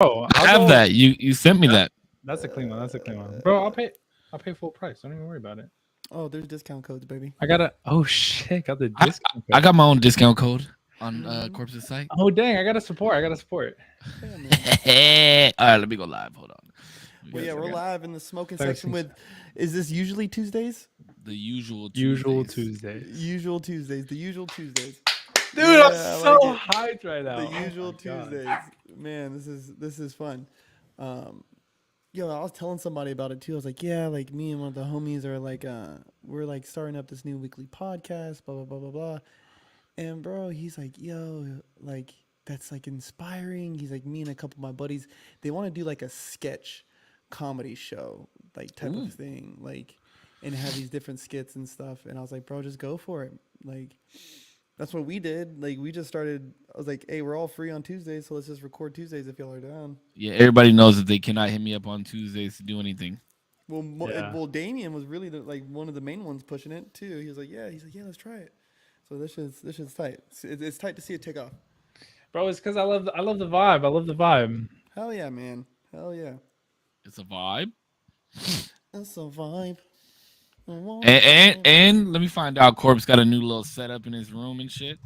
Oh, I have that. You sent me that. That's a clean one. That's a clean one, bro. I'll pay full price. Don't even worry about it. Oh, there's discount codes, baby. I got a. Oh shit! Got the I, discount I code. got my own discount code on Mhm. Corpse's site. Oh dang! I gotta support. I gotta support. Yeah, man. All right, let me go live. Hold on. Well, yeah, we're Okay. live in the smoking Thanks, section thanks. with. Is this usually Tuesdays? The usual Usual Tuesdays. Tuesdays. Usual Tuesdays. The usual Tuesdays. Dude, Yeah, I'm I so like it. hyped right now. The Oh usual my God. Tuesdays. Man, this is fun. Yo, I was telling somebody about it too. I was like, yeah, like me and one of the homies are like, we're like starting up this new weekly podcast, blah blah blah blah blah. And bro, he's like, yo, like that's like inspiring. He's like, me and a couple of my buddies, they want to do like a sketch comedy show, like type Ooh. of thing, like, and have these different skits and stuff. And I was like, bro, just go for it. Like, that's what we did. Like, we just started. I was like, hey, we're all free on Tuesdays, so let's just record Tuesdays if y'all are down. Yeah, everybody knows that they cannot hit me up on Tuesdays to do anything. Well, Yeah. well, Damien was really like one of the main ones pushing it too. He was like, yeah, let's try it. So this shit's tight. It's tight to see it take off. Bro, it's because I love the vibe. I love the vibe. Hell yeah, man. Hell yeah. It's a vibe. That's a vibe. And let me find out. Corpse got a new little setup in his room and shit.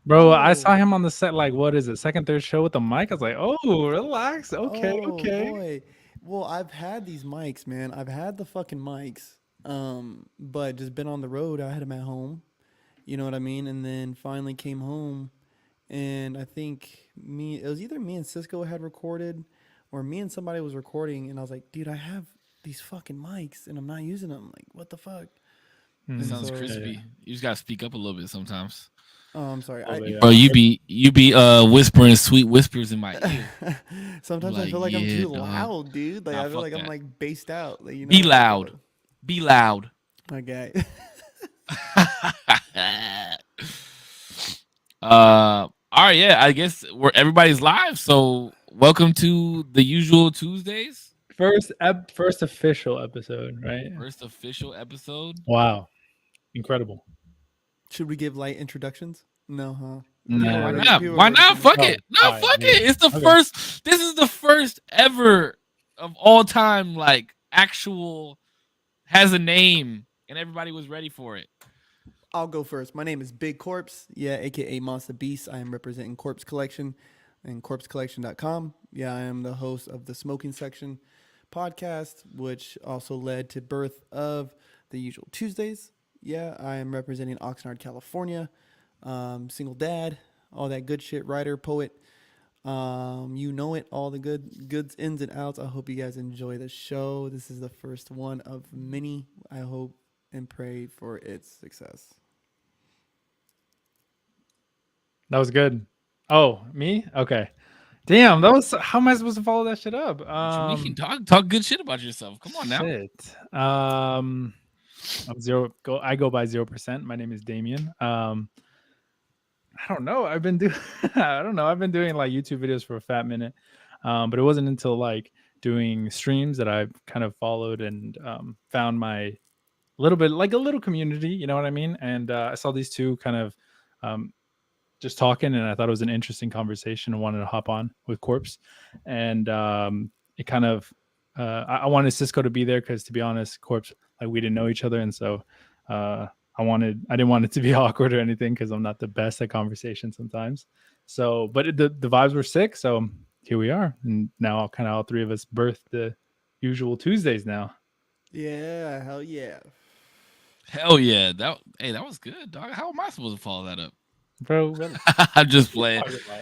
Bro, I Oh. saw him on the set. Like, what is it? Second, third show with the mic. I was like, oh, relax. Okay, Oh, okay. boy. Well, I've had these mics, man. I've had the fucking mics. But just been on the road. I had them at home. You know what I mean? And then finally came home, and I think it was either me and Cisco had recorded, or me and somebody was recording, and I was like, dude, I have these fucking mics, and I'm not using them. Like, what the fuck? Hmm. It sounds So- crispy. Yeah. You just gotta speak up a little bit sometimes. Oh, I'm sorry. Oh, yeah. Bro, you be whispering sweet whispers in my ear. Sometimes I Like, feel like I'm yeah, too dog. loud, dude. Like Nah, I feel fuck like I'm that. like based out. Like, you know, Be like, loud. Be loud. Okay. All right, yeah. I guess everybody's live. So welcome to the usual Tuesdays. First official episode, right? First official episode. Wow, incredible. Should we give light introductions? No, huh? No, Why already- not? people Why already not? finished. Fuck it. No, Alright, fuck yeah. it. It's the Okay. first. This is the first ever of all time, like actual has a name, and everybody was ready for it. I'll go first. My name is Big Corpse. Yeah, aka Monster Beast. I am representing Corpse Collection and corpsecollection.com. Yeah, I am the host of the Smoking Section podcast, which also led to birth of the usual Tuesdays. Yeah, I am representing Oxnard, California. Single dad, all that good shit, writer, poet. You know it, all the goods, ins and outs. I hope you guys enjoy the show. This is the first one of many. I hope and pray for its success. That was good. Oh, me? Okay. Damn, that was. How am I supposed to follow that shit up? What you mean, talk good shit about yourself. Come on now. Shit. I'm I go by 0%. My name is Damien. I don't know. I've been doing. I don't know. I've been doing like YouTube videos for a fat minute, but it wasn't until like doing streams that I kind of followed and found my little bit like a little community. You know what I mean? And I saw these two kind of just talking, and I thought it was an interesting conversation and wanted to hop on with Corpse. And it kind of I wanted Cisco to be there because, to be honest, Corpse, like, we didn't know each other, and so I didn't want it to be awkward or anything because I'm not the best at conversation sometimes. So, but the vibes were sick, so here we are, and now kind of all three of us birthed the usual Tuesdays now. Yeah, hell yeah. Hell yeah. That was good, dog. How am I supposed to follow that up? Bro, really? I'm just playing. Talk about-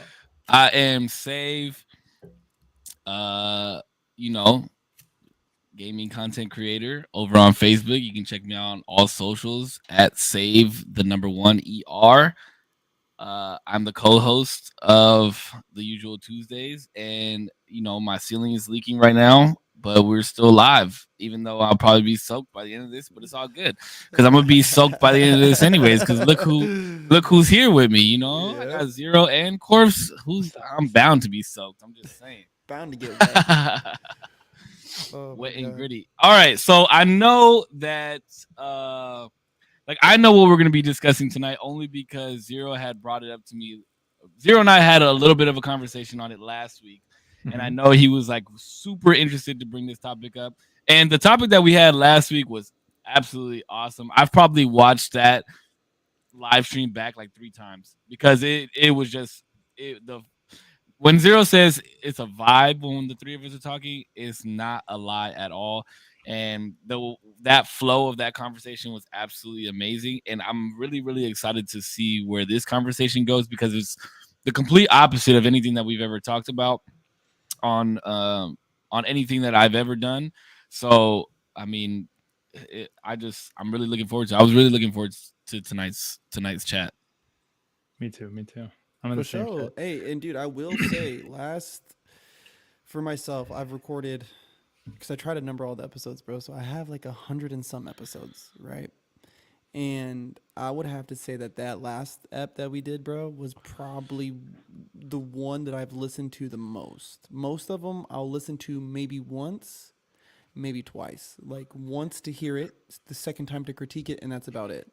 I am Save. You know, gaming content creator over on Facebook. You can check me out on all socials at Save1ER. I'm the co-host of the usual Tuesdays, and you know my ceiling is leaking right now, but we're still live. Even though I'll probably be soaked by the end of this, but it's all good because I'm gonna be soaked by the end of this anyways. Because look who's here with me. You know, I got Zero and Corpse. I'm bound to be soaked. I'm just saying. Bound to get wet. Oh, Wet my and God. gritty. All right, so I know that like I know what we're gonna be discussing tonight only because Zero had brought it up to me. Zero and I had a little bit of a conversation on it last week, and I Mhm. know he was like super interested to bring this topic up. And the topic that we had last week was absolutely awesome. I've probably watched that live stream back like 3 times because it was just the when Zero says it's a vibe when the three of us are talking, it's not a lie at all. And that flow of that conversation was absolutely amazing. And I'm really, really excited to see where this conversation goes because it's the complete opposite of anything that we've ever talked about on anything that I've ever done. So I mean, I'm really looking forward to. I was really looking forward to tonight's chat. Me too. Me too. I'm in For the same sure. shit. Hey, and dude, I will say, for myself, I've recorded because I try to number all the episodes, bro. So I have like 100 and some episodes, right? And I would have to say that last ep that we did, bro, was probably the one that I've listened to the most. Most of them I'll listen to maybe once, maybe twice. Like once to hear it, the second time to critique it, and that's about it.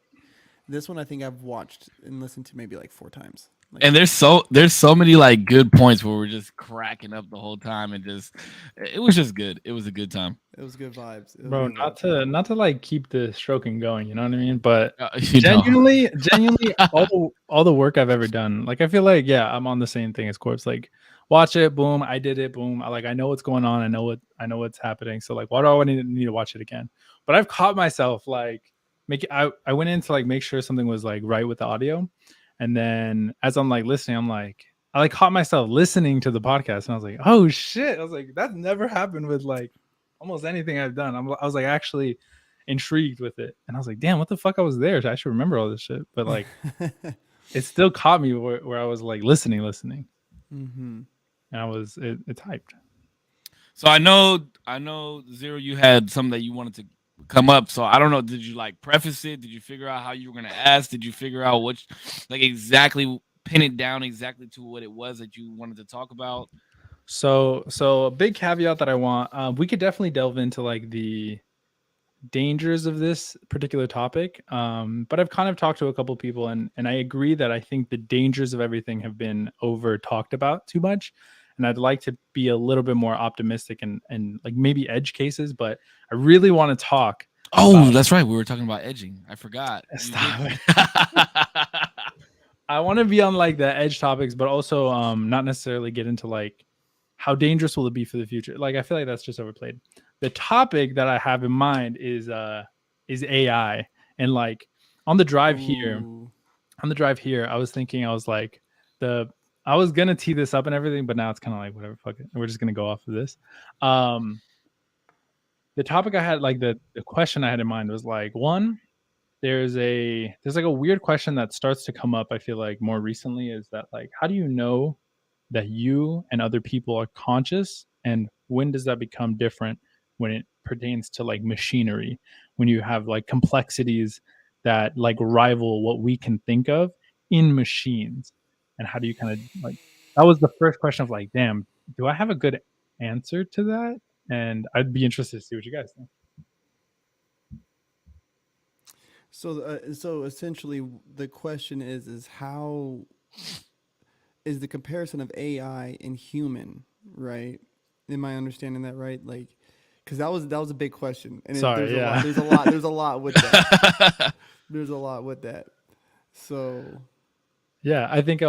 This one I think I've watched and listened to maybe like 4 times. Like And there's so many like good points where we're just cracking up the whole time and just it was just good. It was a good time. it was good vibes. It was Bro, good not vibes. to like keep the stroking going, you know what I mean? But You know. genuinely, all the work I've ever done, like I feel like, yeah, I'm on the same thing as Corpse. Like, watch it, boom, I did it, boom. I know what's going on. I know what's happening. So like, why do I need to watch it again? But I've caught myself like I went in to like make sure something was like right with the audio, and then as I'm like listening, I'm like. I like caught myself listening to the podcast and I was like, oh shit. I was like, that's never happened with like almost anything I've done. I was like actually intrigued with it, and I was like, "Damn, what the fuck? I was there. I should remember all this shit." But like, it still caught me where I was like listening, Mm-hmm. and it's hyped. So I know Zero you had something that you wanted to come up. So I don't know, did you like preface it? Did you figure out how you were gonna ask? Did you figure out what like exactly pin it down exactly to what it was that you wanted to talk about? So a big caveat that I want, we could definitely delve into like the dangers of this particular topic. But I've kind of talked to a couple people, and I agree that I think the dangers of everything have been over talked about too much. And I'd like to be a little bit more optimistic and like maybe edge cases, but I really want to talk Oh, about that's right. We were talking about edging. I forgot. You did. stop. I want to be on like the edge topics, but also not necessarily get into like how dangerous will it be for the future. Like I feel like that's just overplayed. The topic that I have in mind is AI, and like on the drive here, Ooh. I was thinking I was like the I was gonna tee this up and everything, but now it's kind of like whatever, fuck it. We're just gonna go off of this. Um, the topic I had like the question I had in mind was like one there's like a weird question that starts to come up, I feel like more recently, is that like how do you know that you and other people are conscious, and when does that become different when it pertains to like machinery, when you have like complexities that like rival what we can think of in machines, and how do you kind of like that was the first question of like, damn, do I have a good answer to that? And I'd be interested to see what you guys think. So essentially, the question is how is the comparison of AI and human, right? Am I understanding that right? Like, because that was a big question, and there's Sorry, a lot, yeah. there's a lot with that. There's a lot with that. So, Yeah, I think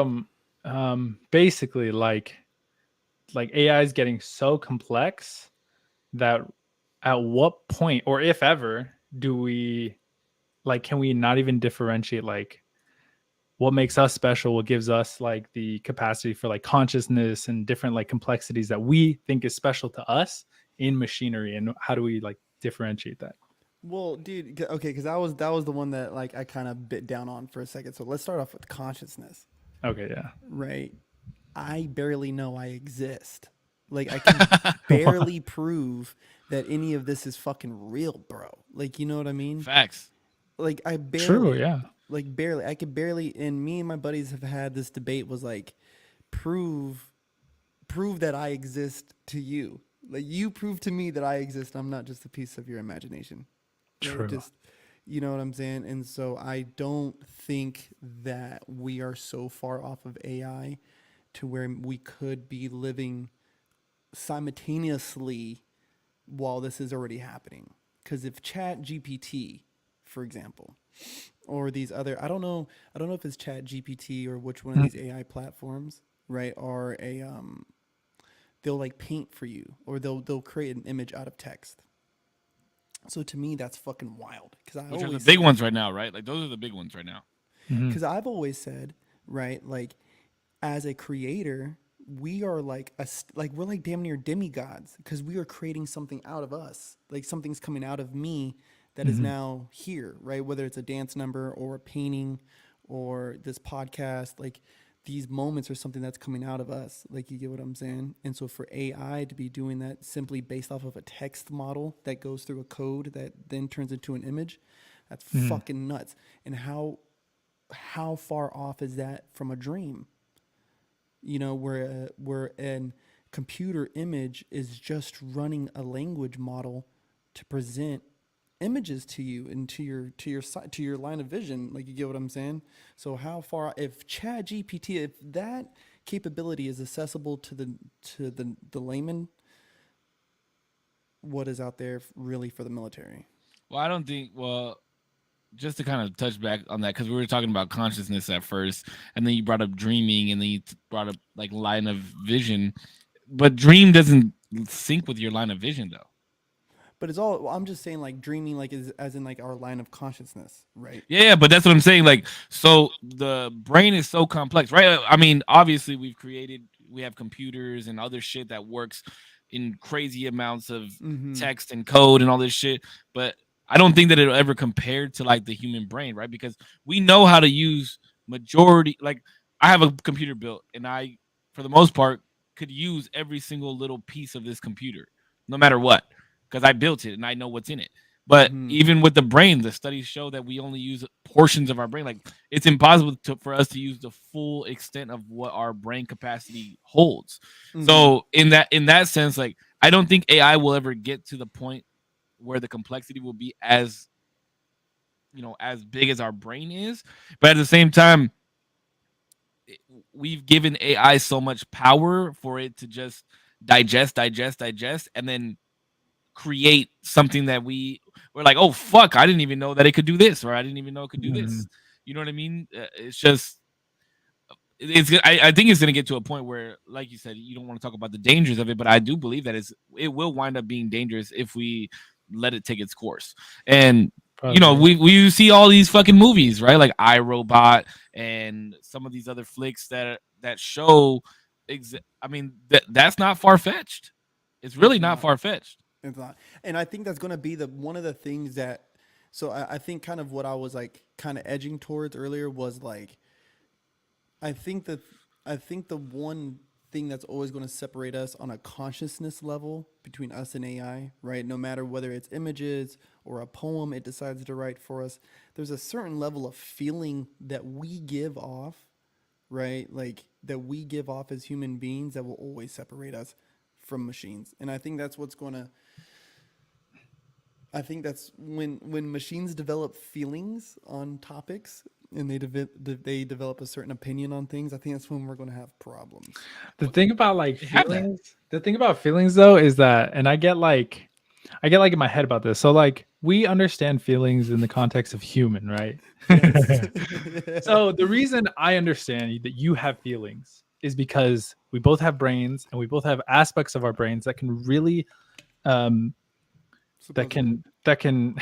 basically like AI is getting so complex that at what point or if ever do we like can we not even differentiate like what makes us special, what gives us like the capacity for like consciousness and different like complexities that we think is special to us in machinery, and how do we like differentiate that? well, dude, okay, because that was the one that like I kind of bit down on for a second. So let's start off with consciousness, Okay, yeah. right? I barely know I exist. Like I can barely prove that any of this is fucking real, bro. Like you know what I mean? Facts. Like I True, barely, yeah. like barely, I could barely. And me and my buddies have had this debate. Was like, prove, prove that I exist to you. Like you prove to me that I exist. I'm not just a piece of your imagination. Right? True. Just, you know what I'm saying? And so I don't think that we are so far off of AI to where we could be living simultaneously while this is already happening. Because if Chat GPT, for example, or these other, I don't know if it's Chat GPT or which one of these AI platforms, right, are a they'll like paint for you, or they'll create an image out of text. So to me, that's fucking wild. Which are the big ones right now, right? Like those are the big ones right now. Mhm. Because I've always said, right, like as a creator, we are like like we're like damn near demigods because we are creating something out of us. Like something's coming out of me that is Mhm. now here, right? Whether it's a dance number or a painting or this podcast, like these moments are something that's coming out of us. Like you get what I'm saying? And so for AI to be doing that simply based off of a text model that goes through a code that then turns into an image, that's Mhm. fucking nuts. And how far off is that from a dream? You know, where an computer image is just running a language model to present images to you and to your line of vision. Like you get what I'm saying? So how far, if Chat GPT, if that capability is accessible to the layman, what is out there really for the military? Well, I don't think. Well, just to kind of touch back on that, because we were talking about consciousness at first, and then you brought up dreaming, and then you brought up like line of vision, but dream doesn't sync with your line of vision though. But it's all, I'm just saying, like dreaming, like is as in like our line of consciousness, right? Yeah, but that's what I'm saying. Like, so the brain is so complex, right? I mean, obviously, we have computers and other shit that works in crazy amounts of Mm-hmm. text and code and all this shit. But I don't think that it'll ever compare to like the human brain, right? Because we know how to use majority. Like, I have a computer built, and I, for the most part, could use every single little piece of this computer, no matter what, because I built it and I know what's in it. But Mm-hmm. even with the brain, the studies show that we only use portions of our brain. Like it's impossible for us to use the full extent of what our brain capacity holds. Mm-hmm. So in that sense, like I don't think AI will ever get to the point where the complexity will be as as big as our brain is. But at the same time, we've given AI so much power for it to just digest, and then create something that we're like, oh fuck, I didn't even know that it could do this, or I didn't even know it could do Mhm. this. You know what I mean? It's just I think it's going to get to a point where, like you said, you don't want to talk about the dangers of it, but I do believe that it will wind up being dangerous if we let it take its course. And Probably. we see all these fucking movies, right? Like iRobot and some of these other flicks that show. I mean, that's not far fetched. It's really It's not not. far fetched. It's not. And I think that's going to be the one of the things that. So I think kind of what I was like kind of edging towards earlier was like I think that I think the one thing that's always going to separate us on a consciousness level between us and AI, right? No matter whether it's images or a poem it decides to write for us, there's a certain level of feeling that we give off, right? Like that we give off as human beings that will always separate us from machines. And I think that's what's going to I think that's when machines develop feelings on topics and they develop a certain opinion on things. I think that's when we're going to have problems. The thing about like They have that. feelings though is that, and I get like in my head about this. So like we understand feelings in the context of human, right? Yes. So the reason I understand that you have feelings is because we both have brains and we both have aspects of our brains that can really um Supposedly. that can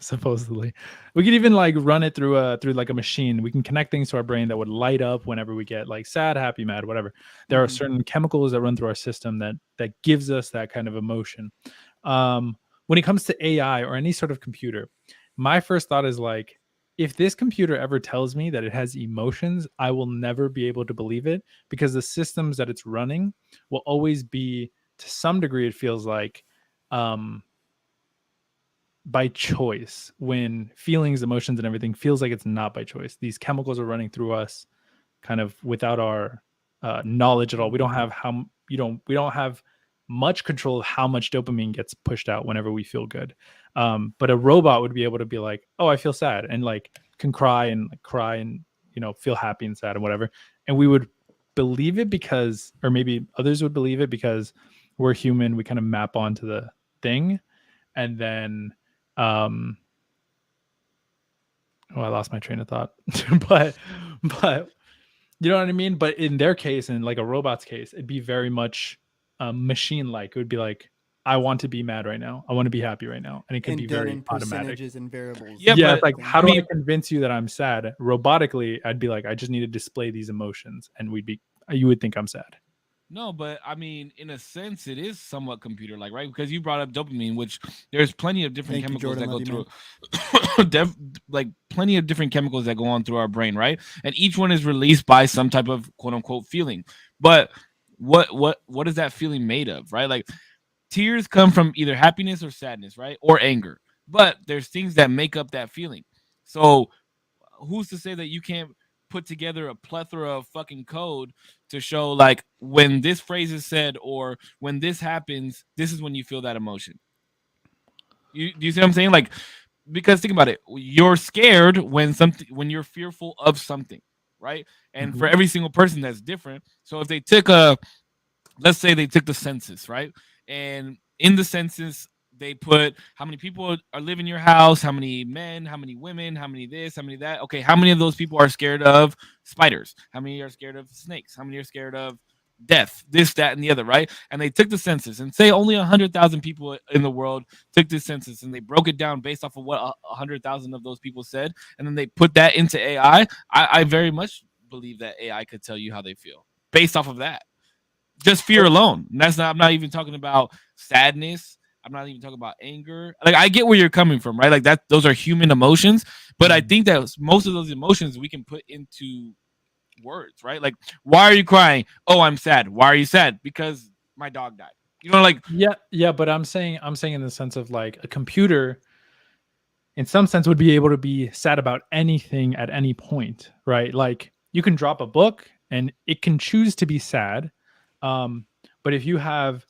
supposedly we can even like run it through like a machine. We can connect things to our brain that would light up whenever we get like sad, happy, mad, whatever. There are Mm-hmm. certain chemicals that run through our system that gives us that kind of emotion. When it comes to AI or any sort of computer, my first thought is like, if this computer ever tells me that it has emotions, I will never be able to believe it because the systems that it's running will always be, to some degree, it feels like, um, by choice, when feelings, emotions, and everything feels like it's not by choice. These chemicals are running through us kind of without our knowledge at all. We don't Mm-hmm. have we don't have much control of how much dopamine gets pushed out whenever we feel good. But a robot would be able to be like, oh, I feel sad, and like can cry and like, cry and feel happy and sad and whatever, and we would believe it because, or maybe others would believe it because we're human, we kind of map onto the thing, and then um oh, I lost my train of thought. but but you know what I mean? But in their case, in like a robot's case, it'd be very much machine like. It would be like, I want to be mad right now, I want to be happy right now, and it could be And done very in automatic. percentages and variables. Yeah, Yeah, but it's like, things. how I do I mean, convince you that I'm sad? Robotically, I'd be like, I just need to display these emotions, and you would think I'm sad. no, but I mean, in a sense, it is somewhat computer like, right? Because you brought up dopamine, which there's plenty of different Thank you, chemicals Jordan. that go Love you, through, like plenty of different chemicals that go on through our brain, right? And each one is released by some type of quote unquote feeling. But what is that feeling made of, right? Like tears come from either happiness or sadness, right? Or anger. But there's things that make up that feeling. So who's to say that you can't put together a plethora of fucking code to show like when this phrase is said or when this happens, this is when you feel that emotion. Do you see what I'm saying? Like, because think about it, you're scared when you're fearful of something, right? And for Mhm. every single person that's different. So if they took a let's say they took the census, right? And in the census, they put how many people are live in your house, how many men, how many women, how many this, how many that. Okay, how many of those people are scared of spiders? How many are scared of snakes? How many are scared of death? This, that, and the other, right? And they took the census and say only 100,000 people in the world took this census, and they broke it down based off of what 100,000 of those people said, and then they put that into AI. I very much believe that AI could tell you how they feel based off of that just fear alone. And that's not. I'm not even talking about sadness. I'm not even talking about anger. Like I get where you're coming from, right? Like that. Those are human emotions, but I think that most of those emotions we can put into words, right? Like, why are you crying? Oh, I'm sad. Why are you sad? Because my dog died. You know, like Yeah, but I'm saying in the sense of like a computer in some sense would be able to be sad about anything at any point, right? Like you can drop a book and it can choose to be sad. Um, but if you have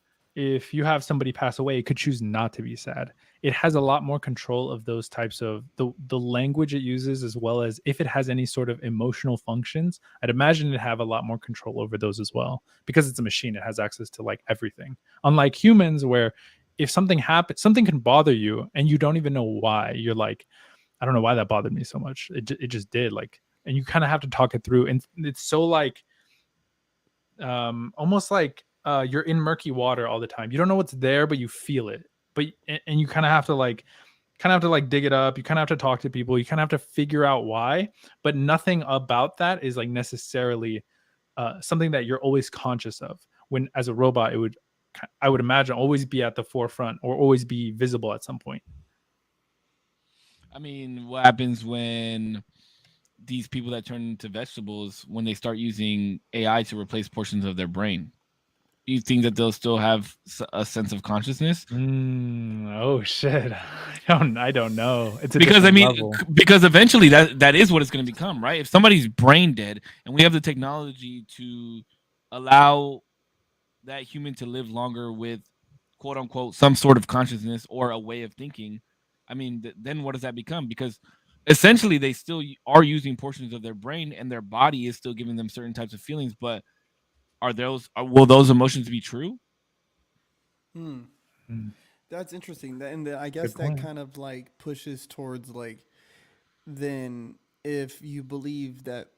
somebody pass away, it could choose not to be sad. It has a lot more control of those types of the language it uses, as well as if it has any sort of emotional functions. I'd imagine it have a lot more control over those as well, because it's a machine. It has access to like everything. Unlike humans, where if something happens, something can bother you and you don't even know why. You're like, I don't know why that bothered me so much. It just did. Like, and you kind of have to talk it through. And it's so like almost like you're in murky water all the time. You don't know what's there, but you feel it. But and you kind of have to like dig it up. You kind of have to talk to people. You kind of have to figure out why. But nothing about that is like necessarily something that you're always conscious of. When as a robot, it would, I would imagine, always be at the forefront or always be visible at some point. I mean, what happens when these people that turn into vegetables when they start using AI to replace portions of their brain? Do you think that they'll still have a sense of consciousness? Oh shit! I don't know. It's a Because I different mean, level. because eventually that is what it's going to become, right? If somebody's brain dead and we have the technology to allow that human to live longer with quote unquote some sort of consciousness or a way of thinking, I mean, then what does that become? Because essentially they still are using portions of their brain and their body is still giving them certain types of feelings, but will those emotions be true? Hmm. Mm, That's interesting. And I guess good that point. kind of like pushes towards like, then if you believe that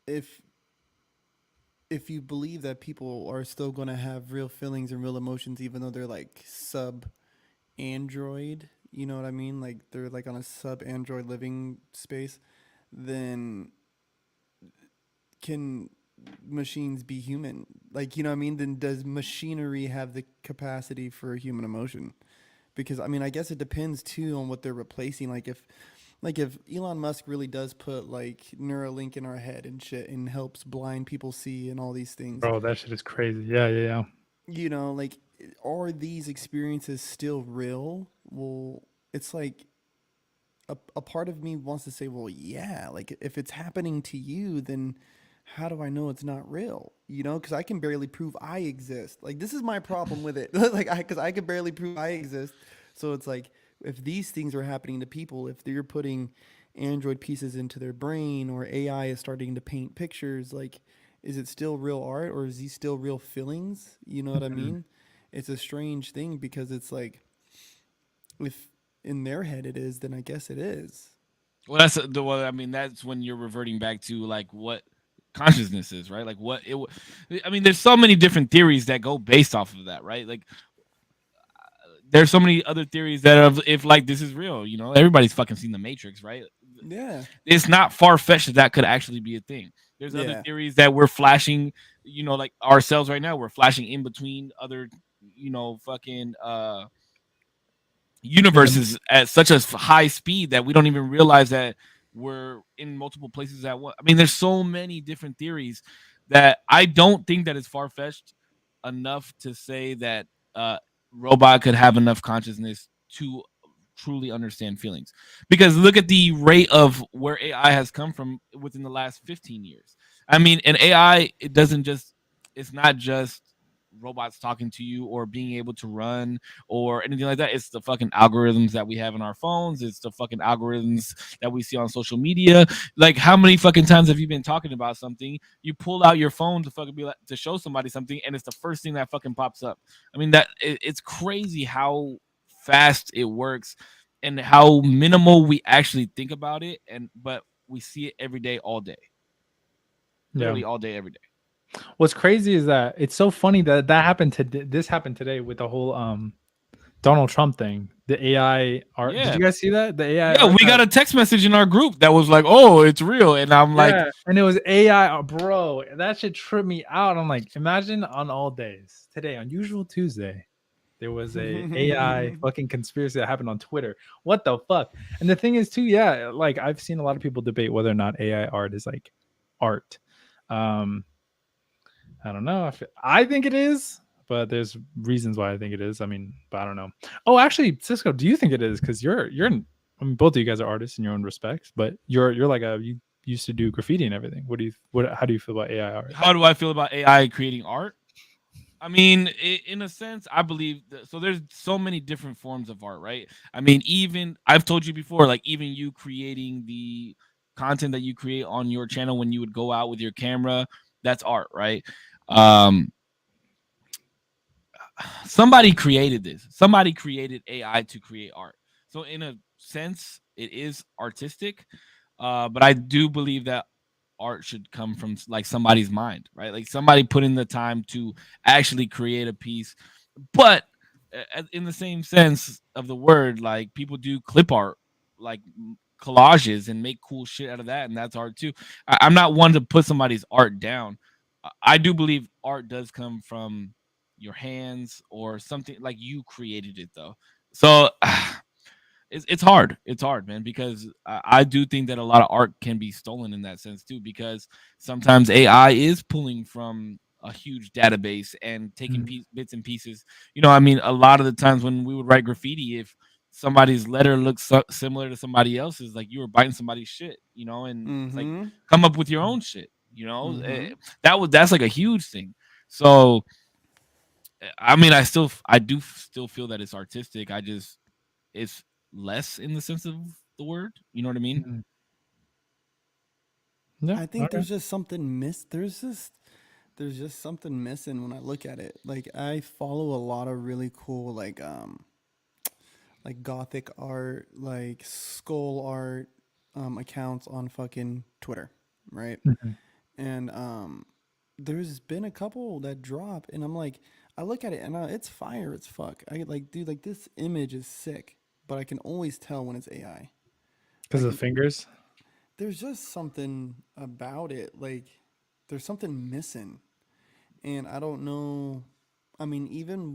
if if you believe that people are still going to have real feelings and real emotions, even though they're like sub android, you know what I mean? Like they're like on a sub android living space, then can machines be human? Like, you know what I mean? Then does machinery have the capacity for human emotion? Because I mean, I guess it depends too on what they're replacing. Like if Elon Musk really does put like Neuralink in our head and shit and helps blind people see and all these things, Bro, that shit is crazy. Yeah. you know, like are these experiences still real? Well, it's like a part of me wants to say, well, yeah, like if it's happening to you, then how do I know it's not real? You know, because I can barely prove I exist. Like this is my problem with it. Like because I can barely prove I exist. So it's like if these things are happening to people, if they're putting android pieces into their brain or AI is starting to paint pictures, like is it still real art or is he still real feelings? You know what I Mhm. mean? It's a strange thing because it's like if in their head it is, then I guess it is. Well, that's the well. I mean, that's when you're reverting back to like what consciousness is, right? Like what it. I mean, there's so many different theories that go based off of that, right? Like there's so many other theories that if like this is real, you know, everybody's fucking seen the Matrix, right? Yeah. It's not far fetched that that could actually be a thing. There's other Yeah. theories that we're flashing, you know, like ourselves right now. We're flashing in between other, you know, fucking And universes at such a high speed that we don't even realize that we're in multiple places at once. I mean, there's so many different theories that I don't think that it's far fetched enough to say that robot could have enough consciousness to truly understand feelings. Because look at the rate of where AI has come from within the last 15 years. I mean, an AI, it doesn't just, it's not just robots talking to you or being able to run or anything like that. It's the fucking algorithms that we have in our phones. It's the fucking algorithms that we see on social media. Like, how many fucking times have you been talking about something? You pull out your phone to fucking be like to show somebody something, and it's the first thing that fucking pops up. I mean, it's crazy how fast it works and how minimal we actually think about it. And but we see it every day, all day, yeah. literally all day, every day. What's crazy is that it's so funny that that happened to this happened today with the whole Donald Trump thing. The AI art. Did Yeah, you guys see that? The AI yeah. art We that got a text message in our group that was like, "Oh, it's real," and I'm like, yeah, and it was AI, bro. That should trip me out. I'm like, imagine on all days today, on Usual Tuesday, there was a AI fucking conspiracy that happened on Twitter. What the fuck? And the thing is, too, yeah, like I've seen a lot of people debate whether or not AI art is like art. Um, I don't know. I think it is, but there's reasons why I think it is. I mean, but I don't know. Oh, actually, Cisco, do you think it is? Because I mean, both of you guys are artists in your own respects, but you're like you used to do graffiti and everything. How do you feel about AI art? how do I feel about AI creating art? I mean, in a sense, I believe that, so. There's so many different forms of art, right? I mean, even I've told you before, like even you creating the content that you create on your channel when you would go out with your camera, that's art, right? Um, Somebody created this. Somebody created AI to create art. So in a sense, it is artistic. But I do believe that art should come from like somebody's mind, right? Like somebody put in the time to actually create a piece. But in the same sense of the word, like people do clip art, like collages and make cool shit out of that, and that's art too. I'm not one to put somebody's art down. I do believe art does come from your hands or something like you created it though. So it's hard. It's hard, man, because I do think that a lot of art can be stolen in that sense too, because sometimes AI is pulling from a huge database and taking Mhm. bits and pieces. You know, I mean, a lot of the times when we would write graffiti, if somebody's letter looks similar to somebody else's, like you were biting somebody's shit, you know, and it's like Mm-hmm. come up with your own shit. You know, Mm-hmm. that's like a huge thing. So I mean, I do still feel that it's artistic. I just it's less in the sense of the word. You know what I mean? Mhm. Yeah. I think Okay. there's just something missing when I look at it. Like I follow a lot of really cool like gothic art, like skull art accounts on fucking Twitter, right? Mhm. And there's been a couple that drop and I'm like I look at it and it's fire as fuck. I like dude like this image is sick, but I can always tell when it's AI. I Because of the can fingers. there's just something about it like there's something missing and I don't know. I mean, even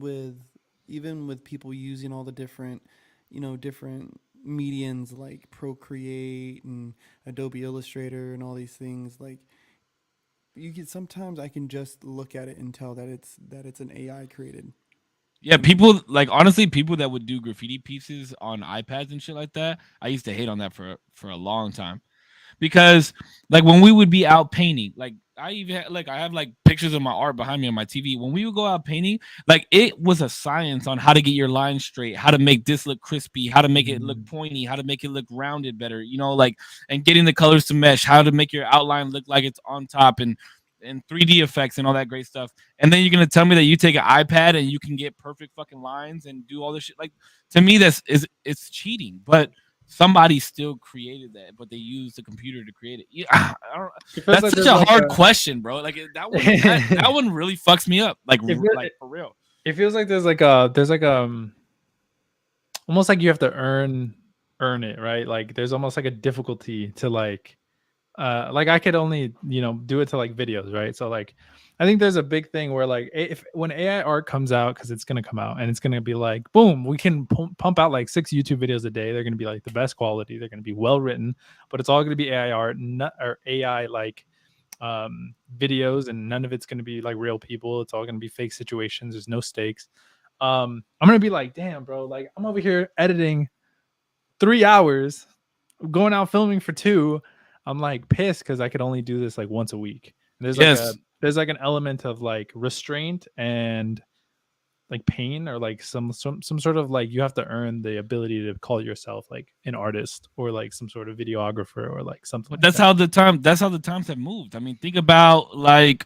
with people using all the different, different medians like Procreate and Adobe Illustrator and all these things, like you can sometimes I can just look at it and tell that it's an AI created. Yeah, And people like honestly, people that would do graffiti pieces on iPads and shit like that. I used to hate on that for a long time because like when we would be out painting, like I have like pictures of my art behind me on my TV. When we would go out painting, like it was a science on how to get your lines straight, how to make this look crispy, how to make it look Mhm. pointy, how to make it look rounded better, you know, like and getting the colors to mesh, how to make your outline look like it's on top. And and 3D effects and all that great stuff. And then you're gonna tell me that you take an iPad and you can get perfect fucking lines and do all this shit. Like, to me, it's cheating. But somebody still created that, but they used the computer to create it. Yeah, I don't, It feels that's like such there's a like hard question, bro. Like that one really fucks me up. Like it, feel- like for real. it feels like there's like almost like you have to earn it, right? Like there's almost like a difficulty to like I could only do it to like videos, right? So like I think there's a big thing where like if when AI art comes out, because it's going to come out and it's going to be like boom, we can pump out like 6 YouTube videos a day. They're going to be like the best quality, they're going to be well written, but it's all going to be AI art, not or AI like videos, and none of it's going to be like real people. It's all going to be fake situations, there's no stakes. I'm going to be like, damn bro, like I'm over here editing 3 hours, going out filming for 2. I'm like pissed because I could only do this like once a week. And Yes. there's like an element of like restraint and like pain, or like some sort of like you have to earn the ability to call yourself like an artist or like some sort of videographer or like something But like that. that's how the times have moved. I mean, think about like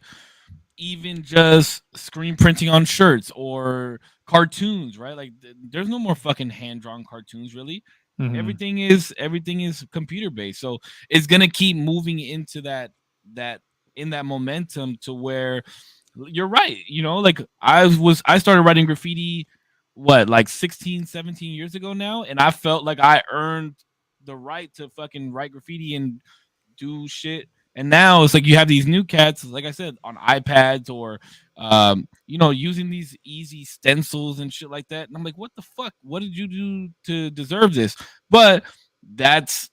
even just screen printing on shirts or cartoons, right? Like there's no more fucking hand drawn cartoons really. Mhm. Everything is computer based. So it's gonna keep moving into that in that momentum to where you're right. Like I started writing graffiti what, like 16, 17 years ago now, and I felt like I earned the right to fucking write graffiti and do shit. And now it's like you have these new cats, like I said, on iPads or using these easy stencils and shit like that. And I'm like, what the fuck? What did you do to deserve this? But that's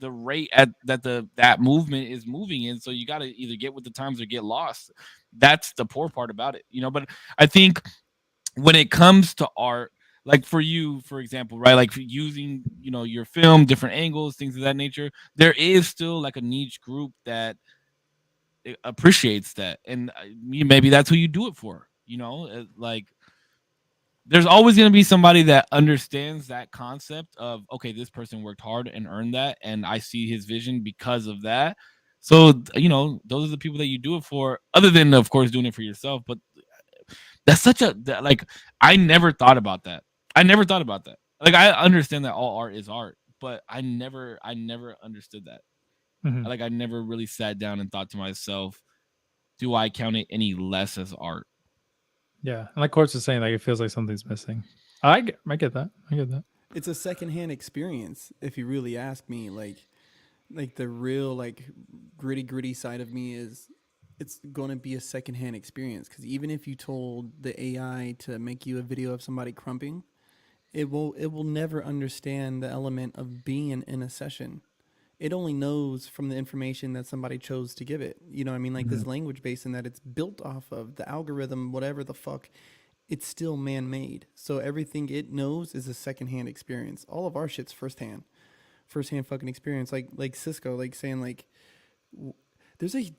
the rate at that movement is moving in. So you got to either get with the times or get lost. That's the poor part about it. But I think when it comes to art, like for you, for example, right, like for using your film, different angles, things of that nature, there is still like a niche group that appreciates that, and maybe that's who you do it for. Like there's always going to be somebody that understands that concept of, okay, this person worked hard and earned that, and I see his vision because of that. So those are the people that you do it for, other than of course doing it for yourself. But that's like, I never thought about that. I never thought about that. Like, I understand that all art is art, but I never understood that. Mhm. Like, I never really sat down and thought to myself, do I count it any less as art? Yeah, and like Courts is saying, like it feels like something's missing. I get that. I get that. It's a secondhand experience, if you really ask me. Like the real like gritty side of me is it's going to be a secondhand experience, because even if you told the AI to make you a video of somebody crumping, it will never understand the element of being in a session. It only knows from the information that somebody chose to give it. You know what I mean? Like Mhm. this language base and that it's built off of, the algorithm, whatever the fuck, it's still man made. So everything it knows is a secondhand experience. All of our shit's firsthand fucking experience. Like Cisco, like saying like there's a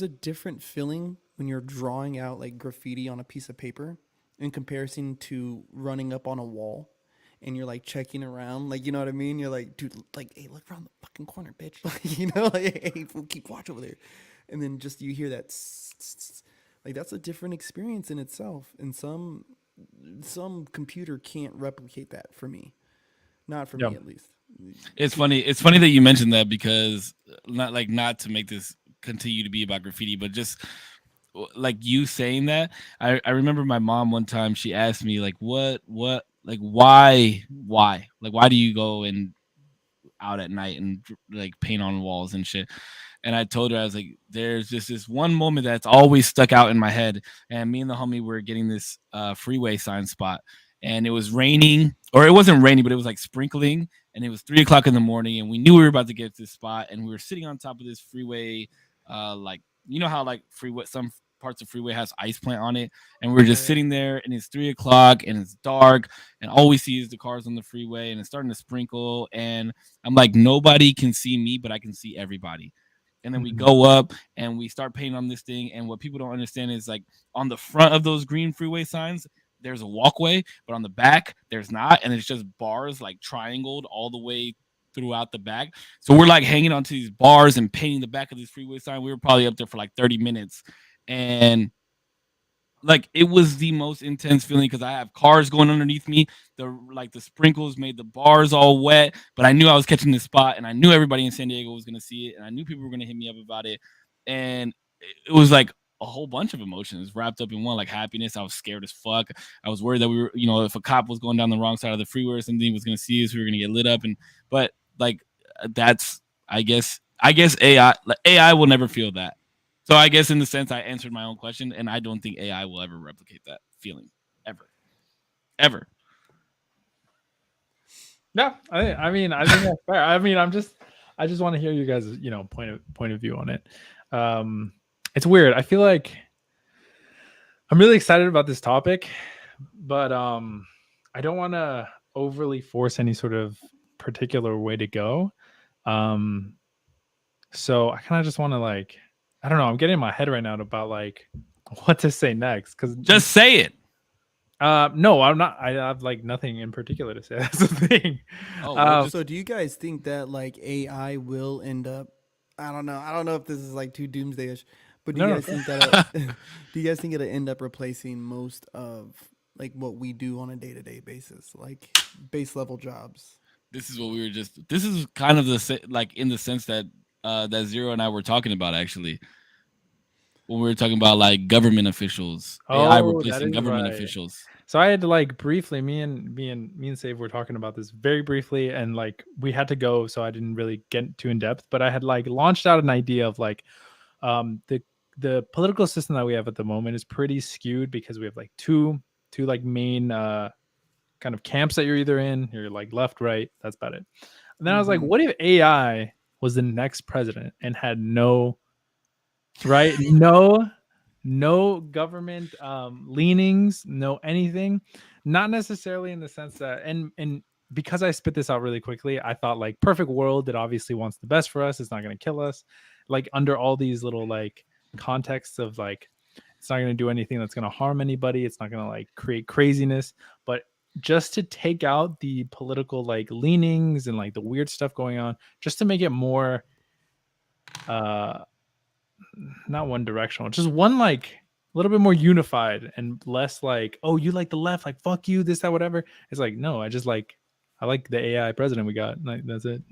different feeling when you're drawing out like graffiti on a piece of paper in comparison to running up on a wall and you're like checking around, like, you know what I mean? You're like, dude, like, hey, look around the fucking corner, bitch. Like, hey, fool, keep watch over there. And then just you hear that, like, that's a different experience in itself. And some computer can't replicate that for me. Not for Yeah. me, at least. It's funny. It's funny that you mentioned that, because not to make this continue to be about graffiti, but just like you saying that, I remember my mom one time, she asked me like, what like, why do you go and out at night and like paint on walls and shit? And I told her, I was like, there's just this one moment that's always stuck out in my head. And me and the homie were getting this freeway sign spot, and it was raining, or it wasn't raining, but it was like sprinkling, and it was 3 o'clock in the morning, and we knew we were about to get to this spot, and we were sitting on top of this freeway, like, how like freeway, some parts of freeway has ice plant on it, and we were just Yeah. sitting there, and it's 3 o'clock and it's dark, and all we see is the cars on the freeway, and it's starting to sprinkle, and I'm like, nobody can see me, but I can see everybody. And then we Mhm. go up and we start painting on this thing. And what people don't understand is, like, on the front of those green freeway signs, there's a walkway, but on the back, there's not. And it's just bars like triangled all the way throughout the back. So we're like hanging onto these bars and painting the back of this freeway sign. We were probably up there for like 30 minutes. And like it was the most intense feeling because I have cars going underneath me. The sprinkles made the bars all wet, but I knew I was catching this spot, and I knew everybody in San Diego was gonna see it, and I knew people were gonna hit me up about it, and it was like a whole bunch of emotions wrapped up in one, like happiness. I was scared as fuck. I was worried that we were, if a cop was going down the wrong side of the freeway or something, he was gonna see us, we were gonna get lit up, but like that's I guess AI will never feel that. So I guess in the sense I answered my own question, and I don't think AI will ever replicate that feeling, ever. Yeah, I mean, I think that's fair. I mean, I just want to hear you guys, point of view on it. It's weird. I feel like I'm really excited about this topic, but I don't want to overly force any sort of particular way to go. So I kind of just want to I don't know. I'm getting in my head right now about what to say next. Because just say it. No, I'm not. I have nothing in particular to say. That's the thing. So do you guys think that AI will end up? I don't know. I don't know if this is too doomsday-ish, but do you guys think that? Do you guys think it'll end up replacing most of what we do on a day-to-day basis, like base level jobs? This is what we were just. This is kind of in the sense that that Zero and I were talking about actually. When we were talking about government officials, AI replacing government officials. So I had to briefly, me and Save were talking about this very briefly, and we had to go, so I didn't really get too in depth. But I had launched out an idea of the political system that we have at the moment is pretty skewed because we have two main kind of camps that you're either in. You're left, right. That's about it. And then I was like, what if AI was the next president and had no government leanings, no anything, not necessarily in the sense that and because I spit this out really quickly, I thought perfect world, it obviously wants the best for us, it's not going to kill us, under all these little contexts of it's not going to do anything that's going to harm anybody, it's not going to create craziness, but just to take out the political leanings and the weird stuff going on, just to make it more not one directional, just one a little bit more unified and less oh, you like the left, fuck you, this, that, whatever. It's no, I just I like the AI president we got. That's it.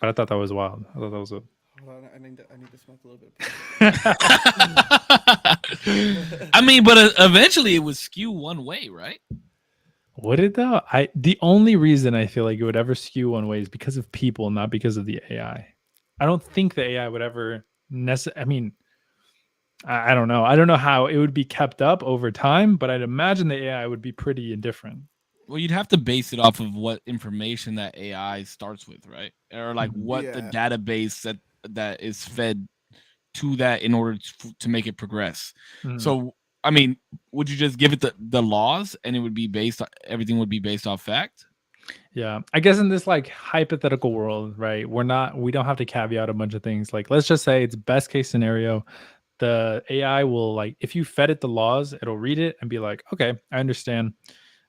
But I thought that was wild. I thought that was Hold on, I need to smoke a little bit. I mean, but eventually it would skew one way, right? Would it though? The only reason I feel like it would ever skew one way is because of people, not because of the AI. I don't think the AI would ever I mean, I don't know. I don't know how it would be kept up over time, but I'd imagine the AI would be pretty indifferent. Well, you'd have to base it off of what information that AI starts with, right? Or what the database that is fed to that in order to make it progress. So, I mean, would you just give it the laws and it would be everything would be based off fact? Yeah, I guess in this hypothetical world, right? We don't have to caveat a bunch of things. Let's just say it's best case scenario. The AI will if you fed it the laws, it'll read it and be okay, I understand.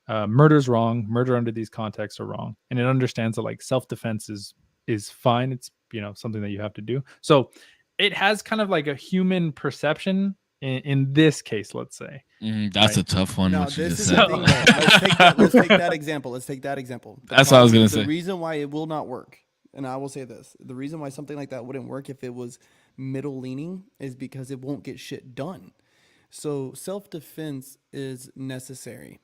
Murder's wrong. Murder under these contexts are wrong, and it understands that self-defense is fine. It's something that you have to do. So it has kind of a human perception in this case, let's say. That's a tough one. No, this is the thing. Let's take that example. That's what I was gonna say. The reason why it will not work, and I will say this: the reason why something like that wouldn't work if it was middle leaning is because it won't get shit done. So self-defense is necessary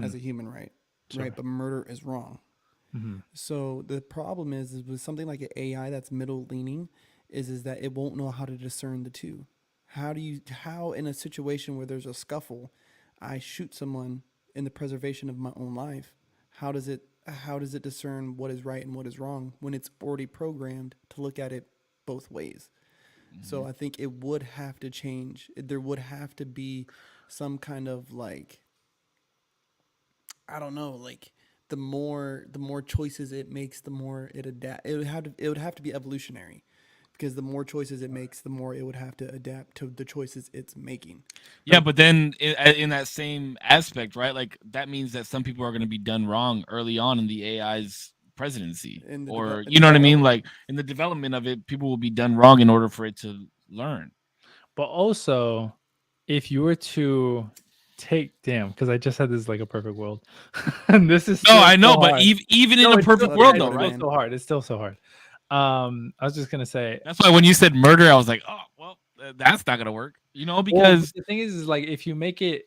as a human right, right? But murder is wrong. So the problem is with something like an AI that's middle leaning is that it won't know how to discern the two. How in a situation where there's a scuffle, I shoot someone in the preservation of my own life, how does it discern what is right and what is wrong when it's already programmed to look at it both ways? So I think it would have to change. There would have to be some kind of I don't know, the more choices it makes, the more it adapt. It would have to be evolutionary, because the more choices it makes, the more it would have to adapt to the choices it's making. Yeah, but then in that same aspect, right? That means that some people are going to be done wrong early on in the AI's presidency, In the or in you the know what I mean? development. Like in the development of it, people will be done wrong in order for it to learn. But also, if you were to because I just said this is like a perfect world, and this is No, still I know, so but hard. even in No, a it's perfect still, world, it, though, let it right? it's still so hard. It's still so hard. I was just gonna say. That's why when you said murder, I was like, oh, well, that's not gonna work, you know, Well, because the thing is like if you make it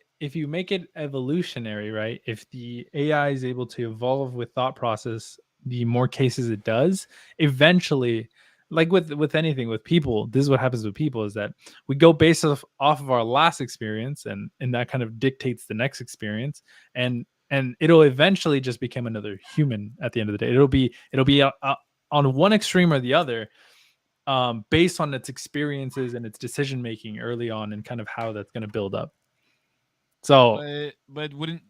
evolutionary, right? If the AI is able to evolve with thought process, the more cases it does, eventually, like with anything with people, this is what happens with people is that we go based off of our last experience, and that kind of dictates the next experience, and it'll eventually just become another human at the end of the day. It'll be on one extreme or the other, based on its experiences and its decision making early on, and kind of how that's going to build up. So but wouldn't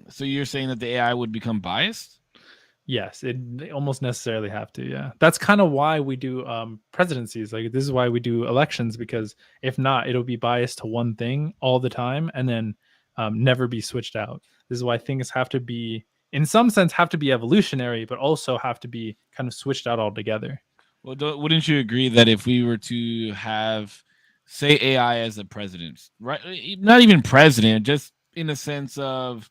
so you're saying that the AI would become biased? yes, they almost necessarily have to. Yeah, that's kind of why we do presidencies. Like this is why we do elections, because if not, it'll be biased to one thing all the time, and then never be switched out. This is why things have to be, in some sense, have to be evolutionary, but also have to be kind of switched out altogether. Well, wouldn't you agree that if we were to have, say, AI as a president, right? Not even president, just in a sense of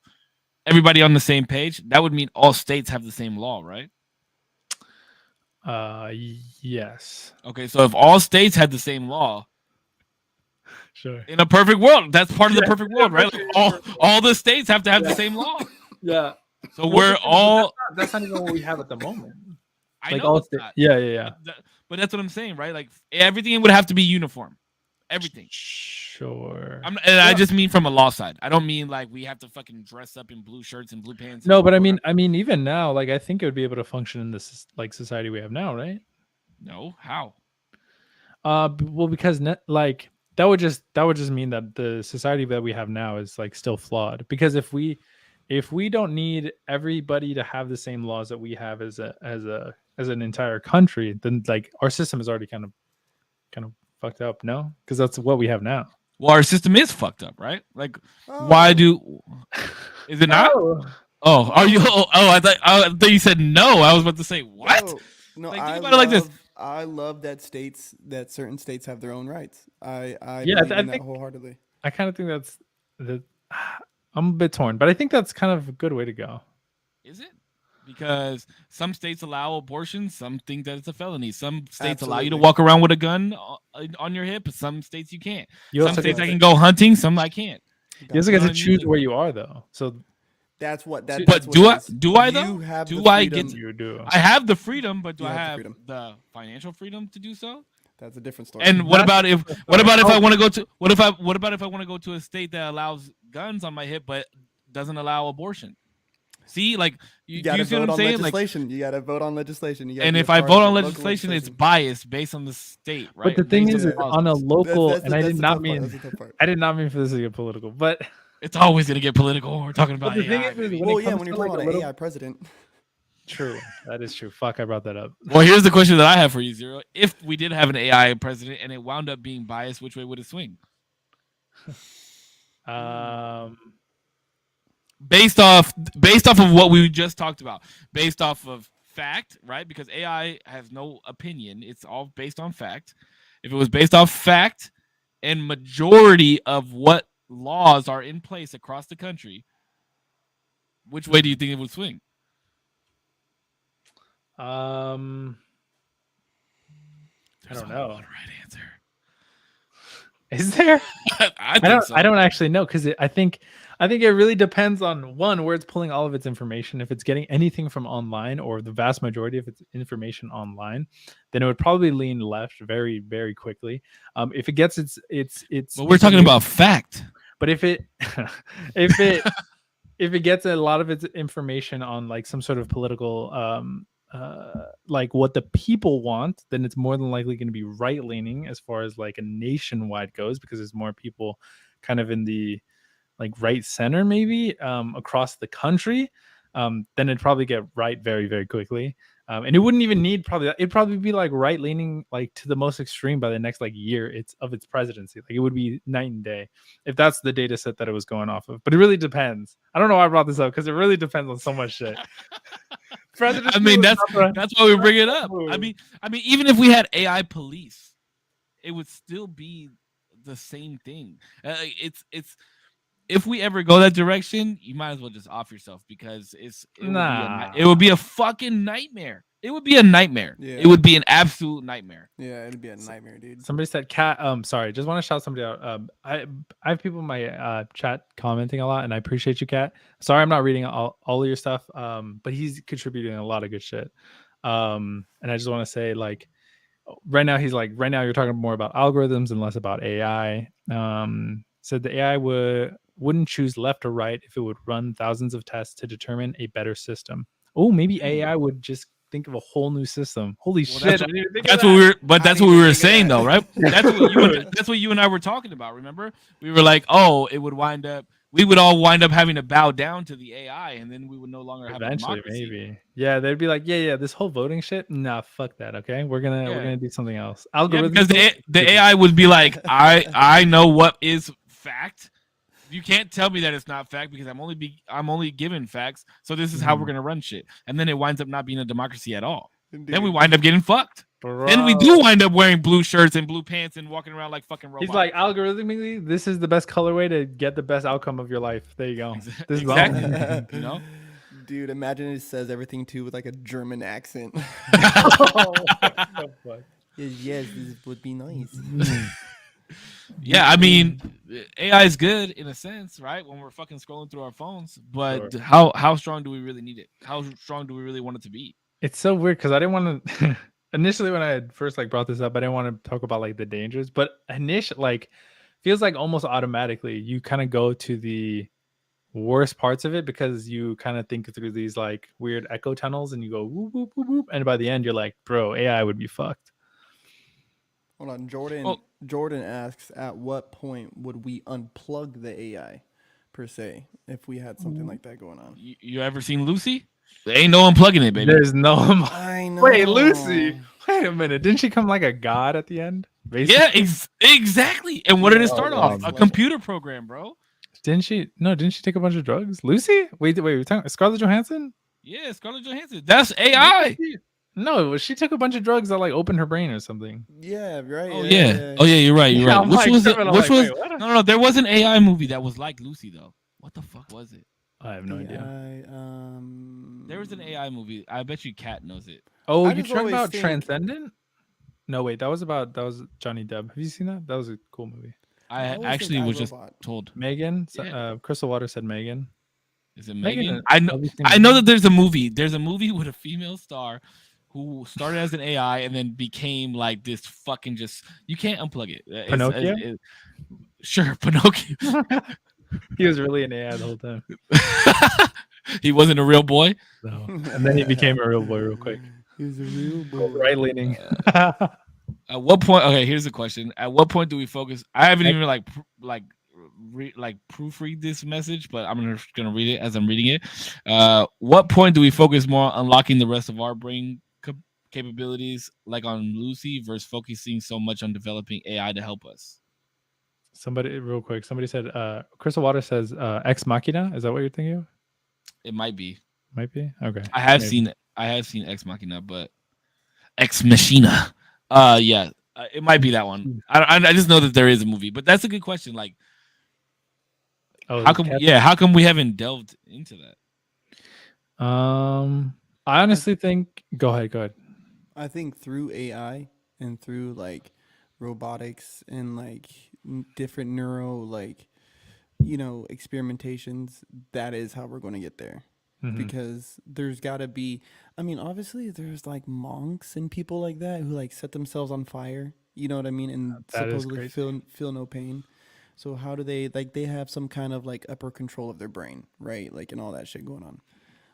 everybody on the same page, that would mean all states have the same law, right? Yes, Okay, so if all states had the same law, sure. in a perfect world, that's part of the Yeah, perfect world, right? Like all the states have to have the Yeah. same law. Yeah. So we're all. That's not even what we have at the moment. I Like know all it's not. yeah. But that's what I'm saying, right? Like everything would have to be uniform. Everything. Sure. And Yeah. I just mean from a law side. I don't mean like we have to fucking dress up in blue shirts and blue pants. No, but I mean, even now, like I think it would be able to function in this like society we have now, right? No, how? Well, because like that would just mean that the society that we have now is like still flawed. Because if we don't need everybody to have the same laws that we have as an entire country, then like our system is already kind of fucked up. No, because that's what we have now. Well, our system is fucked up, right? Like, why do? Is it not? No. Oh, are you? Oh, I thought you said no. I was about to say what? No, Like, think I about it like this. I love that certain states have their own rights. I Yeah, believe I in that think- wholeheartedly. I kind of think that's the. I'm a bit torn, but I think that's kind of a good way to go. Is it? Because some states allow abortion, some think that it's a felony. Some states allow you to Absolutely. walk around with a gun on your hip. Some states you can't. You Some also states get I to- can go hunting. Some I can't. You also You get know to what I choose mean? where you are, though. So That's what But that's what do it I? is. Do I You though? have Do the I freedom. get? you do. I have the freedom, but do You I have the have freedom. the financial freedom to do so? That's a different story. And what That's about a if? different What about if story. I want to go to? What about if I want to go to a state that allows guns on my hip but doesn't allow abortion? See, like you do got to you see what vote I'm on saying? Like, legislation. You got to vote on legislation. You gotta and be a if I part vote of on the legislation, local it's legislation. biased based on the state, right? But the thing Based is, on Yeah. the on a politics. local, That's and I did the not tough part. mean, That's the tough part. I did not mean for this to get political, but It's always gonna get political when we're talking about the thing AI. is, baby. when Well, it yeah, comes when to you're like talking a about little, an AI president, true, that is true. Fuck, I brought that up. Well, here's the question that I have for you, Zero. If we did have an AI president and it wound up being biased, which way would it swing? Um, Based off of what we just talked about, based off of fact, right? Because AI has no opinion; it's all based on fact. If it was based off fact and majority of what laws are in place across the country, which way do you think it would swing? I There's don't only know. one right answer. Is there? I think so. I don't actually know, because I think it really depends on one, where it's pulling all of its information. If it's getting anything from online, or the vast majority of its information online, then it would probably lean left very, very quickly. If it gets its But we're talking about fact. but if it if it if it gets a lot of its information on like some sort of political like what the people want, then it's more than likely going to be right leaning as far as like a nationwide goes, because there's more people kind of in the like right center, maybe across the country. Then it'd probably get right very, very quickly. And it wouldn't even need it'd probably be like right leaning like to the most extreme by the next like year of its presidency. Like it would be night and day if that's the data set that it was going off of. But it really depends. I don't know why I brought this up, because it really depends on so much shit. President I mean, Steele is that's why we bring it up. move. I mean, even if we had AI police, it would still be the same thing. It's if we ever go that direction, you might as well just off yourself because it would be a fucking nightmare. It would be a nightmare. Yeah. It would be an absolute nightmare. Yeah, it'd be a nightmare, dude. Somebody said cat. Sorry, just want to shout somebody out. I have people in my chat commenting a lot, and I appreciate you, Cat. Sorry, I'm not reading all of your stuff. But he's contributing a lot of good shit. And I just want to say, like, right now you're talking more about algorithms and less about AI. Said the AI wouldn't choose left or right if it would run thousands of tests to determine a better system. Oh, maybe AI would just think of a whole new system. Holy shit! That's what we were saying though, right? That's what you and I were talking about. Remember, we were like, oh, we would all wind up having to bow down to the AI, and then we would no longer have eventually, a democracy. maybe. Yeah, they'd be like, yeah, this whole voting shit. Nah, fuck that. Okay, we're gonna do something else. Algorithms. Yeah, because the AI would be like, I know what is fact. You can't tell me that it's not fact because I'm only given facts. So this is how we're gonna run shit, and then it winds up not being a democracy at all. Dude. Then we wind up getting fucked. Bro. Then we do wind up wearing blue shirts and blue pants and walking around like fucking robots. He's like, algorithmically, this is the best colorway to get the best outcome of your life. There you go. This Exactly. Is You know, Dude, imagine it says everything too with like a German accent. Oh, what the fuck? Yes, this would be nice. yeah. I mean, AI is good in a sense, right? When we're fucking scrolling through our phones, but Sure. how strong do we really need it? How strong do we really want it to be? It's so weird because I didn't want to. Initially, when I had first brought this up, I didn't want to talk about like the dangers, but feels like almost automatically you kind of go to the worst parts of it because you kind of think through these like weird echo tunnels and you go whoop, whoop, whoop, whoop, and by the end you're like, bro, AI would be fucked. Hold on, Jordan. Oh. Jordan asks, at what point would we unplug the AI, per se, if we had something like that going on? You ever seen Lucy? There ain't no unplugging it, baby. There's no. I know. Wait, Lucy. Wait a minute. Didn't she come like a god at the end? Yeah, exactly. And what did it start off? wow. A computer program, bro. Didn't she? No, didn't she take a bunch of drugs? Lucy? Wait. We're talking Scarlett Johansson? Yeah, Scarlett Johansson. That's AI. No, she took a bunch of drugs that like opened her brain or something. Yeah, right. Oh yeah. Oh yeah, you're right. You're Yeah, right. I'm Which like, was it? I'm Which like, was wait, what? no. There was an AI movie that was like Lucy though. What the fuck was it? I have no idea. There was an AI movie. I bet you Kat knows it. Oh, I you just talking always about think- Transcendent? No, wait, that was Johnny Depp. Have you seen that? That was a cool movie. I always actually think was just iRobot. told. Megan, Yeah. Crystal Waters said Megan. Is it Megan Megan? is- I know. have you seen I it? know that there's a movie. There's a movie with a female star who started as an AI and then became like this fucking just. You can't unplug it. Pinocchio? Sure, Pinocchio. He was really an AI the whole time. He wasn't a real boy. No. And then he became a real boy real quick. He's a real boy. Right leaning. At what point? Okay, here's the question. At what point do we focus? I haven't even proofread this message, but I'm just gonna read it as I'm reading it. What point do we focus more on unlocking the rest of our brain capabilities, like on Lucy, versus focusing so much on developing AI to help us? Somebody said Crystal Waters says Ex Machina. Is that what you're thinking of? It might be. Might be. Okay. I have Maybe. seen Ex Machina, but Ex Machina. Yeah, it might be that one. I just know that there is a movie, but that's a good question. Like, Oh, how come? Yeah, how come we haven't delved into that? I honestly think. Go ahead. I think through AI and through like robotics and like different neuro experimentations, that is how we're going to get there. Mhm. Because there's got to be, I mean, obviously there's like monks and people like that who like set themselves on fire, you know what I mean, and That is supposedly feel no pain. So how do they they have some kind of like upper control of their brain, right? Like, and all that shit going on.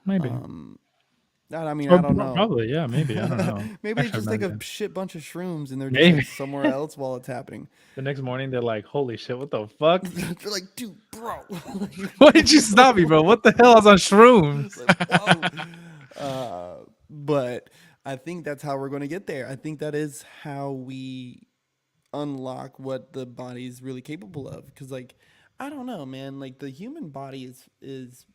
Maybe. I mean, Or I don't know. Probably, yeah, maybe. I don't know. Maybe I they should just take a imagine. shit bunch of shrooms and they're just Maybe. like, somewhere else while it's happening. The next morning, they're like, "Holy shit, what the fuck? They're like, dude, bro. Why did you stop me, bro? What the hell? I was on shrooms." Like, whoa. But I think that's how we're going to get there. I think that is how we unlock what the body's really capable of. Because, like, I don't know, man. Like, the human body is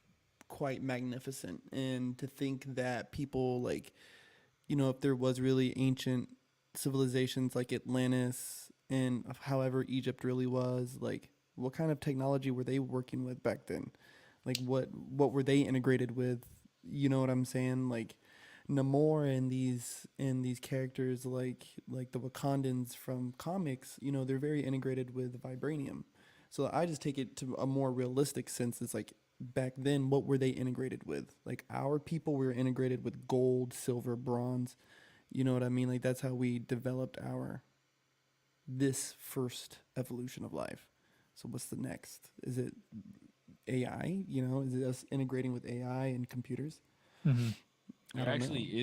quite magnificent. And to think that people like, if there was really ancient civilizations like Atlantis and however Egypt really was, like what kind of technology were they working with back then? Like what were they integrated with? You know what I'm saying? Like Namor and these characters like the Wakandans from comics, they're very integrated with vibranium. So I just take it to a more realistic sense. It's like back then, what were they integrated with? Like our people were integrated with gold, silver, bronze. You know what I mean? Like that's how we developed our this first evolution of life. So what's the next? Is it AI? Is it us integrating with AI and computers? Mm-hmm. I There don't actually know.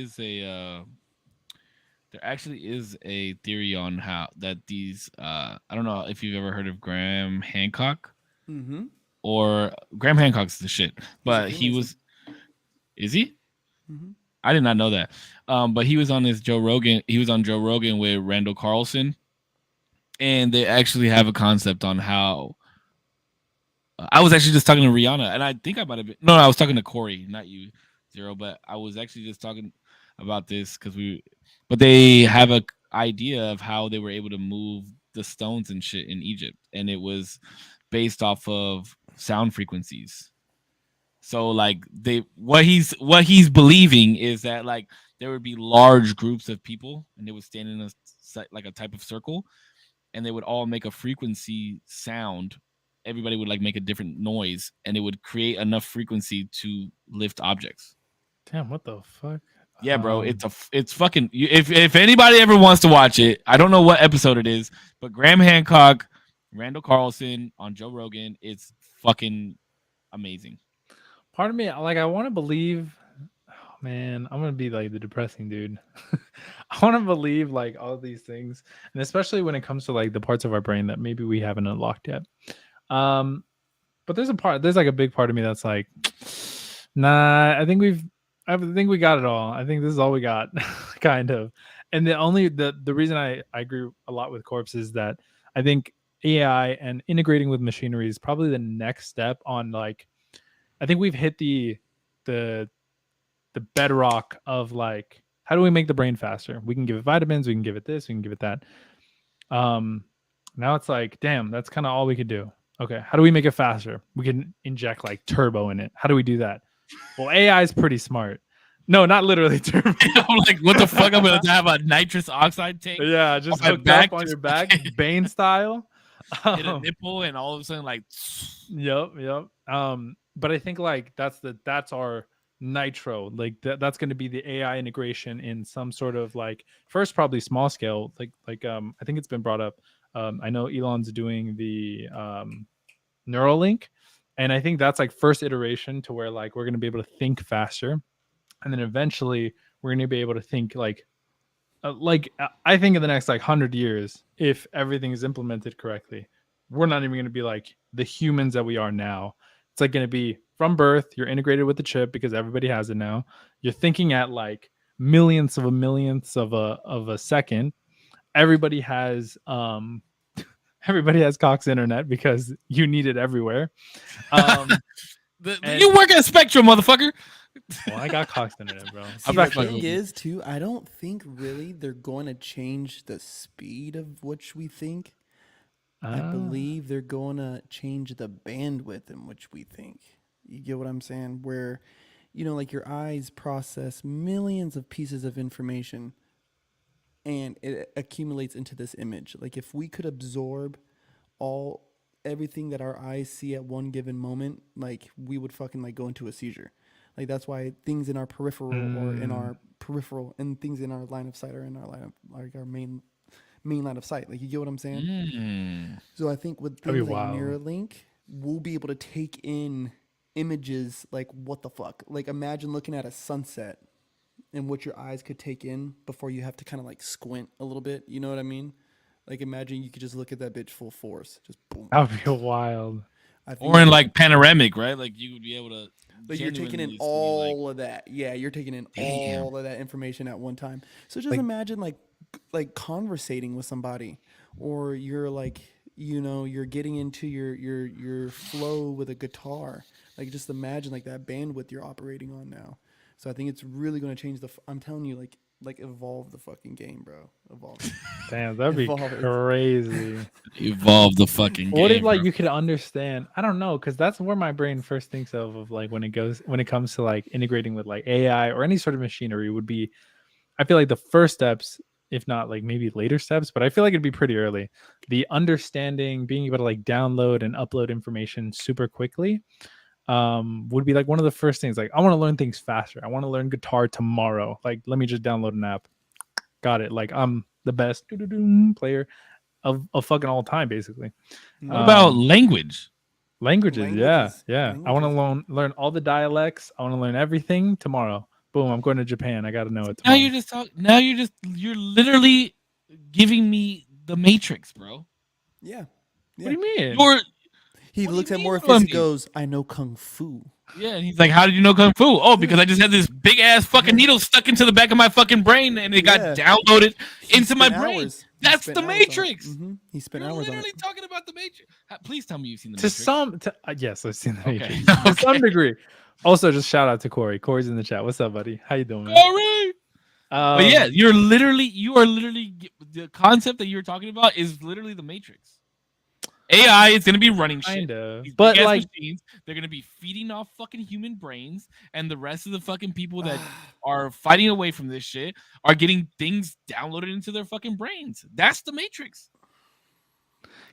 is a theory on how that these I don't know if you've ever heard of Graham Hancock Mm-hmm. or Graham Hancock's the shit, He's a but he Freemason. was is he? Mm-hmm. I did not know that. But he was on this Joe Rogan. He was on Joe Rogan with Randall Carlson, and they actually have a concept on how. I was actually just talking to Rihanna, and I think I might have been. No, I was talking to Corey, not you, Zero. But I was actually just talking about this because but they have a idea of how they were able to move the stones and shit in Egypt, and it was based off of sound frequencies. So like what he's believing is that like there would be large groups of people and they would stand in like a type of circle and they would all make a frequency sound. Everybody would like make a different noise and it would create enough frequency to lift objects. Damn, what the fuck? Yeah, bro, it's fucking. If anybody ever wants to watch it, I don't know what episode it is, but Graham Hancock, Randall Carlson on Joe Rogan, it's fucking amazing. Part of me, like, I want to believe. Oh, man, I'm gonna be like the depressing dude. I want to believe like all these things, and especially when it comes to like the parts of our brain that maybe we haven't unlocked yet. Um, but there's like a big part of me that's like, nah, I think we got it all. I think this is all we got, kind of. And the reason I agree a lot with Corpse is that I think AI and integrating with machinery is probably the next step on like, I think we've hit the the bedrock of like, how do we make the brain faster? We can give it vitamins, we can give it this, we can give it that. Um, Now it's like, damn, that's kind of all we could do. Okay, how do we make it faster? We can inject like turbo in it. How do we do that? Well, AI is pretty smart. No, not literally turbo. I'm like, what the fuck? I'm gonna have a nitrous oxide tank Yeah, on just my hooked back, up on just your back, Bane style. hit a Um, nipple, and all of a sudden, like, Yep. But I think like that's our nitro. Like that's going to be the AI integration in some sort of like first probably small scale. Like I think it's been brought up. I know Elon's doing the Neuralink, and I think that's like first iteration to where like we're going to be able to think faster, and then eventually we're going to be able to think I think in the next like 100 years, if everything is implemented correctly, we're not even going to be like the humans that we are now. It's like going to be from birth, you're integrated with the chip because everybody has it now. You're thinking at like millionths of a millionths of a second. Everybody has everybody has Cox internet because you need it everywhere. And you work at Spectrum, motherfucker. well, I got Cox internet, bro. See, I'm the actually thing is, too, I don't think really they're going to change the speed of which we think. I believe they're going to change the bandwidth in which we think. You get what I'm saying? Where, like your eyes process millions of pieces of information and it accumulates into this image. Like if we could absorb all everything that our eyes see at one given moment, like we would fucking like go into a seizure. Like that's why things in our peripheral or in our peripheral and things in our line of sight are in our line of like our main line of sight. Like you get what I'm saying? So I think with that'd be things like wild. Neuralink, we'll be able to take in images like what the fuck. Like imagine looking at a sunset and what your eyes could take in before you have to kind of like squint a little bit. You know what I mean? Like imagine you could just look at that bitch full force, just boom. That would be wild. I think Or in like panoramic, right? Like you would be able to. like you're taking in genuinely see, all of that. Yeah, you're taking in Damn. all of that information at one time. So just Like- imagine like conversating with somebody, or you're like you're getting into your flow with a guitar. Like just imagine like that bandwidth you're operating on now. So I think it's really going to change I'm telling you, like evolve the fucking game, bro. Evolve it. Damn, that'd be Evolve it. crazy. Evolve the fucking What if game, like bro. you could understand? I don't know, because that's where my brain first thinks of like when it comes to like integrating with like AI or any sort of machinery would be. I feel like the first steps, if not like maybe later steps, but I feel like it'd be pretty early. The understanding, being able to like download and upload information super quickly, would be like one of the first things. Like I want to learn things faster. I want to learn guitar tomorrow. Like let me just download an app. Got it. Like I'm the best player of fucking all time, basically. What about Um, language? Languages, yeah. I want to Languages. learn all the dialects. I want to learn everything tomorrow. Boom, I'm going to Japan. I got to know it Now tomorrow. you're just talking. Now you're literally giving me the Matrix, bro. Yeah. What do you mean? He What do looks you at mean, Morpheus and Lumpy? goes, "I know kung fu." Yeah, and he's like, "How did you know kung fu?" Oh, because I just had this big ass fucking needle stuck into the back of my fucking brain, and it Yeah. got downloaded He into my spent brain. hours. He That's spent the hours on it. Matrix. He spent You're hours on literally it. talking about the Matrix. Please tell me you've seen the To Matrix. some, yes, I've seen the Okay. Matrix to some degree. Also, just shout out to Corey. Corey's in the chat. What's up, buddy? How you doing, man? All right. But yeah, Um, you are literally the concept that you're talking about is literally the Matrix. AI is going to be running shit. kind of, These but big-ass like, machines, they're going to be feeding off fucking human brains, and the rest of the fucking people that are fighting away from this shit are getting things downloaded into their fucking brains. That's the Matrix.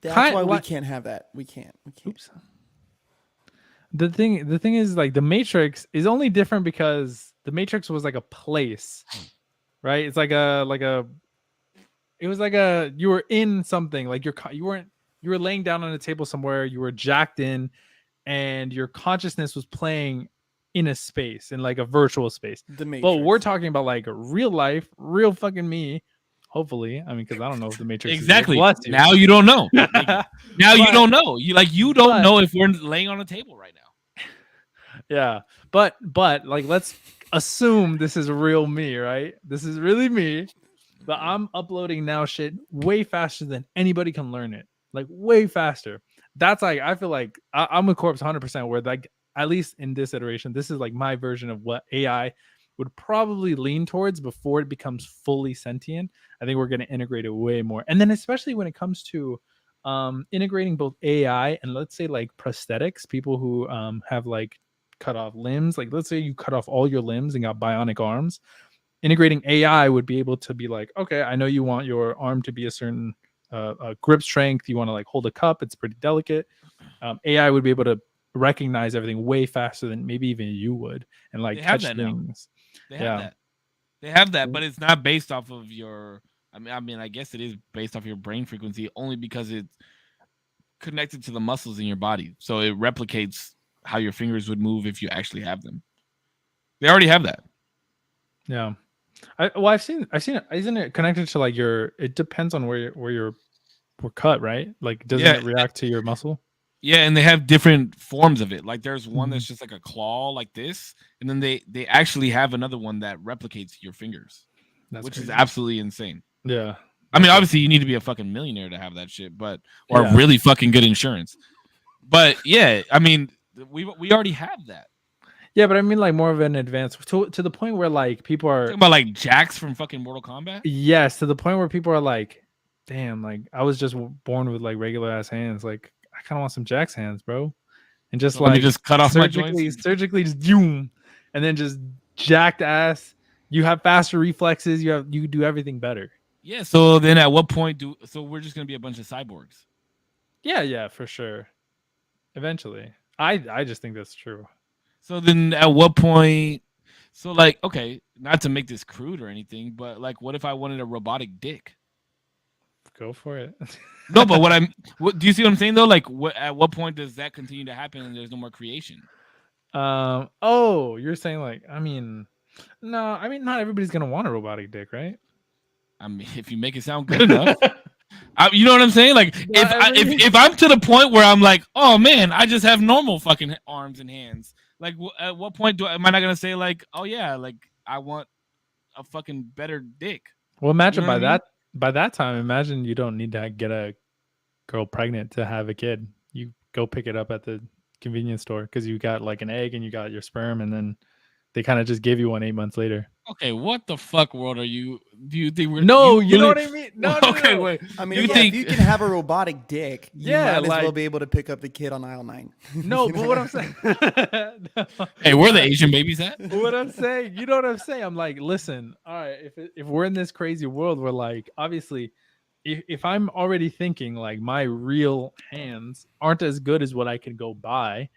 That's why we can't have that. We can't. Oops. The thing is, like, the Matrix is only different because the Matrix was like a place, right? It's like it was like you were in something, like you were laying down on a table somewhere, you were jacked in, and your consciousness was playing in a space, in like a virtual space. The Matrix. But we're talking about like real life, real fucking me. Hopefully, I mean, because I don't know if the Matrix Exactly. Is real. Bless you. Now you don't know. Like, now you don't know. You don't know if we're laying on a table right now. Yeah, but like, let's assume this is real me, right? This is really me. But I'm uploading now shit way faster than anybody can learn it. Like way faster. That's like, I feel like I'm with Corpse 100%, where like, at least in this iteration, this is like my version of what AI would probably lean towards before it becomes fully sentient. I think we're going to integrate it way more. And then especially when it comes to integrating both AI and, let's say, like prosthetics, people who have like cut off limbs, like let's say you cut off all your limbs and got bionic arms. Integrating AI would be able to be like, okay, I know you want your arm to be a certain grip strength. You want to like hold a cup. It's pretty delicate. AI would be able to recognize everything way faster than maybe even you would, and like catch things. They have that. They have that, but it's not based off of your. I mean, I guess it is based off your brain frequency, only because it's connected to the muscles in your body, so it replicates how your fingers would move if you actually have them. They already have that. Yeah. I've seen it. Isn't it connected to like it depends on where you're cut, right? Like, doesn't it react to your muscle? Yeah, and they have different forms of it. Like there's one that's just like a claw like this, and then they actually have another one that replicates your fingers, which is absolutely insane. Yeah. I mean, obviously you need to be a fucking millionaire to have that shit, or really fucking good insurance. But yeah, I mean, we already have that. Yeah, but I mean, like, more of an advance to the point where like people are talking about like Jax from fucking Mortal Kombat. Yes, to the point where people are like, damn, like I was just born with like regular ass hands. Like I kind of want some Jax hands, bro. And just like just cut off my joints, surgically just doom, and then just jacked ass. You have faster reflexes. You do everything better. Yeah. So then, at what point we're just gonna be a bunch of cyborgs? Yeah, for sure. Eventually, I just think that's true. So then, at what point? So like, okay, not to make this crude or anything, but like, what if I wanted a robotic dick? Go for it. No, but what do you see what I'm saying though? Like, at what point does that continue to happen and there's no more creation? Oh, you're saying like, I mean, no, I mean, not everybody's gonna want a robotic dick, right? I mean, if you make it sound good enough. You know what I'm saying? Like, if I'm to the point where I'm like, oh man, I just have normal fucking arms and hands. Like, at what point am I not gonna say like, oh yeah, like I want a fucking better dick? Well, imagine by that time, imagine you don't need to get a girl pregnant to have a kid. You go pick it up at the convenience store because you got like an egg and you got your sperm, and then they kind of just give you one 8 months later. Okay, what the fuck world are you? Do you think we're No, you know really- what I mean? No, no, okay, no. wait. I mean, You yeah, think- if you can have a robotic dick, you Yeah, might as well like- be able to pick up the kid on aisle 9. No, You but know? what I'm saying. No. Hey, where the Asian babies at? What I'm saying, you know what I'm saying? I'm like, listen, all right, if we're in this crazy world where like obviously if I'm already thinking like my real hands aren't as good as what I can go buy,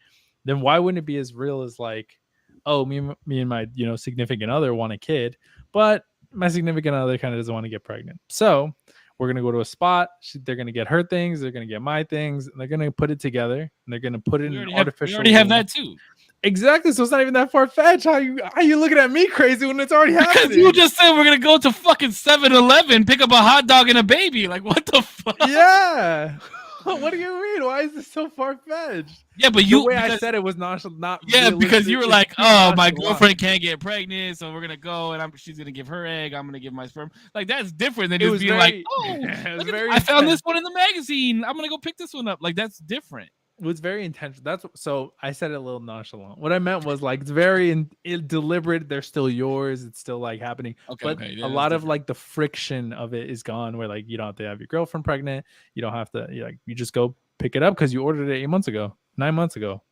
then why wouldn't it be as real as like, oh, me and my, you know, significant other want a kid, but my significant other kind of doesn't want to get pregnant. So we're going to go to a spot. They're going to get her things. They're going to get my things. And they're going to put it together. And they're going to put it in an artificial. We already have womb. that too. Exactly. So it's not even that far fetched. How you looking at me crazy when it's already Because happening? you just said we're gonna go to fucking 7-Eleven, pick up a hot dog and a baby. Like what the fuck? Yeah. What do you mean? Why is this so far fetched? Yeah, but The you way I because- said it was not. Yeah, because you were realistic. like, It's "Oh, my nonchalant. girlfriend can't get pregnant, so we're gonna go, and she's gonna give her egg. I'm gonna give my sperm." Like that's different than It just was being very- like, "Oh, it was look at- very I found this intense. one in the magazine. I'm gonna go pick this one up." Like that's different. It was very intentional. That's so I said it a little nonchalant. What I meant was like it's very deliberate. They're still yours. It's still like happening. Okay, But okay, yeah, a that's lot of different. like the friction of it is gone. Where like you don't have to have your girlfriend pregnant. You don't have to. You just go pick it up because you ordered it 8 months ago, 9 months ago.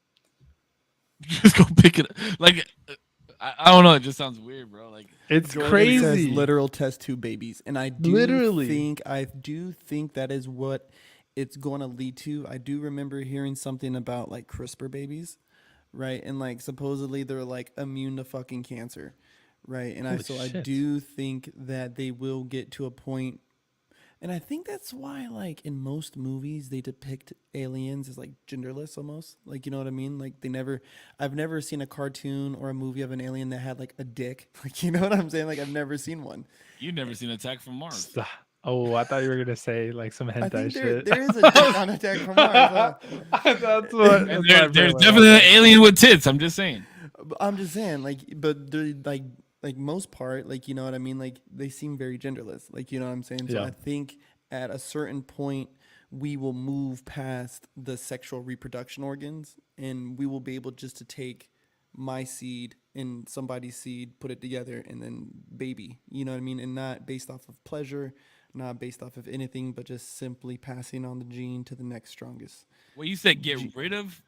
Just go pick it up. Like I don't know. It just sounds weird, bro. Like It's Jordan crazy. says literal test tube babies, and I do Literally. think that is what it's going to lead to. I do remember hearing something about like CRISPR babies, right? And like supposedly they're like immune to fucking cancer, right? And I Holy shit. do think that they will get to a point. And I think that's why, like, in most movies, they depict aliens as, like, genderless almost. Like, you know what I mean? Like, I've never seen a cartoon or a movie of an alien that had, like, a dick. Like, you know what I'm saying? Like, I've never seen one. you've never seen Attack from Mars. Stop. Oh, I thought you were gonna say like some I hentai think shit. there is a dick on Attack from Mars. Huh? That's what. And that's there's what I feel definitely an alien with tits. I'm just saying. But I'm just saying, like, but they're, like most part, like, you know what I mean? Like, they seem very genderless. Like, you know what I'm saying? So Yeah. I think at a certain point, we will move past the sexual reproduction organs, and we will be able just to take my seed and somebody's seed, put it together, and then baby. You know what I mean? And not based off of pleasure, not based off of anything, but just simply passing on the gene to the next strongest. Well, you said get rid of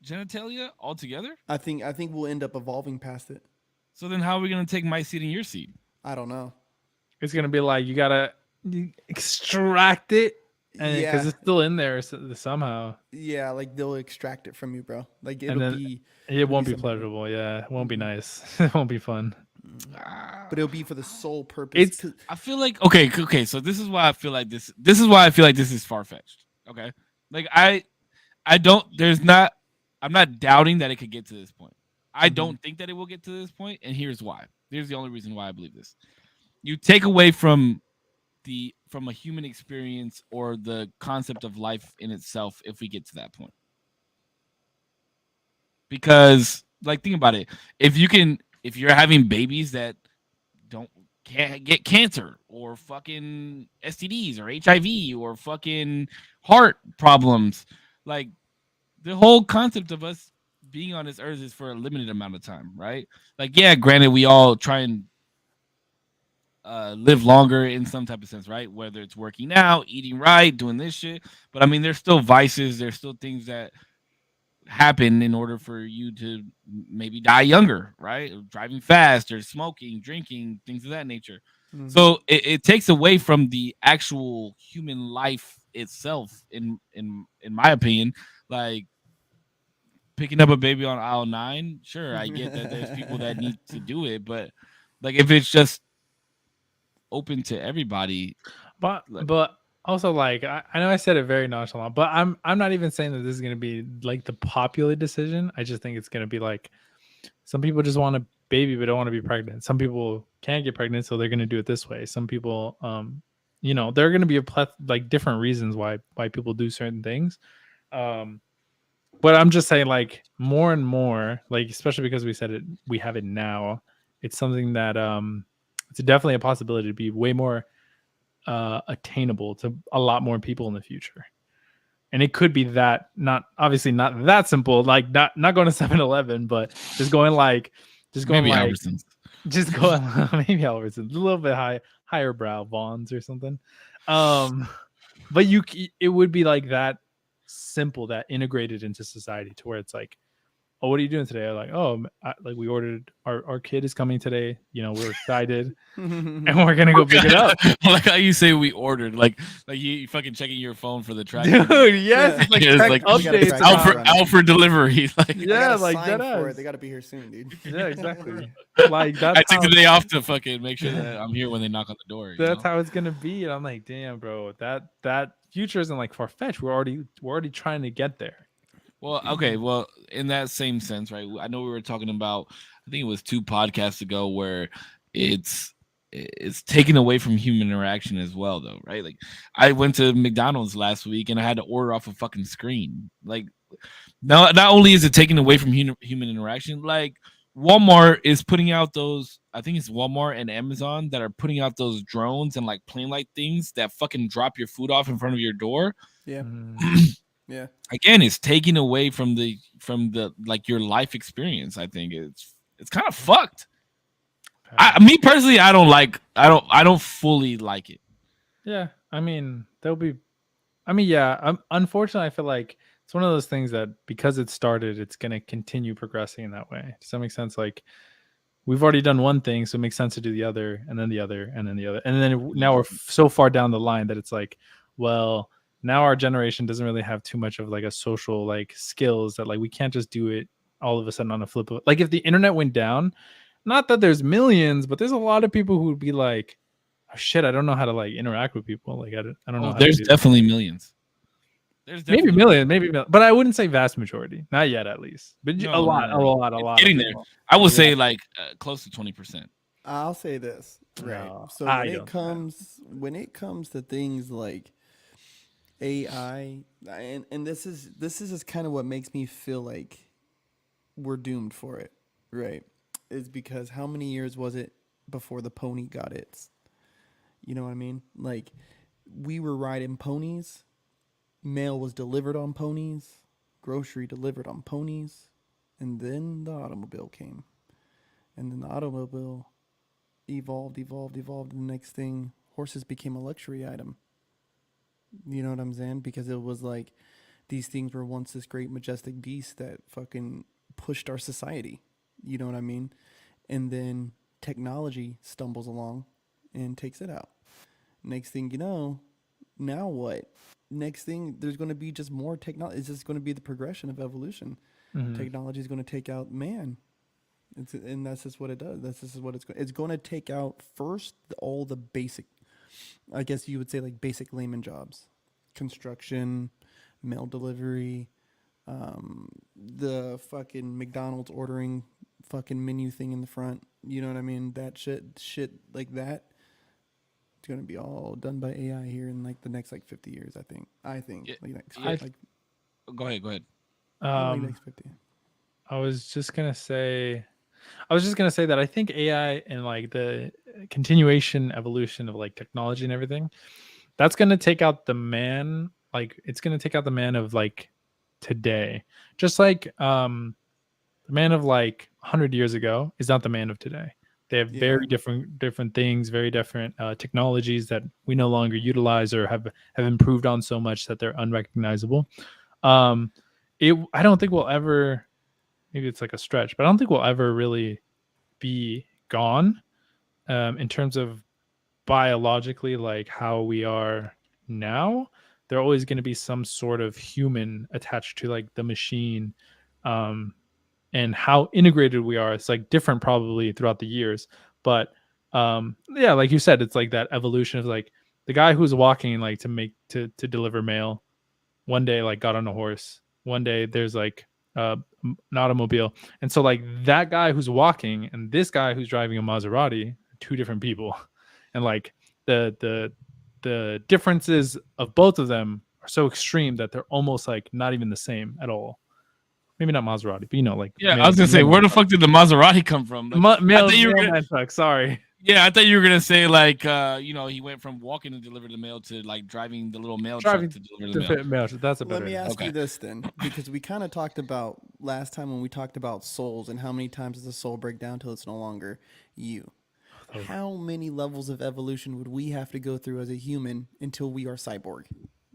genitalia altogether. I think we'll end up evolving past it. So then, how are we gonna take my seed and your seed? I don't know. It's gonna be like you gotta extract it, and because Yeah. it's still in there somehow, Yeah, like they'll extract it from you, bro. Like And it'll then- be, it won't be something. pleasurable. Yeah, it won't be nice. It won't be fun. but it'll be for the sole purpose. It's- 'cause- I feel like okay. So this is why I feel like this. This is why I feel like this is far fetched. Okay, like I don't. There's not. I'm not doubting that it could get to this point. I don't think that it will get to this point, and here's why. Here's the only reason why I believe this. You take away from a human experience or the concept of life in itself if we get to that point. Because like think about it. If you're having babies that can't get cancer or fucking STDs or HIV or fucking heart problems, like the whole concept of us being on this earth is for a limited amount of time, right? Like, yeah, granted, we all try and live longer in some type of sense, right? Whether it's working out, eating right, doing this shit. But I mean, there's still vices, there's still things that happen in order for you to maybe die younger, right? Driving fast or smoking, drinking, things of that nature. Mhm. So it takes away from the actual human life itself, in my opinion. Like picking up a baby on aisle 9, sure, I get that there's people that need to do it, but like if it's just open to everybody, But Like- but also like I know I said it very nonchalant, but I'm not even saying that this is gonna be like the popular decision. I just think it's gonna be like some people just want a baby but don't want to be pregnant. Some people can't get pregnant, so they're gonna do it this way. Some people you know, there are gonna be like different reasons why people do certain things. But I'm just saying like more and more, like especially because we have it now, it's something that it's definitely a possibility to be way more attainable to a lot more people in the future. And it could be that, not obviously not that simple, like not going to 7-Eleven, but just going like Maybe Albertsons. just going maybe Albertsons, a little bit higher brow Vons or something. But it would be like that simple, that integrated into society to where it's like, oh, what are you doing today? I'm like, oh, like we ordered, our kid is coming today. You know, we're excited, and we're gonna go pick it up. Like how you say we ordered, like you fucking checking your phone for the track. Dude, yes, it's like, it's like updates out for delivery. Like, yeah, like that. They got to be here soon, dude. Yeah, exactly. Like that's I take the day off to fucking make sure that I'm here when they knock on the door. That's how it's gonna be. And I'm like, damn, bro, that future isn't like far fetched. We're already trying to get there. Well, okay. Well, in that same sense, right? I know we were talking about, I think it was 2 podcasts ago, where it's taken away from human interaction as well, though, right? Like, I went to McDonald's last week and I had to order off a fucking screen. Like, not only is it taken away from human interaction, like Walmart is putting out those, I think it's Walmart and Amazon that are putting out those drones and like plane-like things that fucking drop your food off in front of your door. Yeah. Yeah. Again, it's taking away from the like your life experience. I think it's kind of fucked. Me personally, I don't fully like it. Yeah, I mean, yeah. Unfortunately, I feel like it's one of those things that because it started, it's gonna continue progressing in that way. Does that make sense? Like, we've already done one thing, so it makes sense to do the other, and then the other, and then the other, and then now we're so far down the line that it's like, well, now our generation doesn't really have too much of like a social like skills that like we can't just do it all of a sudden on a flip of, like if the internet went down, not that there's millions, but there's a lot of people who would be like, oh, shit, I don't know how to like interact with people. Like I don't know. There's definitely millions. There's maybe million, but I wouldn't say vast majority, not yet at least, but a lot. Getting there. I would say like close to 20%. I'll say this, right? No, so when it comes to things like AI, and this is kind of what makes me feel like we're doomed for it, right? Is because how many years was it before the pony got its? You know what I mean? Like, we were riding ponies, mail was delivered on ponies, grocery delivered on ponies, and then the automobile came, and then the automobile evolved. The next thing, horses became a luxury item. You know what I'm saying? Because it was like these things were once this great majestic beast that fucking pushed our society. You know what I mean? And then technology stumbles along and takes it out. Next thing you know, now what? Next thing, there's going to be just more technology. It's just going to be the progression of evolution. Mm-hmm. Technology is going to take out man. And that's just what it does. That's just what it's going to take out first all the basic, I guess you would say like basic layman jobs, construction, mail delivery, the fucking McDonald's ordering fucking menu thing in the front. You know what I mean? That shit like that. It's gonna be all done by AI here in like the next like 50 years. I think. Yeah, go ahead. Like next 50. I was just gonna say that I think AI and like the continuation evolution of like technology and everything, that's going to take out the man. Like, it's going to take out the man of like today, just like the man of like 100 years ago is not the man of today. They have very different things, very different technologies that we no longer utilize or have improved on so much that they're unrecognizable. I don't think we'll ever, maybe it's like a stretch, but I don't think we'll ever really be gone in terms of biologically, like how we are now. There always going to be some sort of human attached to like the machine, and how integrated we are. It's like different probably throughout the years, but yeah, like you said, it's like that evolution of like the guy who's walking like to deliver mail one day like got on a horse. One day there's like an automobile, and so like that guy who's walking and this guy who's driving a Maserati, two different people, and like the differences of both of them are so extreme that they're almost like not even the same at all. Maybe not Maserati, but you know, like I was gonna say, where the fuck did the Maserati come from? Mailman truck. Sorry, Yeah, I thought you were gonna say like he went from walking to deliver the mail to like driving the little mail truck Driving to deliver the to mail. fit mail. That's a Let better me analogy. ask you Okay. this then, because we kind of talked about last time when we talked about souls and how many times does a soul break down till it's no longer you. How many levels of evolution would we have to go through as a human until we are cyborg?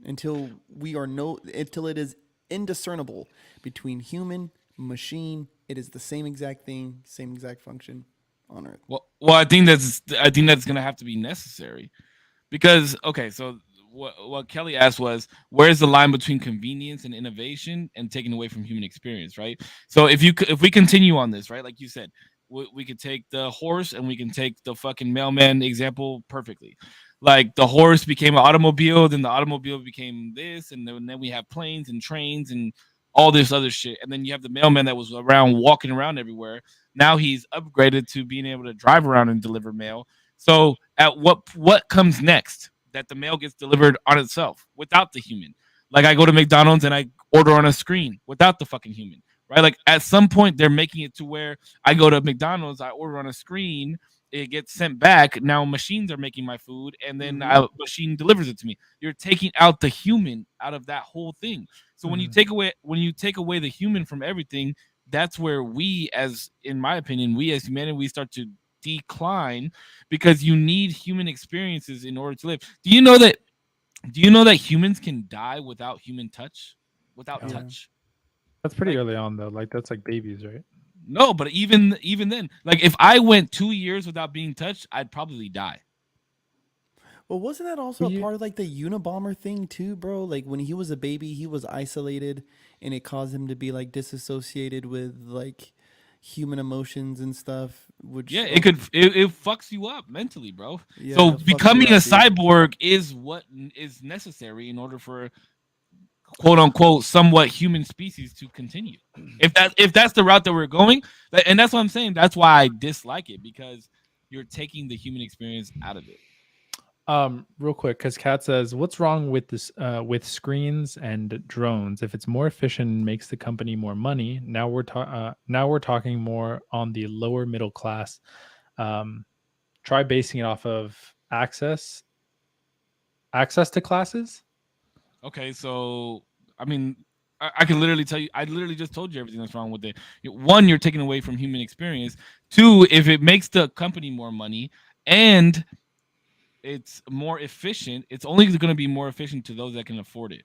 Until it is indiscernible between human, machine, it is the same exact thing, same exact function on Earth. Well, I think that's gonna have to be necessary because okay, so what Kelly asked was where's the line between convenience and innovation and taking away from human experience, right? So if we continue on this, right, like you said, we could take the horse and we can take the fucking mailman example perfectly. Like the horse became an automobile, then the automobile became this, and then we have planes and trains and all this other shit, and then you have the mailman that was around walking around everywhere. Now he's upgraded to being able to drive around and deliver mail. So at what comes next? That the mail gets delivered on itself without the human. Like I go to McDonald's and I order on a screen without the fucking human. Right? Like at some point they're making it to where I go to McDonald's, I order on a screen, it gets sent back. Now machines are making my food, and then a machine delivers it to me. You're taking out the human out of that whole thing. So when you take away the human from everything, that's where we, as in my opinion, we as humanity, we start to decline because you need human experiences in order to live. Do you know that humans can die without human touch? Without Yeah. Yeah. touch? That's pretty Like early on though. Like that's like babies, right? no, but even then, like if I went 2 years without being touched, I'd probably die. Well, wasn't that also a part of like the Unabomber thing too, bro? Like when he was a baby, he was isolated and it caused him to be like disassociated with like human emotions and stuff, which Yeah, it fucks you up mentally, bro. yeah, So it fucks you becoming a up, dude. cyborg is what is necessary in order for quote unquote somewhat human species to continue. If that's the route that we're going, and that's what I'm saying. That's why I dislike it because you're taking the human experience out of it. Real quick, because Kat says, "What's wrong with this? With screens and drones? If it's more efficient and makes the company more money, now we're talking more on the lower middle class. Um, try basing it off of access to classes. Okay, so I mean, I can literally tell you. I literally just told you everything that's wrong with it. One, you're taking away from human experience. Two, if it makes the company more money and it's more efficient, it's only going to be more efficient to those that can afford it,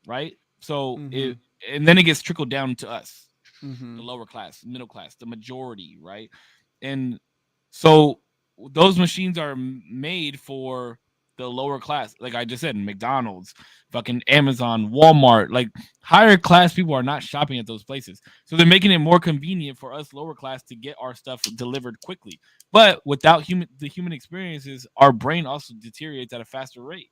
right? So Mm-hmm. it and then it gets trickled down to us, Mm-hmm. the lower class, middle class, the majority, right? And so those machines are made for the lower class, like I just said, McDonald's, fucking Amazon, Walmart, like higher class people are not shopping at those places. So they're making it more convenient for us lower class to get our stuff delivered quickly. But without the human experiences, our brain also deteriorates at a faster rate.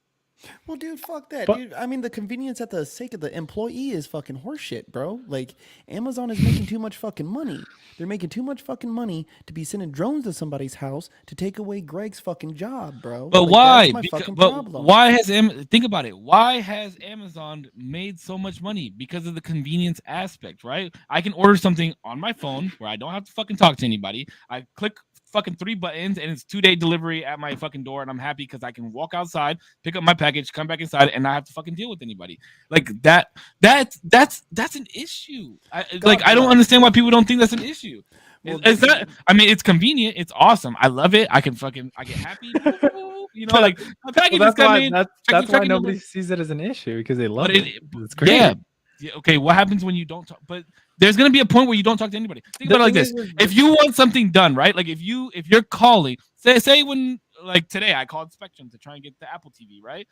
Well, dude, fuck that, But dude. I mean, the convenience at the sake of the employee is fucking horseshit, bro. Like, Amazon is making too much fucking money. They're making too much fucking money to be sending drones to somebody's house to take away Greg's fucking job, bro. But Like, that's why? my Because fucking but problem. why has think about it? Why has Amazon made so much money? Because of the convenience aspect, right? I can order something on my phone where I don't have to fucking talk to anybody. I click fucking 3 buttons and it's 2-day delivery at my fucking door, and I'm happy because I can walk outside, pick up my package, come back inside, and not have to fucking deal with anybody. Like that. That's an issue. Like God I don't bless. understand why people don't think that's an issue. Well, It's this is not. I mean, it's convenient. It's awesome. I love it. I get happy. Like my well, package is coming. that's why Tracking nobody number. sees it as an issue because they But love it. It's great. yeah. Yeah. Okay. What happens when you don't talk? But there's gonna be a point where you don't talk to anybody. Think The about it like thing this: is if you want something done, right? Like if you're calling, say when like today I called Spectrum to try and get the Apple TV, right?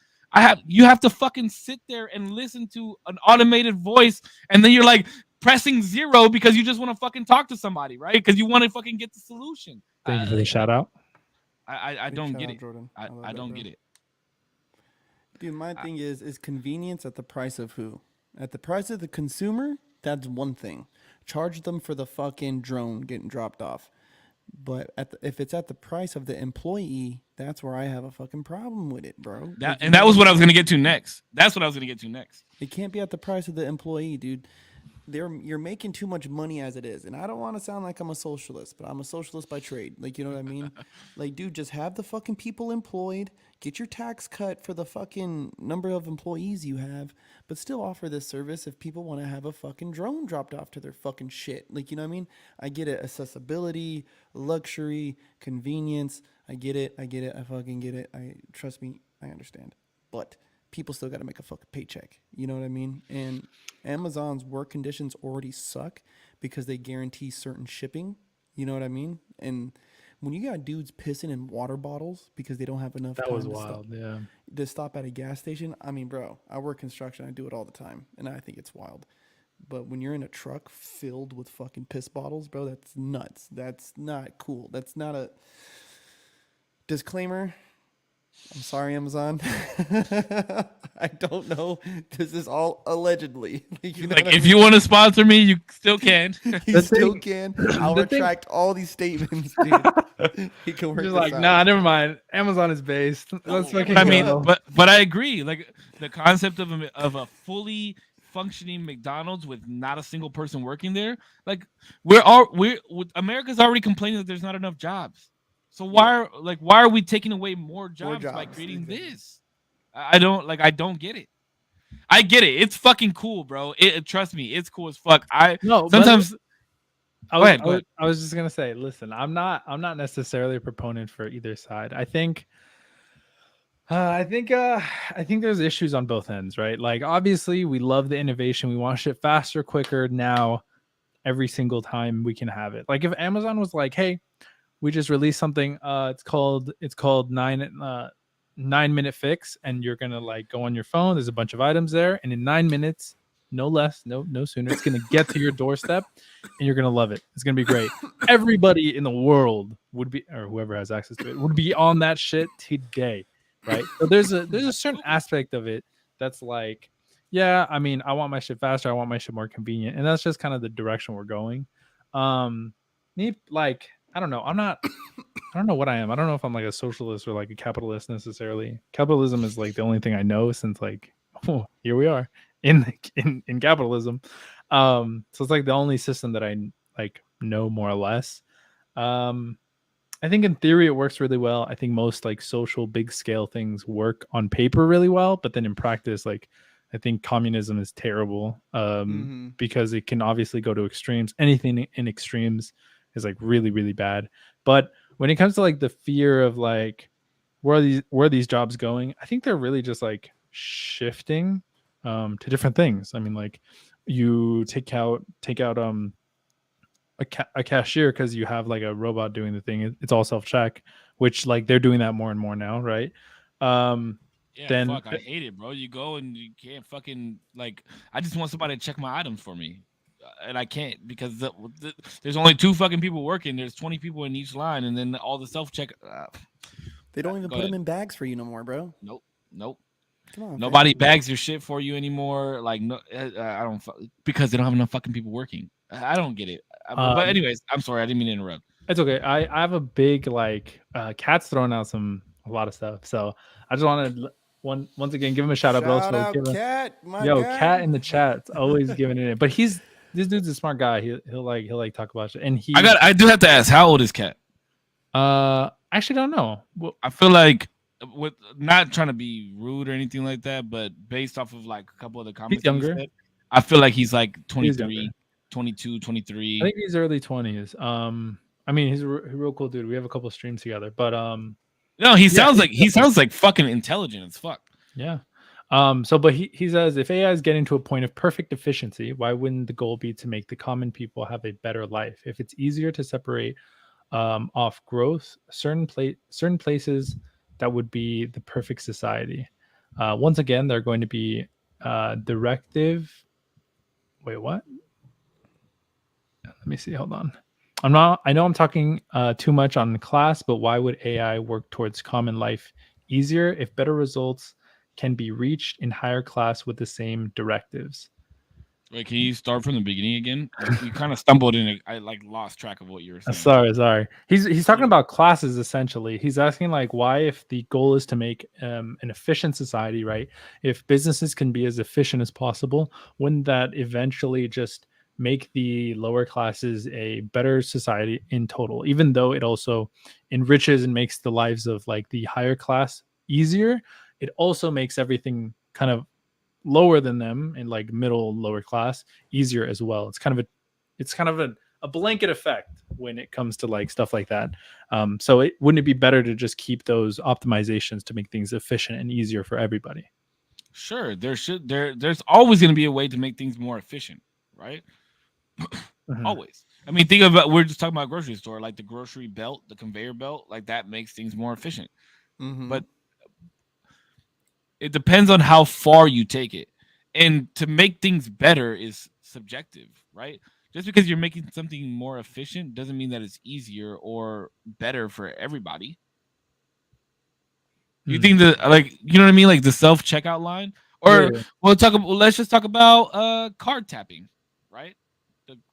You have to fucking sit there and listen to an automated voice, and then you're like pressing 0 because you just want to fucking talk to somebody, right? Because you want to fucking get the solution. Thank you for the shout out. I big don't shout get out, it. Jordan. I, love I that, don't bro. get it. Dude, my thing is convenience at the price of who? At the price of the consumer, that's one thing. Charge them for the fucking drone getting dropped off. But if it's at the price of the employee, that's where I have a fucking problem with it, bro. Like, you And know that what was I'm what I was saying? gonna get to next. That's what I was gonna get to next. It can't be at the price of the employee, dude. you're making too much money as it is. And I don't want to sound like I'm a socialist, but I'm a socialist by trade. Like, you know what I mean? Like, dude, just have the fucking people employed, get your tax cut for the fucking number of employees you have, but still offer this service if people want to have a fucking drone dropped off to their fucking shit. Like, you know what I mean? I get it. Accessibility, luxury, convenience. I get it. I fucking get it. Trust me, I understand. But people still got to make a fucking paycheck. You know what I mean? And Amazon's work conditions already suck because they guarantee certain shipping. You know what I mean? And when you got dudes pissing in water bottles because they don't have enough That time was to wild. Yeah. stop at a gas station. I mean, bro, I work construction. I do it all the time. And I think it's wild. But when you're in a truck filled with fucking piss bottles, bro, that's nuts. That's not cool. That's not a disclaimer. I'm sorry, Amazon. I don't know. This is all allegedly. You know Like, what I if mean? you want to sponsor me, you still can. You still can. I'll the thing- retract all these statements, dude. He can work Just this like, out. nah, never mind. Amazon is based. Let's Oh, fucking I mean, go. but I agree. Like, the concept of a fully functioning McDonald's with not a single person working there. Like, America's already complaining that there's not enough jobs. So why are we taking away more jobs by jobs, creating exactly. this? I don't get it. I get it. It's fucking cool, bro. Trust me, it's cool as fuck. No, but Sometimes I Go was, ahead, I go was, ahead. I was just gonna say, listen, I'm not necessarily a proponent for either side. I think there's issues on both ends, right? Like, obviously, we love the innovation. We want shit faster, quicker. Now, every single time we can have it. Like, if Amazon was like, hey, we just released something. It's called 9 minute fix, and you're gonna like go on your phone. There's a bunch of items there, and in 9 minutes, no less, no sooner, it's gonna get to your doorstep, and you're gonna love it. It's gonna be great. Everybody in the world would be, or whoever has access to it, would be on that shit today, right? So there's a certain aspect of it that's like, yeah, I mean, I want my shit faster. I want my shit more convenient, and that's just kind of the direction we're going. Me like. I don't know. I don't know what I am. I don't know if I'm like a socialist or like a capitalist necessarily. Capitalism is like the only thing I know since like, oh, here we are in capitalism. So it's like the only system that I like know more or less. I think in theory it works really well. I think most like social big scale things work on paper really well, but then in practice, like I think communism is terrible because it can obviously go to extremes. Anything in extremes is like really, really bad. But when it comes to like the fear of like where are these jobs going, I think they're really just like shifting to different things. I mean, like you take out a cashier because you have like a robot doing the thing. It's all self check, which like they're doing that more and more now, right? Yeah, Then fuck, I hate it, bro. You go and you can't fucking like. I just want somebody to check my items for me, and I can't because there's only 2 fucking people working. There's 20 people in each line, and then all the self check. They don't even Go put ahead. them in bags for you no more, bro. Nope. Come on, Nobody fam. bags your shit for you anymore. Like, no, I don't because they don't have enough fucking people working. I don't get it. But anyways, I'm sorry, I didn't mean to interrupt. It's okay. I have a big like Cat's throwing out a lot of stuff. So I just wanted to once again give him a shout out, but Shout also out, give him Cat, my yo guy. Cat in the chat. It's always giving it in. But this dude's a smart guy. He'll like talk about shit. And I do have to ask, how old is Cat? actually don't know. Well, I feel like with not trying to be rude or anything like that, but based off of like a couple of the comments that you younger. said, I feel like he's like He's 23, younger. 22, 23. I think he's early 20s. I mean he's a real cool dude. We have a couple streams together, but No, he sounds like fucking intelligent as fuck. yeah. But he says if AI is getting to a point of perfect efficiency, why wouldn't the goal be to make the common people have a better life? If it's easier to separate off growth, certain places, that would be the perfect society. Once again, they're going to be directive. Wait, what? Let me see. Hold on. I know I'm talking too much on class, but why would AI work towards common life easier if better results can be reached in higher class with the same directives? Wait, can you start from the beginning again? You kind of stumbled in it. I like lost track of what you were saying. Sorry. He's talking about classes essentially. He's asking like why, if the goal is to make an efficient society, right? If businesses can be as efficient as possible, wouldn't that eventually just make the lower classes a better society in total, even though it also enriches and makes the lives of like the higher class easier. It also makes everything kind of lower than them in like middle lower class easier as well. It's kind of a blanket effect when it comes to like stuff like that. So wouldn't it be better to just keep those optimizations to make things efficient and easier for everybody? Sure, there's always going to be a way to make things more efficient, right? Mhm. Always. I mean, think about, we're just talking about grocery store, like the grocery belt, the conveyor belt, like that makes things more efficient. Mm-hmm. But it depends on how far you take it. And to make things better is subjective, right? Just because you're making something more efficient doesn't mean that it's easier or better for everybody. You Hmm. think that, like, you know what I mean, like the self checkout line, or Yeah, yeah. let's just talk about card tapping, right?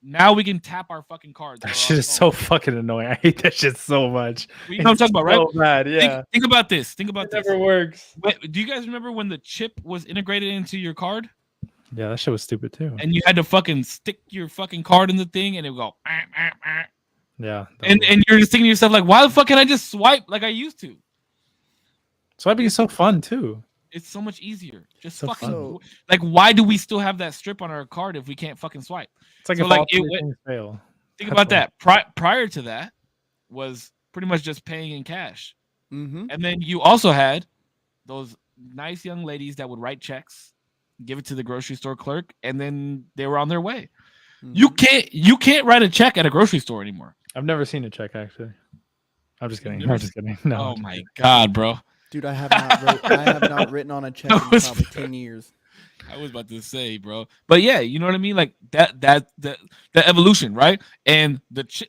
Now we can tap our fucking cards. That Or shit our is phone. so fucking annoying. I hate that shit so much. You know what I'm talking about, right? So bad, yeah. Think about this. Think about It this. never works. Do you guys remember when the chip was integrated into your card? Yeah, that shit was stupid too. And you had to fucking stick your fucking card in the thing, and it would go. Yeah, And you're just thinking to yourself, like, why the fuck can I just swipe like I used to? swiping is so fun too. It's so much easier. Just So fucking fun. like, why do we still have that strip on our card if we can't fucking swipe? It's like So, if like, all three things fail. Think That's about that. Prior to that was pretty much just paying in cash, Mm-hmm. and then you also had those nice young ladies that would write checks, give it to the grocery store clerk, and then they were on their way. Mm-hmm. You can't write a check at a grocery store anymore. I've never seen a check actually. I'm just kidding. Never I'm just kidding. No. Oh my god, bro! Dude, I have not written on a check in probably 10 years. I was about to say, bro, but yeah, you know what I mean, like the evolution, right? And the chip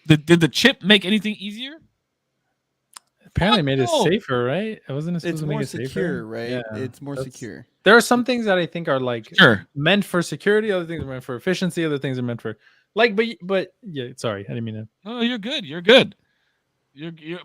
did the chip make anything easier? Apparently Fuck made it no. safer, right? It wasn't supposed It's to make more it safer. secure, right? Yeah, It's more that's- secure. There are some things that I think are like Sure. meant for security, other things are meant for efficiency, other things are meant for like but yeah, sorry, I didn't mean to. No, you're good. You're good.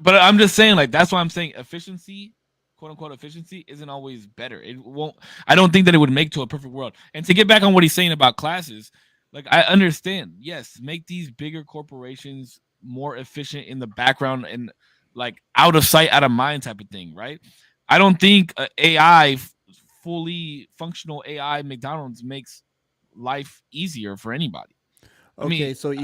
But I'm just saying, like, that's why I'm saying efficiency, quote unquote efficiency, isn't always better. It won't. I don't think that it would make to a perfect world. And to get back on what he's saying about classes, like, I understand. Yes, make these bigger corporations more efficient in the background and like out of sight, out of mind type of thing, right? I don't think AI, fully functional AI McDonald's makes life easier for anybody. I mean, Okay, so and-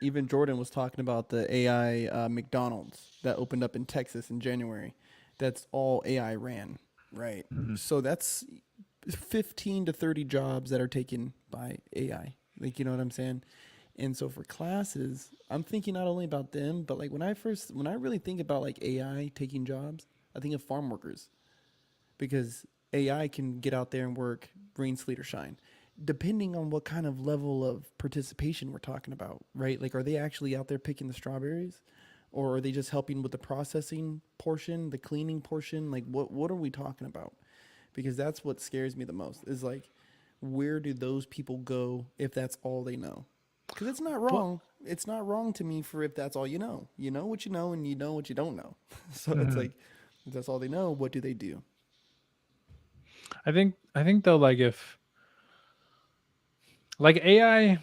even Jordan was talking about the AI McDonald's that opened up in Texas in January. That's all AI ran, right? Mhm. So that's 15 to 30 jobs that are taken by AI. Like, you know what I'm saying? And so for classes, I'm thinking not only about them, but like when I really think about like AI taking jobs, I think of farm workers, because AI can get out there and work rain, sleet, or shine, depending on what kind of level of participation we're talking about, right? Like, are they actually out there picking the strawberries, or are they just helping with the processing portion, the cleaning portion? Like, what are we talking about? Because that's what scares me the most, is like, where do those people go if that's all they know? Because it's not wrong. It's not wrong to me for if that's all you know. You know what you know, and you know what you don't know. So it's Mhm. like, if that's all they know, what do they do? I think though, like if like AI,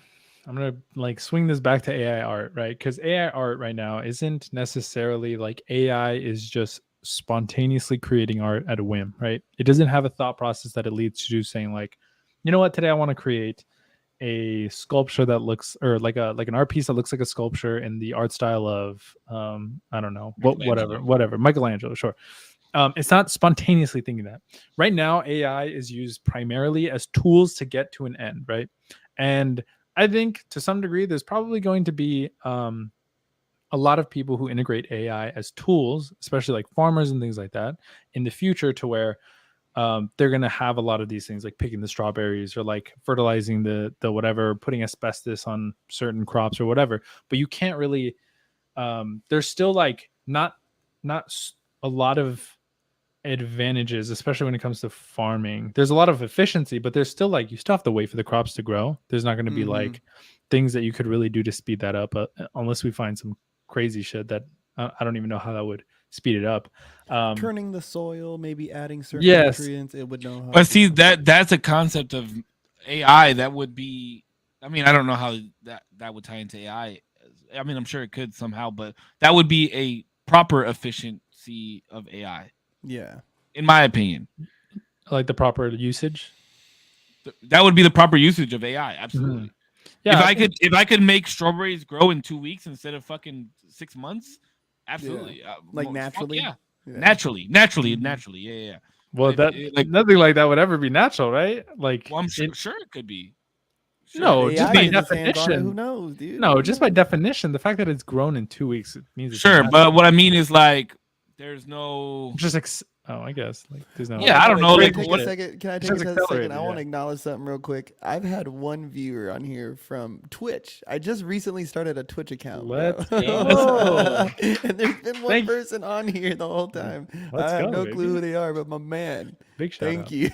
I'm gonna like swing this back to AI art, right? Because AI art right now isn't necessarily like AI is just spontaneously creating art at a whim, right? It doesn't have a thought process that it leads to saying like, you know what, today I want to create a sculpture that looks, or like an art piece that looks like a sculpture in the art style of I don't know, whatever Michelangelo, sure. It's not spontaneously thinking that. Right now, AI is used primarily as tools to get to an end, right? And I think to some degree, there's probably going to be a lot of people who integrate AI as tools, especially like farmers and things like that, in the future, to where they're going to have a lot of these things like picking the strawberries or like fertilizing the whatever, putting asbestos on certain crops or whatever. But you can't really, there's still like not a lot of advantages, especially when it comes to farming. There's a lot of efficiency, but there's still like, you still have to wait for the crops to grow. There's not going to be like things that you could really do to speed that up, unless we find some crazy shit that I don't even know how that would speed it up. Turning the soil, maybe adding certain Yes. nutrients, it would know how. But see, that's a concept of AI that would be I mean, I don't know how that would tie into AI. I mean, I'm sure it could somehow, but that would be a proper efficiency of AI, Yeah. in my opinion. Like the proper usage. That would be the proper usage of AI. Absolutely. Yeah, If I could make strawberries grow in 2 weeks instead of fucking 6 months, absolutely. Like Fuck naturally. yeah. Yeah. Naturally. Yeah. Well, But nothing like that would ever be natural, right? Like, well, I'm sure it could be. Sure. no, AI just by get his hands on it, who definition. knows, dude? No, Who just by knows? definition, the fact that it's grown in 2 weeks it means it's Sure, natural. but what I mean is like there's no. Just I guess like there's no. Yeah, I don't know. Can I Like, take what? a second? Can I take Just a second? accelerated, I want to yeah. acknowledge something real quick. I've had one viewer on here from Twitch. I just recently started a Twitch account. Let's bro. go. And there's been one Thank- person on here the whole time. Let's I have go, no baby. clue who they are, but my man. Big shout Thank out. you.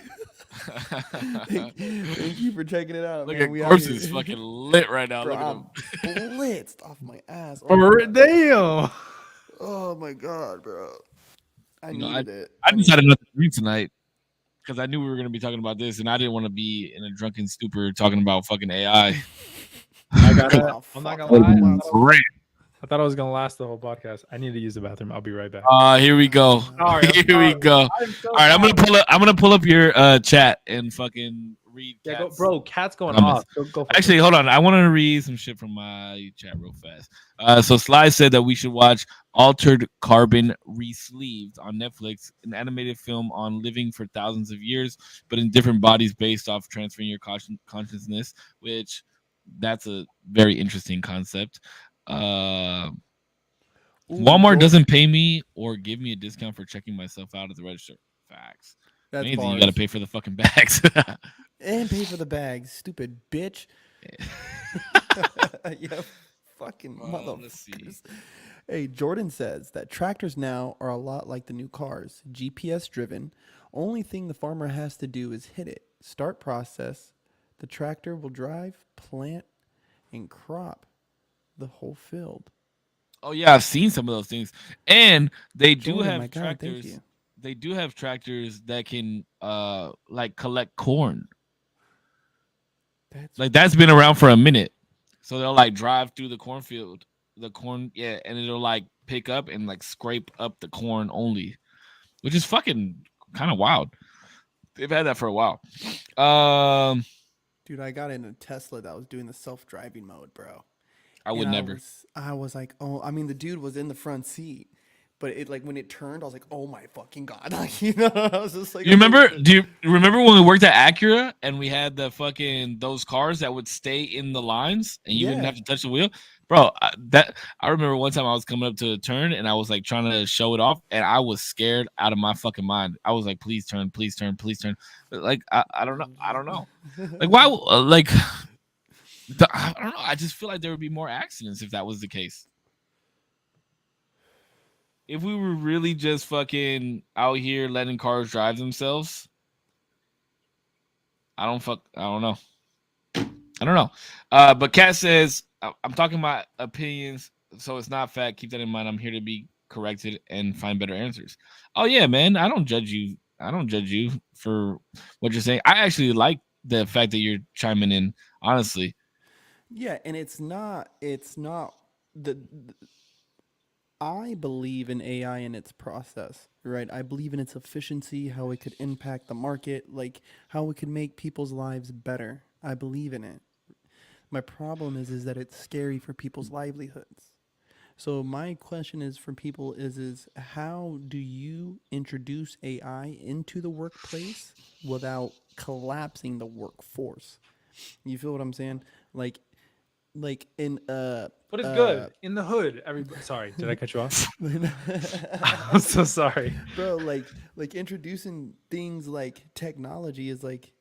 Thank you for checking it out. Look man. at We out Corpse here. is fucking lit right now. Bro, Look at I'm him. blitzed off my ass. Oh my God. Damn. Oh my God, bro. I needed it. I decided not to drink tonight because I knew we were going to be talking about this, and I didn't want to be in a drunken stupor talking about fucking AI. I got it. Oh, I'm not fuck. gonna lie. Great. I thought I was gonna last the whole podcast. I need to use the bathroom. I'll be right back. Here we go. Sorry, I'm Here we sorry. go. I'm so All right, I'm gonna pull up your chat and fucking read. Yeah, Cat's bro, cat's going comments. off. Go for Actually, hold on. I want to read some shit from my chat real fast. So Sly said that we should watch Altered Carbon Resleeved on Netflix, an animated film on living for thousands of years, but in different bodies based off transferring your consciousness, which that's a very interesting concept. Walmart doesn't pay me or give me a discount for checking myself out at the register. Facts. That's Amazing. You bars. got to pay for the fucking bags. And pay for the bags, stupid bitch. Yeah, fucking let's see. motherfuckers. Hey, Jordan says that tractors now are a lot like the new cars, GPS driven. Only thing the farmer has to do is hit it, start process. The tractor will drive, plant, and crop the whole field. Oh yeah, I've seen some of those things, and they do Jordan, have my God, thank tractors. you. They do have tractors that can like collect corn. That's Like that's been around for a minute. So they'll like drive through the cornfield, and it'll like pick up and like scrape up the corn only, which is fucking kind of wild. They've had that for a while. dude, I got in a Tesla that was doing the self-driving mode, bro. I would And never. I was like, oh, I mean, the dude was in the front seat, but it like when it turned, I was like, oh my fucking God, like, you know, I was just like, You remember? Do you remember when we worked at Acura and we had the fucking those cars that would stay in the lines and you didn't Yeah. have to touch the wheel, bro? I remember one time I was coming up to a turn and I was like trying to show it off and I was scared out of my fucking mind. I was like, please turn, please turn, please turn. But like I don't know. Like why? Like I don't know. I just feel like there would be more accidents if that was the case. If we were really just fucking out here letting cars drive themselves, I don't know. But Kat says, I'm talking my opinions, so it's not fact. Keep that in mind. I'm here to be corrected and find better answers. Oh yeah, man. I don't judge you. I don't judge you for what you're saying. I actually like the fact that you're chiming in, honestly. yeah, and it's not the I believe in AI and its process, right? I believe in its efficiency, how it could impact the market, like how it could make people's lives better. I believe in it. My problem is that it's scary for people's livelihoods. So my question is for people is how do you introduce AI into the workplace without collapsing the workforce? You feel what I'm saying? Like in What is good in the hood? Everybody, sorry, did I cut you off? I'm so sorry, bro. Like introducing things like technology is like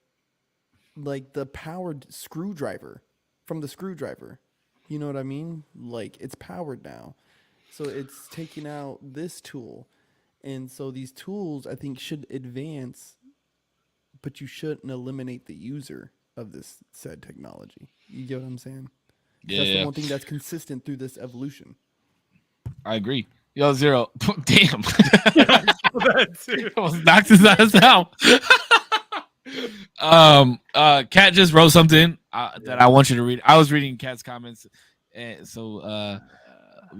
the powered screwdriver from the screwdriver. You know what I mean? Like it's powered now, so it's taking out this tool, and so these tools I think should advance, but you shouldn't eliminate the user of this said technology. You get what I'm saying? That's the one thing that's consistent through this evolution. I agree. Yo, Zero. Damn. Almost knocked his ass out. Kat just wrote something that I want you to read. I was reading Kat's comments, and so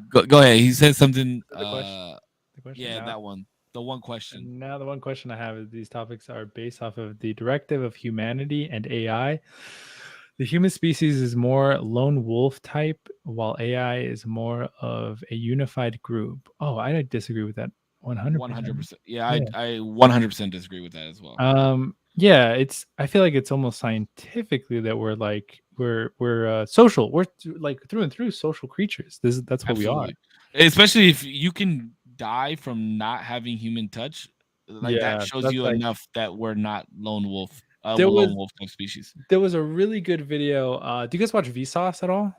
go ahead. He said something. The question. The question Yeah, now. that one. The one question. And now the one question I have is these topics are based off of the directive of humanity and AI. The human species is more lone wolf type, while AI is more of a unified group. Oh, I disagree with that 100%. 100%. Yeah, Yeah. I 100% disagree with that as well. Yeah, it's I feel like it's almost scientifically that we're like we're social. We're like through and through social creatures. That's what we are. Absolutely. Especially if you can die from not having human touch, like that Yeah, shows that's you like enough that we're not there lone was wolf type species. there was a really good video. Do you guys watch Vsauce at all?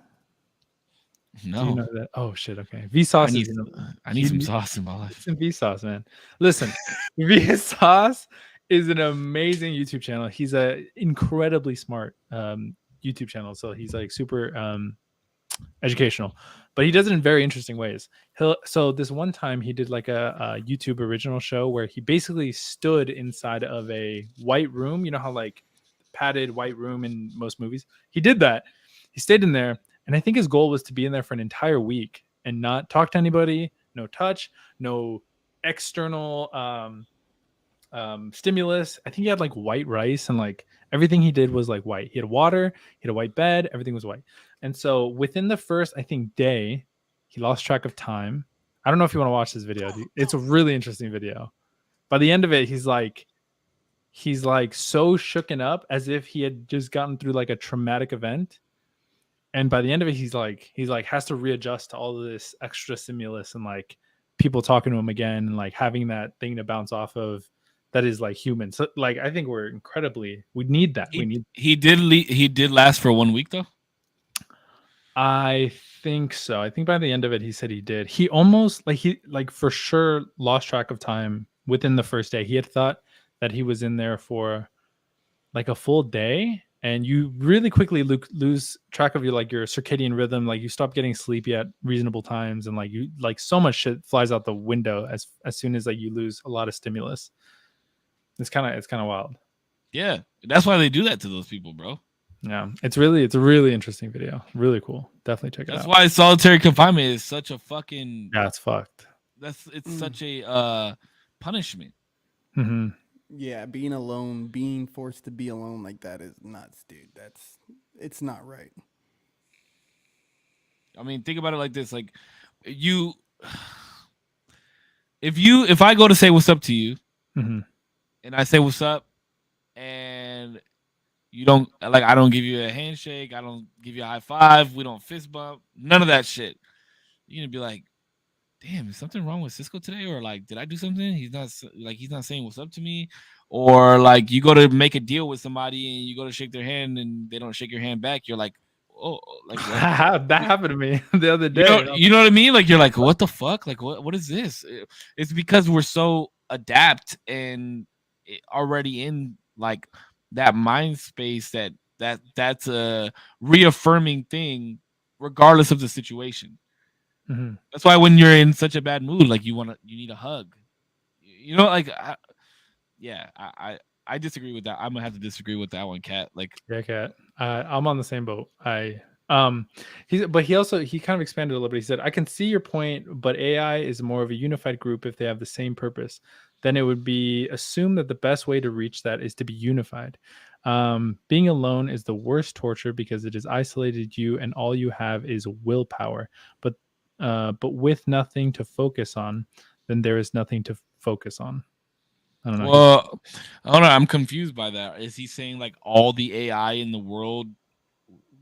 Do you No, know that? Oh shit. Okay, Vsauce is I need you some need sauce in my get life. some Vsauce, man. Listen, Vsauce is an amazing YouTube channel. He's a incredibly smart YouTube channel. So he's like super educational, but he does it in very interesting ways. So this one time he did like a YouTube original show where he basically stood inside of a white room. You know how like padded white room in most movies. He did that. He stayed in there, and I think his goal was to be in there for an entire week and not talk to anybody, no touch, no external stimulus. I think he had like white rice and like everything he did was like white. He had water, he had a white bed, everything was white. And so within the first, I think, day, he lost track of time. I don't know if you want to watch this video. Dude. It's a really interesting video. By the end of it, he's like so shooken up as if he had just gotten through like a traumatic event. And by the end of it, he's like has to readjust to all of this extra stimulus and like people talking to him again and like having that thing to bounce off of that is like human. So like I think we need that. He did last for 1 week though. I think so. I think by the end of it, he said he did. He almost like for sure lost track of time within the first day. He had thought that he was in there for like a full day, and you really quickly lose track of your circadian rhythm. Like you stop getting sleepy at reasonable times, and like you like so much shit flies out the window as soon as like you lose a lot of stimulus. It's kind of wild. Yeah, that's why they do that to those people, bro. Yeah, it's a really interesting video. Really cool. Definitely check it That's out. why solitary confinement is such a fucking. Yeah, it's fucked. It's such a punishment. Hmm. Yeah, being alone, being forced to be alone like that is nuts, dude. It's not right. I mean, think about it like this: like you, if I go to say what's up to you, Hmm. and I say what's up, and you don't like, I don't give you a handshake, I don't give you a high five, we don't fist bump, none of that shit. You're gonna be like, damn, is something wrong with Cisco today? Or like, did I do something? He's not saying what's up to me. Or like, you go to make a deal with somebody and you go to shake their hand and they don't shake your hand back. You're like, oh, like what? That happened to me the other You day. know, you know what I mean? Like you're like, what the fuck? Like what is this? It's because we're so adapt and already in like that mind space that's a reaffirming thing regardless of the situation. Mhm. That's why when you're in such a bad mood, like you need a hug. You know, like yeah, I disagree with that. I'm gonna have to disagree with that one, Cat. Like, Yeah, cat. I'm on the same boat. He kind of expanded a little bit. He said, "I can see your point, but AI is more of a unified group if they have the same purpose. Then it would be assumed that the best way to reach that is to be unified. Being alone is the worst torture because it has isolated you, and all you have is willpower. But with nothing to focus on, then there is nothing to focus on. I don't know. well, I don't know. I'm confused by that. Is he saying like all the AI in the world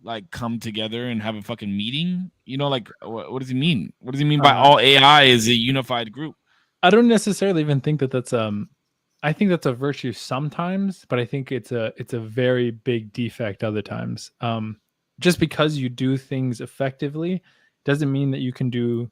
like come together and have a fucking meeting? You know, like what does he mean? What does he mean by Uh, all AI is a unified group? I don't necessarily even think that that's I think that's a virtue sometimes, but I think it's a very big defect other times. Just because you do things effectively doesn't mean that you can do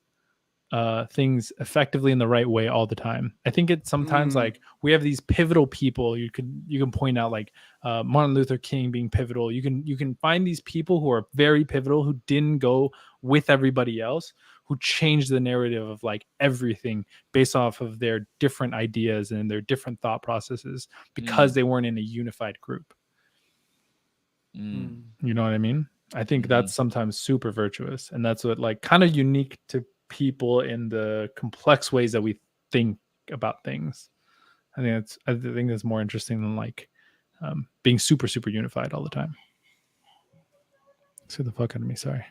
things effectively in the right way all the time. I think it's sometimes like we have these pivotal people. You can point out like Martin Luther King being pivotal. You can find these people who are very pivotal who didn't go with everybody else, who changed the narrative of like everything based off of their different ideas and their different thought processes because they weren't in a unified group. You know what I mean? I think that's sometimes super virtuous, and that's what like kind of unique to people in the complex ways that we think about things. I think that's more interesting than like being super unified all the time. Scare the fuck out of me. Sorry.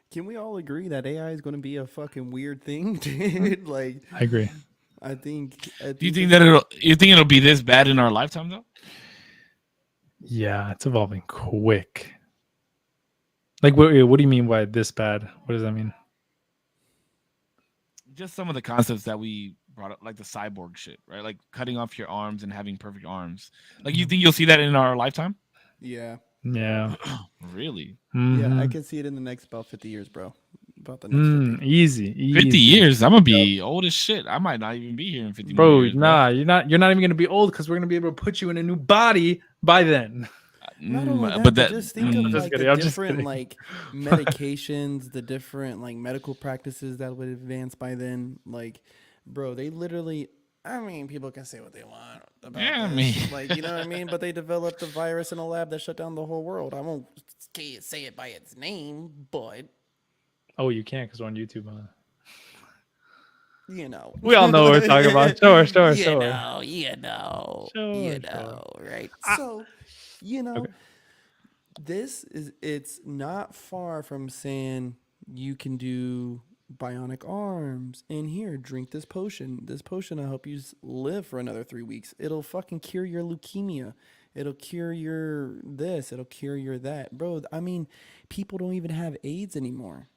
Can we all agree that AI is going to be a fucking weird thing, dude? Like, I agree. I think. Do you think that it'll be this bad in our lifetime though? Yeah, it's evolving quick. Like, what do you mean by this bad? What does that mean? Just some of the concepts that we brought up, like the cyborg shit, right? Like cutting off your arms and having perfect arms. Like, you think you'll see that in our lifetime? Yeah. Yeah. Really? Yeah, I can see it in the next about 50 years, bro. About the next 50. Easy. 50 years? I'm gonna be old as shit. I might not even be here in 50 bro, years. Nah, you're not even gonna be old because we're gonna be able to put you in a new body by then. Not only that, but just think of like the different like medications, the different like medical practices that would advance by then. Like, bro, they literally. I mean, people can say what they want about this. I mean, like, you know what I mean? But they developed a virus in a lab that shut down the whole world. I won't say it by its name, but oh, you can't because we're on YouTube, huh? You know, we all know what we're talking about. Sure. Right? So, okay. It's not far from saying you can do bionic arms and here, drink this potion. This potion will help you live for another 3 weeks. It'll fucking cure your leukemia. It'll cure your this. It'll cure your that. Bro, I mean, people don't even have AIDS anymore.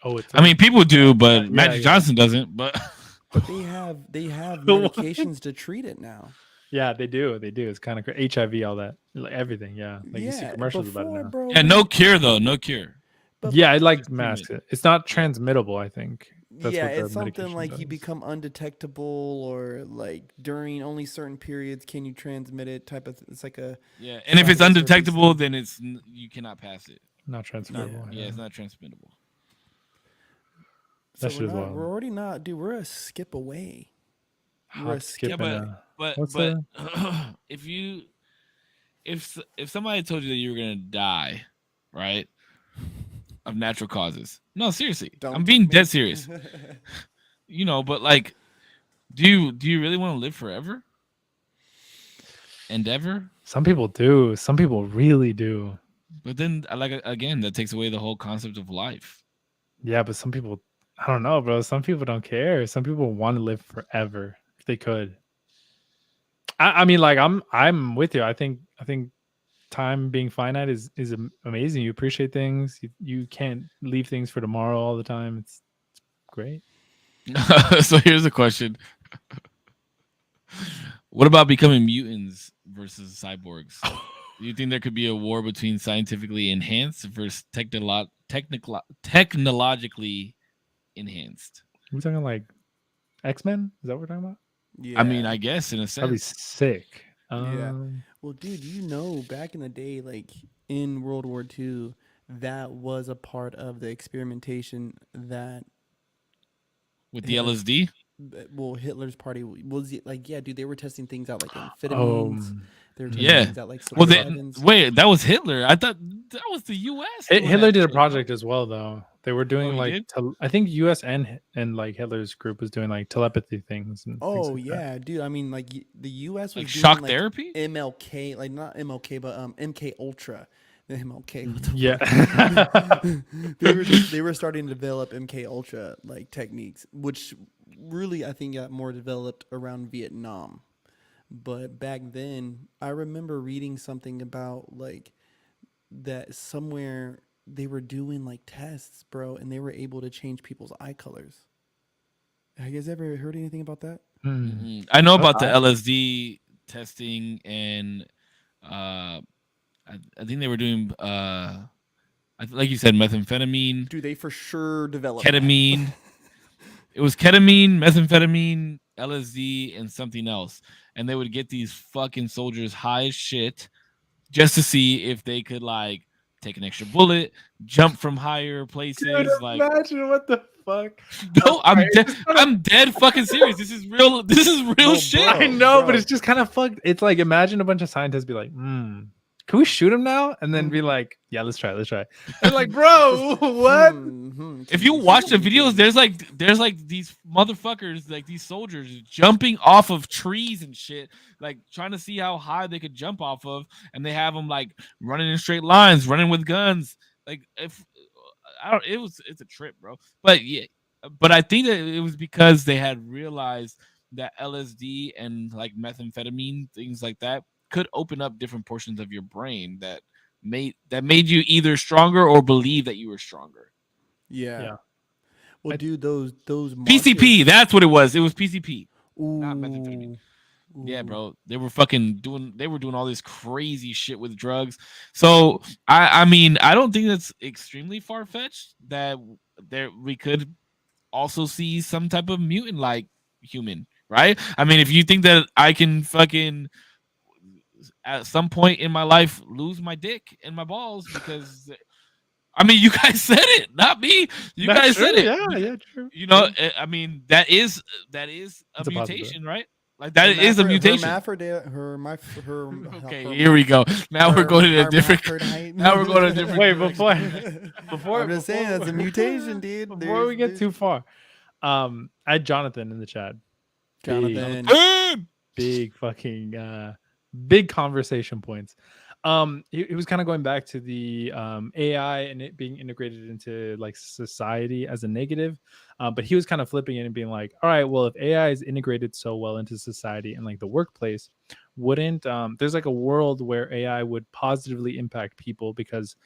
Oh, I mean, people do, but Magic Johnson doesn't. But they have medications to treat it now. Yeah, they do. It's kind of HIV, all that, like everything. Yeah, like you see commercials about it now. Bro, yeah, no cure though. No cure. Yeah, I like masks. It's not transmittable, I think. That's it's something like you become undetectable, or like during only certain periods can you transmit it. Type of. It's like a and if it's undetectable, then you cannot pass it. Not transmittable. Yeah, it's not transmittable. So we're already not, dude. We're a skip away. But if somebody told you that you were gonna die, right, of natural causes, no, seriously, I'm being dead serious. But like, do you really want to live forever and ever? Some people do. Some people really do. But then, again, that takes away the whole concept of life. Yeah, but some people, I don't know, bro. Some people don't care. Some people want to live forever if they could. I mean, like I'm with you. I think time being finite is amazing. You appreciate things. You can't leave things for tomorrow all the time. It's great. So here's a question: what about becoming mutants versus cyborgs? Do you think there could be a war between scientifically enhanced versus technologically enhanced? We're talking like X-Men? Is that what we're talking about? Yeah. I mean, I guess in a sense. That'd be sick. Yeah. Well, dude, back in the day, like in World War II, that was a part of the experimentation that. With the LSD? Well, Hitler's party was like, yeah, dude, they were testing things out like amphetamines. They were testing things out like wait, that was Hitler. I thought that was the U.S. Hitler did a project as well, though. They were doing I think U.S. and like Hitler's group was doing like telepathy things. And things like that. Dude. I mean, like the U.S. was like doing, shock like, therapy, MLK, like not MLK, but MK Ultra. The MLK. They were starting to develop MK Ultra like techniques, which really I think got more developed around Vietnam. But back then, I remember reading something about like that somewhere they were doing like tests, bro, and they were able to change people's eye colors. Have you guys ever heard anything about that? Mm-hmm. I know about the LSD testing, and I think they were doing like you said, methamphetamine. Dude, they for sure developed ketamine. it was ketamine, methamphetamine, LSD, and something else. And they would get these fucking soldiers high as shit just to see if they could like take an extra bullet, jump from higher Dude, places. Like, imagine what the fuck. no, I'm Sorry, it's dead. just kind of I'm dead fucking serious. This is real. This is real No, shit. bro. I know, but bro. it's just kind of fucked. It's like imagine a bunch of scientists be like, can we shoot him now? And then be like, yeah, let's try. And like, bro, what? If you watch the videos, there's like these motherfuckers, like these soldiers jumping off of trees and shit, like trying to see how high they could jump off of, and they have them like running in straight lines, running with guns. Like if I don't, it's a trip, bro. But yeah, but I think that it was because they had realized that LSD and like methamphetamine, things like that, could open up different portions of your brain that made you either stronger or believe that you were stronger. Yeah. Yeah. Well, dude, those PCP, marches- that's what it was. It was PCP, not methamphetamine. Ooh. Yeah, Ooh. bro. They were doing all this crazy shit with drugs. So I mean, I don't think that's extremely far fetched that we could also see some type of mutant like human, right? I mean, if you think that I can fucking at some point in my life lose my dick and my balls because I mean, you guys said it, not me. You That's guys true, said it. Yeah, true. You know, I mean, that is a It's a mutation, right? Like that is a Hermaphro- mutation. her Okay, here we go. Now we're going to a different. Now we're going to a different. Wait, direction. before I'm just saying that's a mutation, dude. Before we get too far, I had Jonathan in the chat. Jonathan. Big fucking big conversation points. He was kind of going back to the AI and it being integrated into like society as a negative, but he was kind of flipping it and being like, all right, well, if AI is integrated so well into society and like the workplace, wouldn't there's like a world where AI would positively impact people because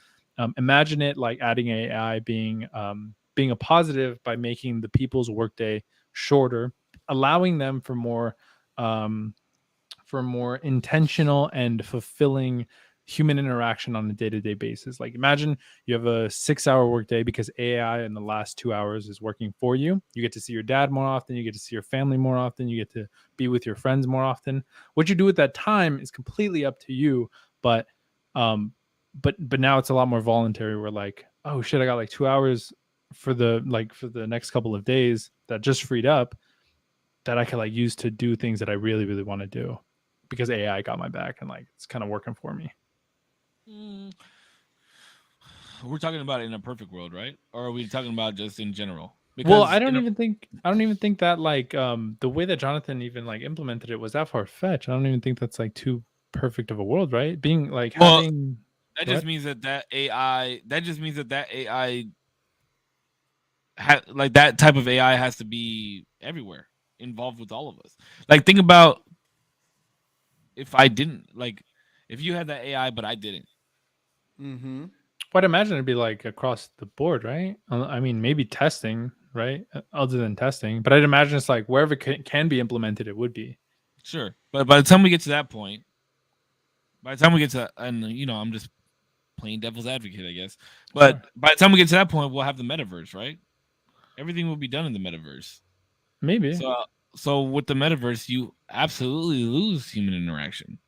imagine it like adding AI being a positive by making the people's workday shorter, allowing them for more intentional and fulfilling human interaction on a day-to-day basis. Like imagine you have a 6-hour workday because AI in the last 2 hours is working for you. You get to see your dad more often, you get to see your family more often, you get to be with your friends more often. What you do with that time is completely up to you, but now it's a lot more voluntary. We're like, oh shit, I got like 2 hours for the next couple of days that just freed up that I could like use to do things that I really, really want to do because AI got my back and like it's kind of working for me. We're talking about it in a perfect world, right? Or are we talking about just in general? Because well, I don't even think that like the way that Jonathan even like implemented it was that far fetched. I don't even think that's like too perfect of a world, right? Being like having that just means that AI like that type of AI has to be everywhere, involved with all of us. Like think about if you had that AI but I didn't. Mm-hmm. But imagine it'd be like across the board, right? I mean, maybe testing, right? Other than testing, but I'd imagine it's like wherever it can be implemented, it would be. Sure, but by the time we get to that point, and you know, I'm just playing devil's advocate, I guess. But by the time we get to that point, we'll have the metaverse, right? Everything will be done in the metaverse. Maybe. So with the metaverse, you absolutely lose human interaction.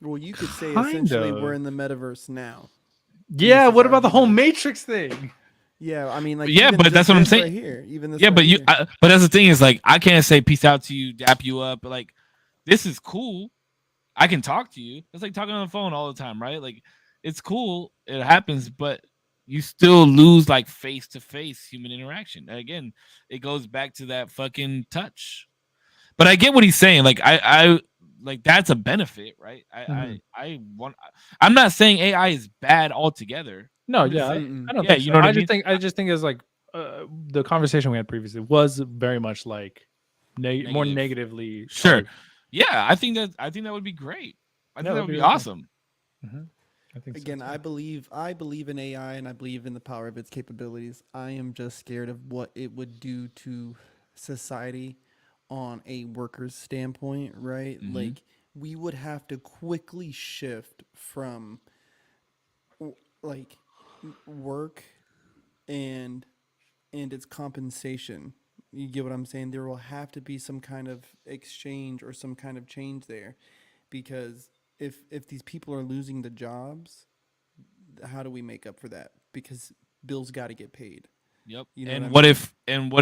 Well, you could say essentially we're in the metaverse now. Yeah. What about the whole Matrix thing? Yeah, I mean, like but that's what I'm saying. Right here, even this. Yeah, right but but that's the thing is like I can't say peace out to you, dap you up. But like this is cool. I can talk to you. It's like talking on the phone all the time, right? Like it's cool. It happens, but you still lose like face to face human interaction. And again, it goes back to that fucking touch. But I get what he's saying. Like I like that's a benefit, right? I'm not saying AI is bad altogether. No, yeah, I don't think so. You know what I mean? I just think it's like the conversation we had previously was very much like more negatively. Sure. Yeah, I think that would be great. I think that would be awesome. Mm-hmm. I think again, so I believe in AI and I believe in the power of its capabilities. I am just scared of what it would do to society on a worker's standpoint, right? Mm-hmm. Like we would have to quickly shift from like work and its compensation. You get what I'm saying? There will have to be some kind of exchange or some kind of change there, because if these people are losing the jobs, how do we make up for that? Because bills got to get paid. Yep. You know what I And what mean?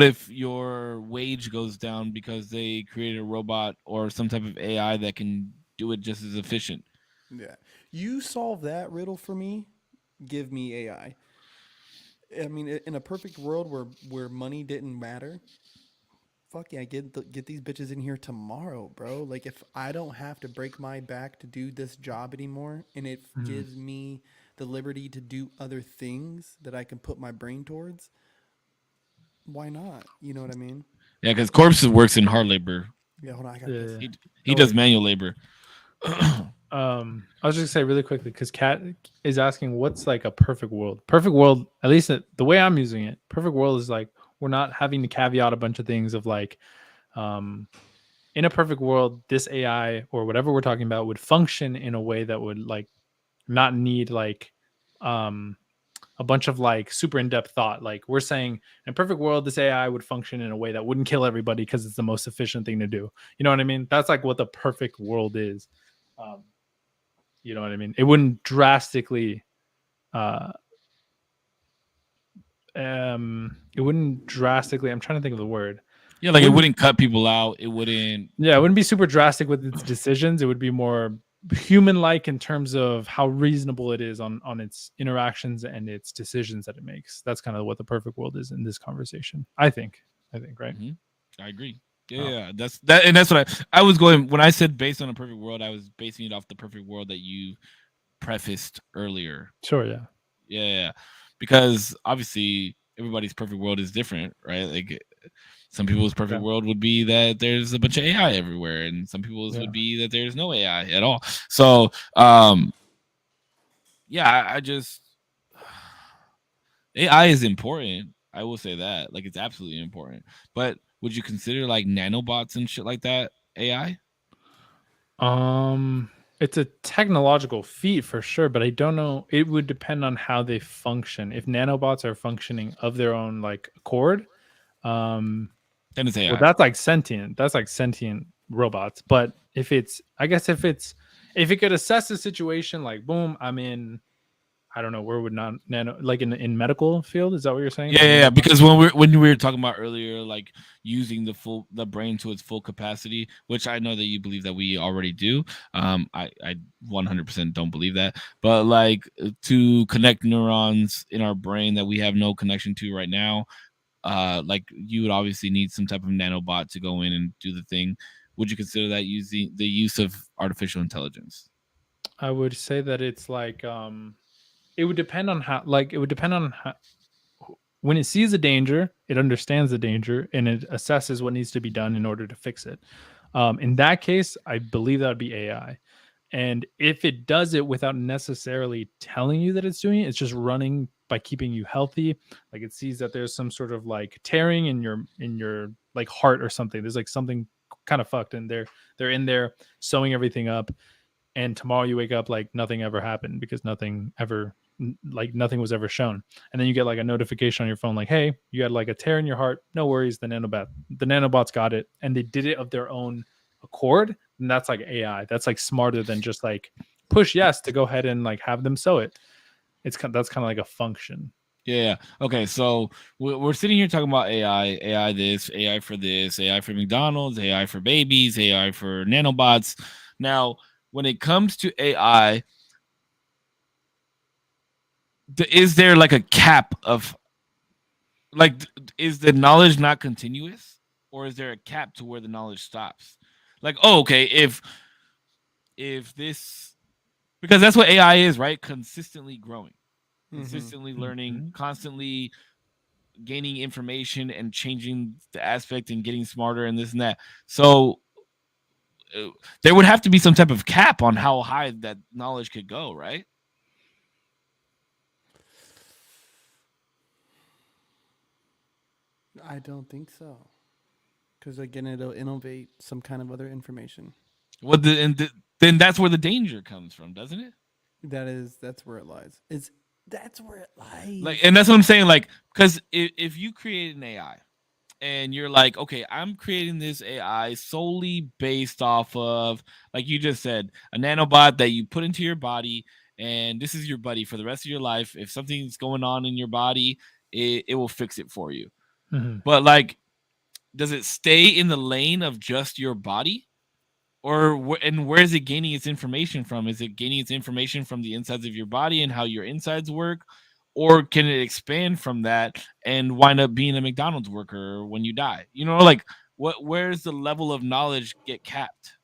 if your wage goes down because they created a robot or some type of AI that can do it just as efficient? Yeah. You solve that riddle for me, give me AI. I mean, in a perfect world where money didn't matter, fuck yeah, get these bitches in here tomorrow, bro. Like if I don't have to break my back to do this job anymore, and it Mhm. gives me the liberty to do other things that I can put my brain towards, why not? You know what I mean? Yeah, because Corpse works in hard labor. Yeah, hold on, I gotta Yeah, piss. yeah. He No does worries. manual labor. I was just gonna say really quickly because Kat is asking what's like a perfect world. Perfect world, at least the way I'm using it, perfect world is like we're not having to caveat a bunch of things of like, um, in a perfect world, this AI or whatever we're talking about would function in a way that would like not need like, um, a bunch of like super in-depth thought. Like we're saying in a perfect world, this AI would function in a way that wouldn't kill everybody because it's the most efficient thing to do. You know what I mean? That's like what the perfect world is. Um, you know what I mean? It wouldn't drastically uh it wouldn't drastically, I'm trying to think of the word. Yeah, It like it wouldn't wouldn't cut people out. It wouldn't. Yeah, it wouldn't be super drastic with its decisions. It would be more human like in terms of how reasonable it is on its interactions and its decisions that it makes. That's kind of what the perfect world is in this conversation. I think, right? Mhm. I agree. Yeah, Oh, yeah, that's that, and that's what I was going when I said based on a perfect world. I was basing it off the perfect world that you prefaced earlier. sure, yeah. Yeah, yeah, yeah. Because obviously everybody's perfect world is different, right? Like some people's perfect Yeah. world would be that there's a bunch of AI everywhere, and some people's Yeah. would be that there's no AI at all. So, yeah, I just AI is important. I will say that, like, it's absolutely important. But would you consider like nanobots and shit like that AI? It's a technological feat for sure, but I don't know. It would depend on how they function. If nanobots are functioning of their own like accord, um, Then it's well, AI. that's like sentient. That's like sentient robots. But if it's, I guess if it could assess the situation, like boom, I'm in, I don't know, where would not nano like in medical field? Is that what you're saying? Yeah, Like yeah, yeah. nanobots? Because when we were talking about earlier, like using the brain to its full capacity, which I know that you believe that we already do. I 100% don't believe that, but like to connect neurons in our brain that we have no connection to right now, like you would obviously need some type of nanobot to go in and do the thing. Would you consider that using the use of artificial intelligence? I would say that it's like it would depend on how like it would depend on how, when it sees a danger, it understands the danger and it assesses what needs to be done in order to fix it. In that case, I believe that would be AI. And if it does it without necessarily telling you that it's doing it, it's just running by keeping you healthy. Like it sees that there's some sort of like tearing in your like heart or something. There's like something kind of fucked, and they're in there sewing everything up, and tomorrow you wake up like nothing ever happened because like nothing was ever shown. And then you get like a notification on your phone like, hey, you had like a tear in your heart, no worries, the nanobots got it, and they did it of their own accord. And that's like AI. That's like smarter than just like push yes to go ahead and like have them sew it. That's kind of like a function. Yeah. Okay. So we're sitting here talking about AI this, AI for this, AI for McDonald's, AI for babies, AI for nanobots. Now, when it comes to AI, is there like a cap of like, is the knowledge not continuous, or is there a cap to where the knowledge stops? Like, oh, okay, if this because that's what AI is, right? Consistently growing, Mm-hmm. consistently learning, Mhm. constantly gaining information and changing the aspect and getting smarter and this and that. So there would have to be some type of cap on how high that knowledge could go, right? I don't think so. Because again, it'll innovate some kind of other information. What then that's where the danger comes from, doesn't it? That's where it lies. It's That's where it lies. Like, and that's what I'm saying. Like, because if you create an AI and you're like, okay, I'm creating this AI solely based off of, like you just said, a nanobot that you put into your body, and this is your buddy for the rest of your life. If something's going on in your body, it will fix it for you. Mhm. But like, does it stay in the lane of just your body? Or and where is it gaining its information from? Is it gaining its information from the insides of your body and how your insides work, or can it expand from that and wind up being a McDonald's worker when you die? You know, like where's the level of knowledge get capped?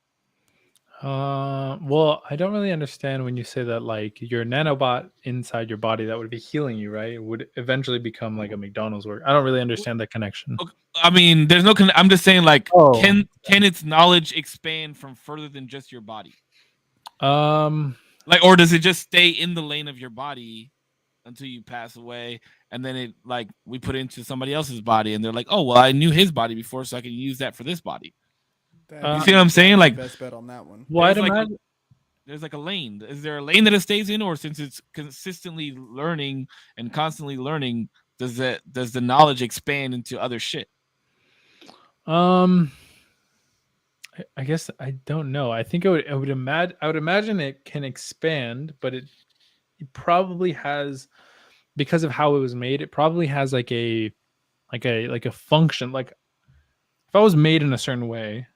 Well, I don't really understand when you say that like your nanobot inside your body that would be healing you, right? It would eventually become like a McDonald's work. I don't really understand that connection. Okay, I mean, there's no. I'm just saying, like, Oh, can its knowledge expand from further than just your body? um, Like, or does it just stay in the lane of your body until you pass away, and then it like we put it into somebody else's body, and they're like, oh well, I knew his body before, so I can use that for this body. You see what I'm saying? Like, best bet on that one. well, I'd there's like imagine. there's like a lane. Is there a lane that it stays in, or since it's consistently learning and constantly learning, does the knowledge expand into other shit? Um, I guess I don't know. I think I would imagine it can expand, but it probably has, because of how it was made. It probably has like a function. Like if I was made in a certain way,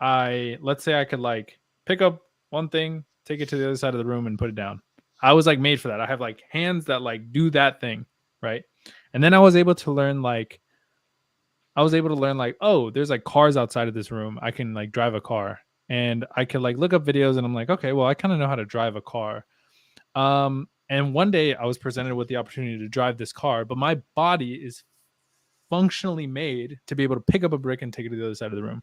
let's say I could like pick up one thing, take it to the other side of the room, and put it down. I was like made for that. I have like hands that like do that thing, right? And then I was able to learn like oh, there's like cars outside of this room. I can like drive a car, and I could like look up videos, and I'm like, okay, well, I kind of know how to drive a car. And one day I was presented with the opportunity to drive this car, but my body is functionally made to be able to pick up a brick and take it to the other side of the room.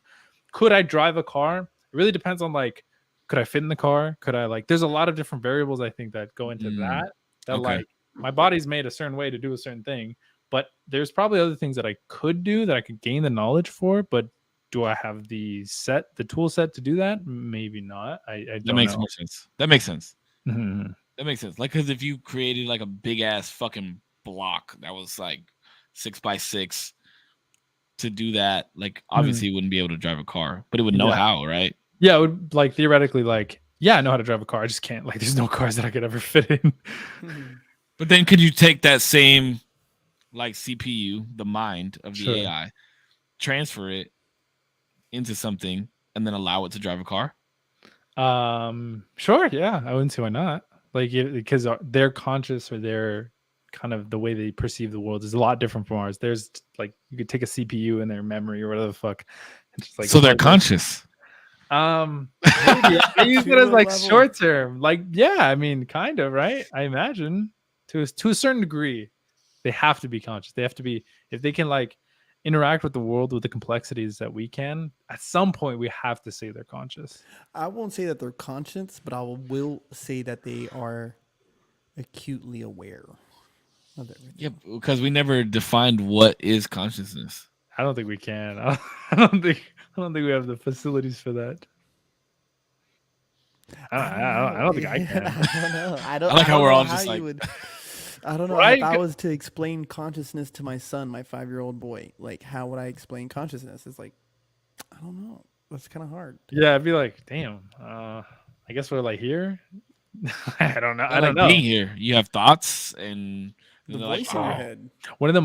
Could I drive a car? It really depends on like, could I fit in the car? Could I like, there's a lot of different variables I think that go into that okay. like my body's made a certain way to do a certain thing, but there's probably other things that I could do that I could gain the knowledge for, but do I have the tool set to do that? Maybe not. I That don't makes know. more sense. That makes sense. Mhm. That makes sense. Like, because if you created like a big ass fucking block that was like 6x6 to do that, like obviously you wouldn't be able to drive a car, but it would know Yeah. how, right? Yeah, it would like theoretically like, yeah, I know how to drive a car. I just can't, like, there's no cars that I could ever fit in. But then could you take that same like CPU, the mind of the Sure. AI, transfer it into something and then allow it to drive a car? Sure, yeah, I wouldn't see why not. Like, because their conscious, or their kind of the way they perceive the world is a lot different from ours. There's like, you could take a CPU and their memory or whatever the fuck, and just like, So they're plug it. conscious. Maybe I use it To as a like level. short term. Like, yeah, I mean, kind of, right? I imagine to a certain degree, they have to be conscious. They have to be, if they can like interact with the world with the complexities that we can. At some point, we have to say they're conscious. I won't say that they're conscious, but I will say that they are acutely aware of everything. Yeah, because we never defined what is consciousness. I don't think we can. I don't think we have the facilities for that. I don't think I can. I don't know. I like how we're all know just like- I don't know. Right? If I was to explain consciousness to my son, my 5-year-old boy, like how would I explain consciousness? It's like, I don't know. That's kind of hard. Yeah, I'd be like, damn. I guess we're like here. I don't know. I don't like know. being here. You have thoughts and The they're voice like, in your "Oh." head. One of the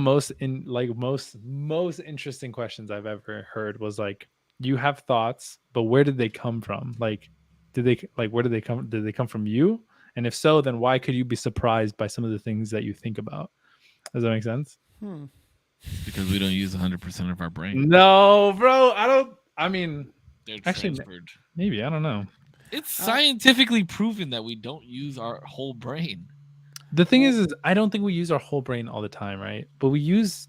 most interesting questions I've ever heard was like, you have thoughts, but where did they come from? Like, where did they come? Did they come from you? And if so, then why could you be surprised by some of the things that you think about? Does that make sense? Because we don't use 100% of our brain. No, bro. I mean, They're actually, transferred. maybe. I don't know. It's scientifically proven that we don't use our whole brain. The thing is I don't think we use our whole brain all the time, right? But we use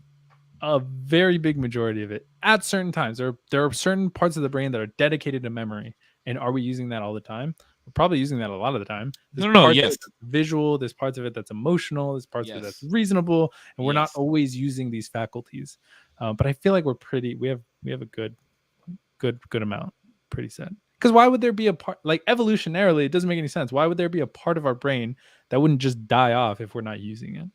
a very big majority of it at certain times. There are certain parts of the brain that are dedicated to memory. And are we using that all the time? We're probably using that a lot of the time. There's No, parts of yes. it that's visual, there's parts of it that's emotional, there's parts of it that's Yes. reasonable, and we're not Yes. always using these faculties. But I feel like we have a good amount, pretty set. Because why would there be a part, like evolutionarily, it doesn't make any sense. Why would there be a part of our brain that wouldn't just die off if we're not using it?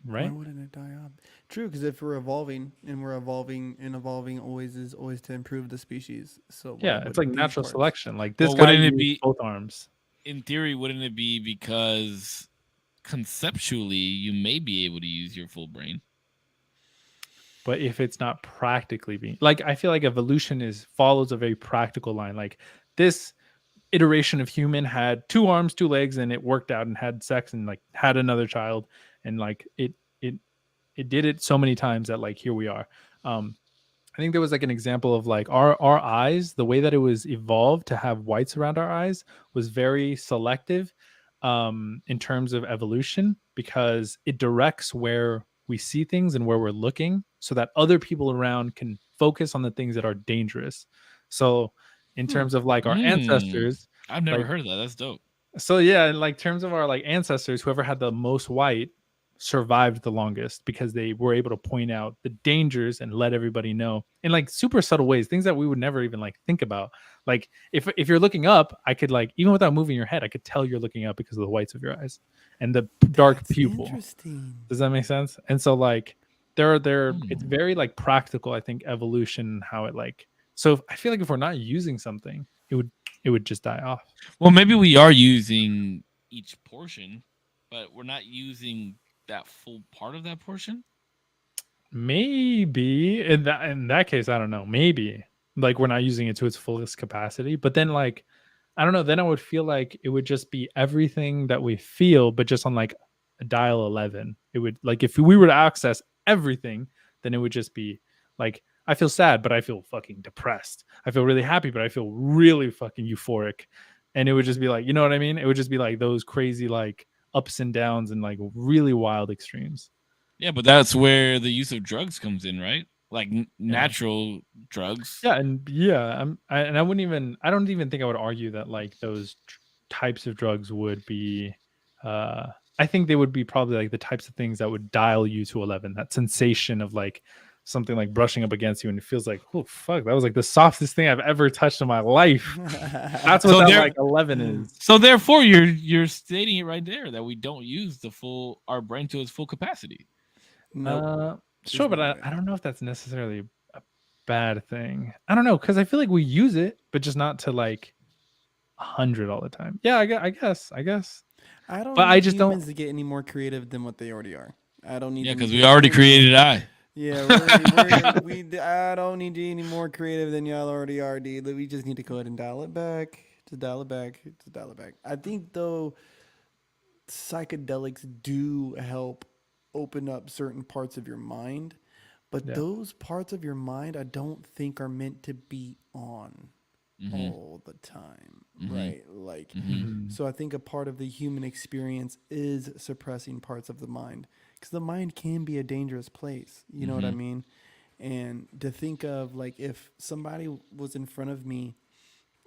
Why Right? wouldn't it die off? True, because if we're evolving and we're evolving and evolving always is always to improve the species. So why Yeah, it's like wouldn't these natural parts? selection. Like this Well, guy wouldn't it used be both arms. in theory? Wouldn't it be because conceptually you may be able to use your full brain? But if it's not practically being, like, I feel like evolution follows a very practical line. Like this iteration of human had 2 arms, 2 legs, and it worked out and had sex and like had another child, and like it did it so many times that like here we are. I think there was like an example of like our eyes, the way that it was evolved to have whites around our eyes was very selective in terms of evolution, because it directs where we see things and where we're looking so that other people around can focus on the things that are dangerous. So in terms of like our ancestors, I've never like, heard of that. That's dope. so yeah, in like terms of our like ancestors, whoever had the most white survived the longest because they were able to point out the dangers and let everybody know in like super subtle ways, things that we would never even like think about. Like if you're looking up, I could like, even without moving your head, I could tell you're looking up because of the whites of your eyes and the dark That's pupil. interesting. Does that make sense? And so like it's very like practical, I think, evolution, how it like, so I feel like if we're not using something, it would just die off. Well, maybe we are using each portion, but we're not using that full part of that portion. Maybe in that case, I don't know. Maybe like we're not using it to its fullest capacity, but then like I don't know. Then I would feel like it would just be everything that we feel, but just on like a dial 11. It would like if we were to access everything, then it would just be like I feel sad, but I feel fucking depressed. I feel really happy, but I feel really fucking euphoric, and it would just be like, you know what I mean? It would just be like those crazy like ups and downs and like really wild extremes. Yeah, but that's where the use of drugs comes in, right? Like Yeah. natural drugs. Yeah, and yeah, I wouldn't even. I don't even think I would argue that like those types of drugs would be. I think they would be probably like the types of things that would dial you to 11. That sensation of like something like brushing up against you, and it feels like, oh fuck, that was like the softest thing I've ever touched in my life. That's what So that there- like 11 is. So therefore, you're stating it right there that we don't use our brain to its full capacity. No. Sure, but no I, way. I don't know if that's necessarily a bad thing. I don't know, because I feel like we use it, but just not to like 100 all the time. Yeah, I guess. I don't But need I just don't. humans to get any more creative than what they already are. I don't need. Yeah, them to because get we already any more- created I. Yeah, I don't need you any more creative than y'all already are, dude. We just need to go ahead and dial it back. Just dial it back. Just dial it back. I think though, psychedelics do help open up certain parts of your mind, but Yeah. those parts of your mind I don't think are meant to be on all the time, right? Like, so I think a part of the human experience is suppressing parts of the mind, because the mind can be a dangerous place. You know what I mean? And to think of like if somebody was in front of me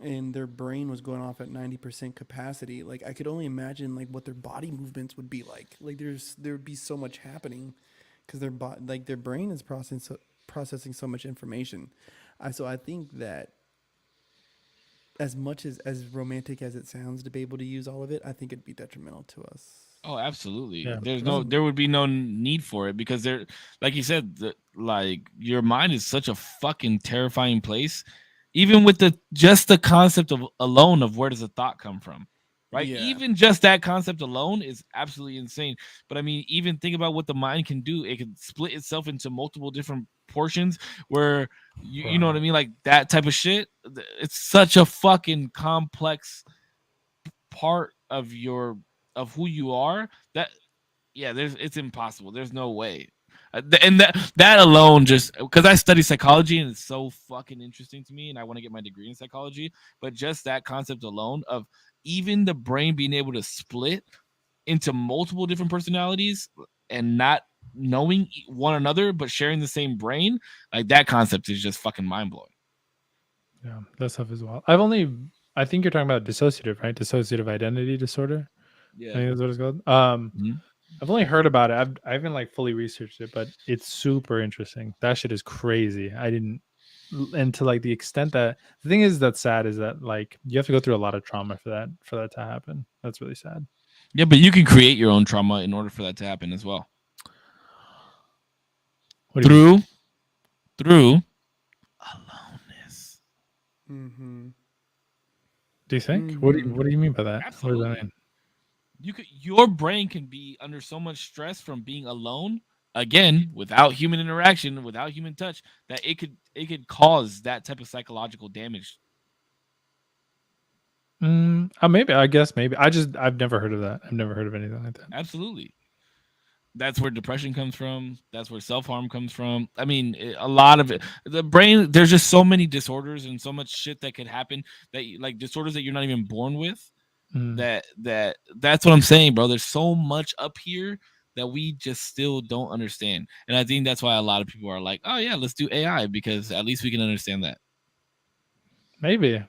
and their brain was going off at 90% capacity, like I could only imagine like what their body movements would be like. Like there would be so much happening because their brain is processing so much information. So I think that as much as romantic as it sounds to be able to use all of it, I think it'd be detrimental to us. Oh, absolutely. Yeah. There would be no need for it because like you said, like your mind is such a fucking terrifying place. Even with just the concept of alone of where does a thought come from, right? Yeah. Even just that concept alone is absolutely insane. But I mean, even think about what the mind can do. It can split itself into multiple different portions where you know what I mean? Like that type of shit. It's such a fucking complex part of who you are that it's impossible. There's no way. And that alone, just because I study psychology and it's so fucking interesting to me and I want to get my degree in psychology, but just that concept alone of even the brain being able to split into multiple different personalities and not knowing one another but sharing the same brain, like that concept is just fucking mind-blowing. Yeah, that stuff is wild. I think you're talking about dissociative, right? Dissociative identity disorder. Yeah. I think that's what it's called. Mhm. I've only heard about it. I haven't like fully researched it, but it's super interesting. That shit is crazy. I didn't and to like the extent that the thing is that's sad is that like you have to go through a lot of trauma for that to happen. That's really sad. Yeah, but you can create your own trauma in order for that to happen as well. What do you mean? Through aloneness. Mm-hmm. Do you think? Mm-hmm. What do you mean by that? What does that Absolutely. mean? Your brain can be under so much stress from being alone, again, without human interaction, without human touch, that it could cause that type of psychological damage. Maybe I guess maybe I've never heard of that. I've never heard of anything like that. Absolutely. That's where depression comes from. That's where self-harm comes from. I mean, a lot of it, the brain, there's just so many disorders and so much shit that could happen, that like disorders that you're not even born with. Mm, That's what I'm saying, bro. There's so much up here that we just still don't understand. And I think that's why a lot of people are like, oh yeah, let's do AI, because at least we can understand that. maybe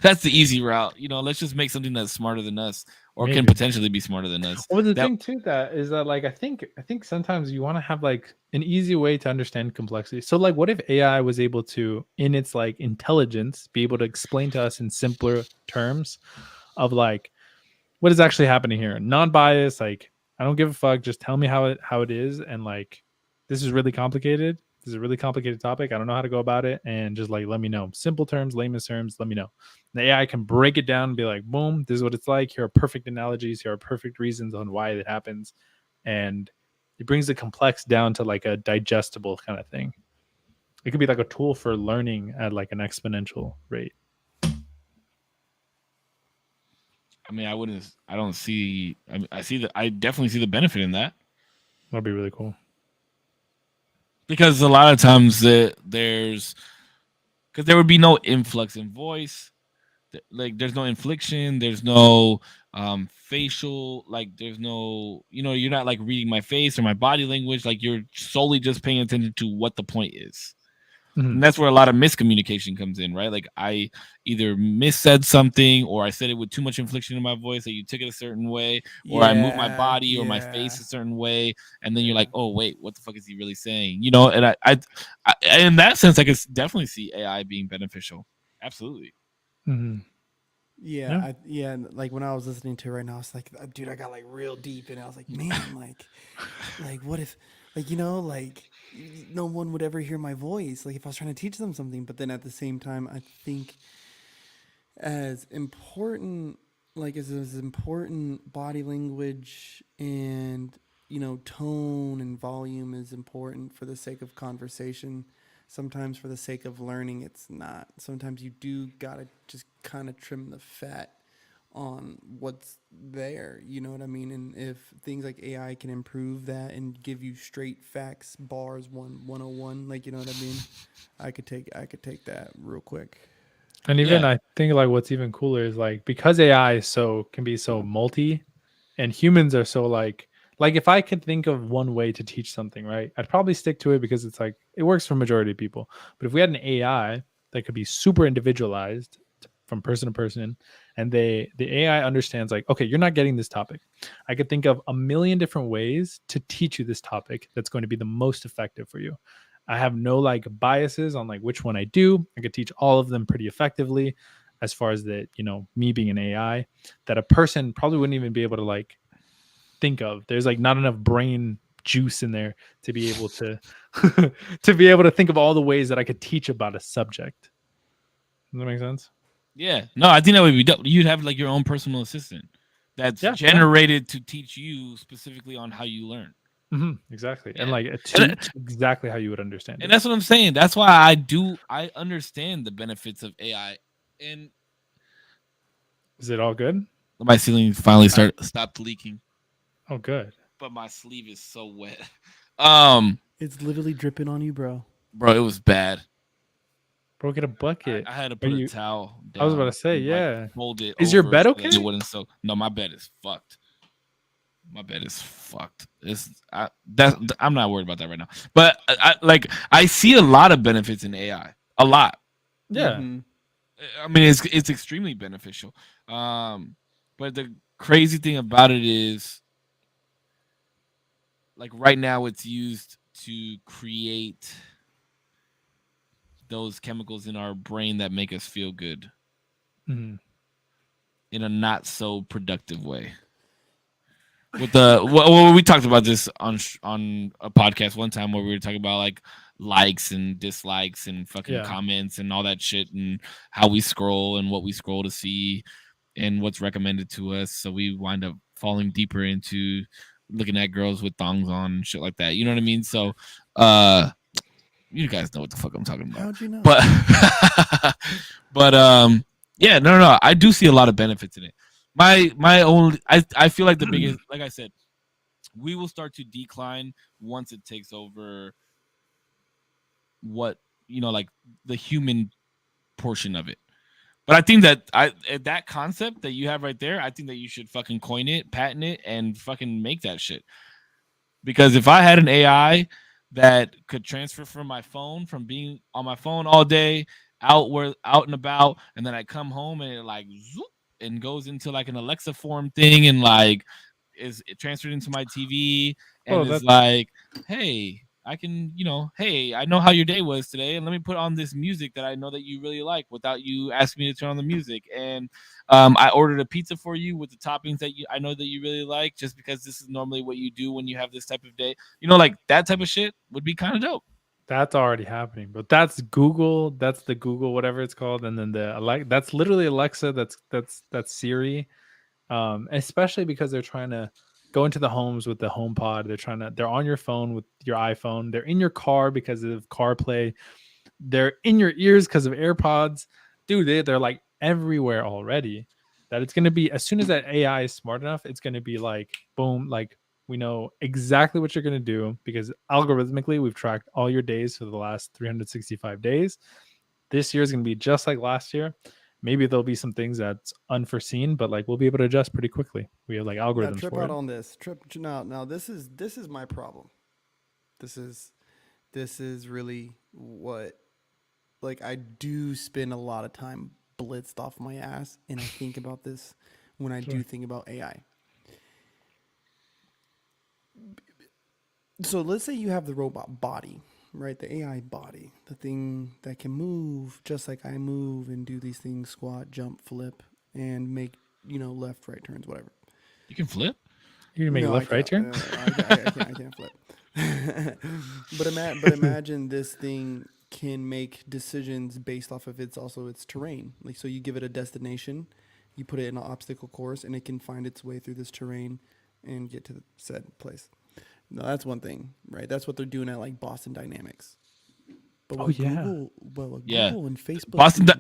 That's the easy route. Let's just make something that's smarter than us, or can maybe. potentially be smarter than us. Well, the That thing too that is that like I think sometimes you want to have like an easy way to understand complexity. So like, what if AI was able to, in its like intelligence, be able to explain to us in simpler terms of like what is actually happening here, non-biased, like I don't give a fuck, just tell me how it is, and like this is really complicated. This is a really complicated topic. I don't know how to go about it, and just like let me know. Simple terms, layman's terms, let me know. The AI can break it down and be like, boom, this is what it's like. Here are perfect analogies. Here are perfect reasons on why it happens, and it brings the complex down to like a digestible kind of thing. It could be like a tool for learning at like an exponential rate. I mean, I don't see. I definitely see the benefit in that, That'd be really cool. because a lot of times because there would be no influx in voice. Like there's no inflection, there's no facial, like there's no, you're not like reading my face or my body language, like you're solely just paying attention to what the point is. Mhm. And that's where a lot of miscommunication comes in, right? Like I either missaid something, or I said it with too much inflection in my voice that you took it a certain way, or I moved my Yeah. body or my Yeah. face a certain way, and then you're Yeah. like, oh wait, what the fuck is he really saying? And I in that sense, I could definitely see AI being beneficial. Absolutely. Mhm. Yeah, Yeah. like when I was listening to it right now, it's like, dude, I got like real deep, and I was like, man, like what if, like like no one would ever hear my voice, like if I was trying to teach them something, but then at the same time, I think as important, like as important body language and tone and volume is important for the sake of conversation. Sometimes for the sake of learning, it's not. Sometimes you do gotta just kind of trim the fat on what's there. You know what I mean? And if things like AI can improve that and give you straight facts, bars, 101, like, you know what I mean? I could take that real quick. And even Yeah. I think like what's even cooler is like because AI can be so multi, and humans are so like if I could think of one way to teach something, right, I'd probably stick to it because it's like it works for majority of people. But if we had an AI that could be super individualized from person to person, and the AI understands like, okay, you're not getting this topic. I could think of a million different ways to teach you this topic that's going to be the most effective for you. I have no like biases on like which one I do. I could teach all of them pretty effectively as far as that, me being an AI that a person probably wouldn't even be able to like think of. There's like not enough brain juice in there to be able to to be able to think of all the ways that I could teach about a subject. Does that make sense? Yeah. No, I think that would be dope. You'd have like your own personal assistant that's Yeah, yeah. generated to teach you specifically on how you learn. Exactly. And Yeah. like And, to exactly how you would understand and it. that's what I'm saying. That's why I understand the benefits of AI. And Is it all good? my ceiling finally stopped leaking, Oh, good. but my sleeve is so wet. Um, It's literally dripping on you, bro. bro, it was bad. Bro, get a bucket. I had to Are put a you? towel I was about to down say, and like yeah. fold it Is your over bed so that it okay? wouldn't soak. No, my bed is fucked. My bed is fucked. I'm not worried about that right now. But I see a lot of benefits in AI. A lot. Yeah. Mm-hmm. I mean, it's extremely beneficial. But the crazy thing about it is, like right now, it's used to create those chemicals in our brain that make us feel good Mhm. in a not so productive way. With the well, we talked about this on a podcast one time where we were talking about like likes and dislikes and fucking Yeah. comments and all that shit and how we scroll and what we scroll to see and what's recommended to us. So we wind up falling deeper into looking at girls with thongs on and shit like that. You know what I mean? So you guys know what the fuck I'm talking about. How'd you know? But but yeah, no, I do see a lot of benefits in it. My only I feel like the biggest, like I said, we will start to decline once it takes over what, like the human portion of it. But I think that that concept that you have right there, I think that you should fucking coin it, patent it, and fucking make that shit. Because if I had an AI that could transfer from my phone, from being on my phone all day, out and about, and then I come home and it like zoop, and goes into like an Alexa form thing and like is it transferred into my TV and Well, is that's like, hey, I can, hey, I know how your day was today, and let me put on this music that I know that you really like without you asking me to turn on the music. And I ordered a pizza for you with the toppings that I know that you really like, just because this is normally what you do when you have this type of day. Like that type of shit would be kind of dope. that's already happening. But that's Google. That's the Google, whatever it's called, and then that's literally Alexa. That's Siri. Especially because they're trying to go into the homes with the HomePod. They're on your phone with your iPhone. They're in your car because of CarPlay. They're in your ears because of AirPods. Dude, they're like everywhere already. That it's going to be, as soon as that AI is smart enough, it's going to be like, boom, like we know exactly what you're going to do because algorithmically we've tracked all your days for the last 365 days. This year is going to be just like last year. Maybe there'll be some things that's unforeseen, but like we'll be able to adjust pretty quickly. We have like Now algorithms trip for out it. on this. Trip now this is my problem. This is really what, like, I do spend a lot of time blitzed off my ass and I think about this when I do Sure. think about AI. So let's say you have the robot body, right? The AI body, the thing that can move just like I move and do these things, squat, jump, flip, and make, left, right turns, whatever. You can flip. You can make a No, I left right can't. turn. I can't flip. but imagine this thing can make decisions based off of its terrain. Like, so you give it a destination, you put it in an obstacle course, and it can find its way through this terrain and get to the said place. No, that's one thing, right? That's what they're doing at like Boston Dynamics. But Oh yeah, what Yeah, Google and Facebook Boston. do,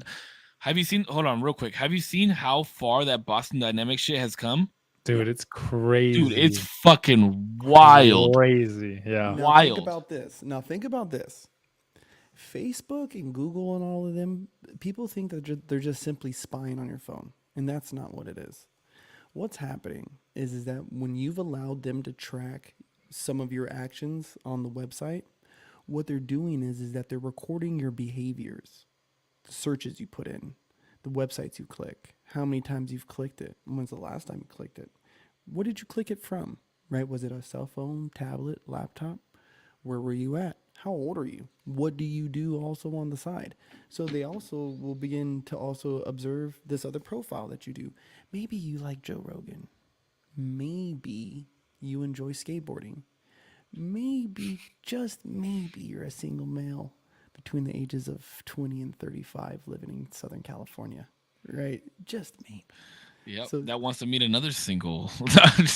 Have you seen? Hold on, real quick. Have you seen how far that Boston Dynamics shit has come? yeah. dude, it's Dude, it's crazy, fucking wild. crazy. Yeah. Now think Wild. about this. Facebook and Google and all of them, people think that they're just simply spying on your phone, and that's not what it is. What's happening is that when you've allowed them to track some of your actions on the website, what they're doing is that they're recording your behaviors, the searches you put in, the websites you click, how many times you've clicked it, when's the last time you clicked it, what did you click it from, right? Was it a cell phone, tablet, laptop? Where were you at? How old are you? What do you do also on the side? So they also will begin to also observe this other profile that you do. Maybe you like Joe Rogan. Maybe you enjoy skateboarding. Maybe, just maybe, you're a single male between the ages of 20 and 35 living in Southern California, right? Just maybe. Yep. So, That wants to meet another single. right. Find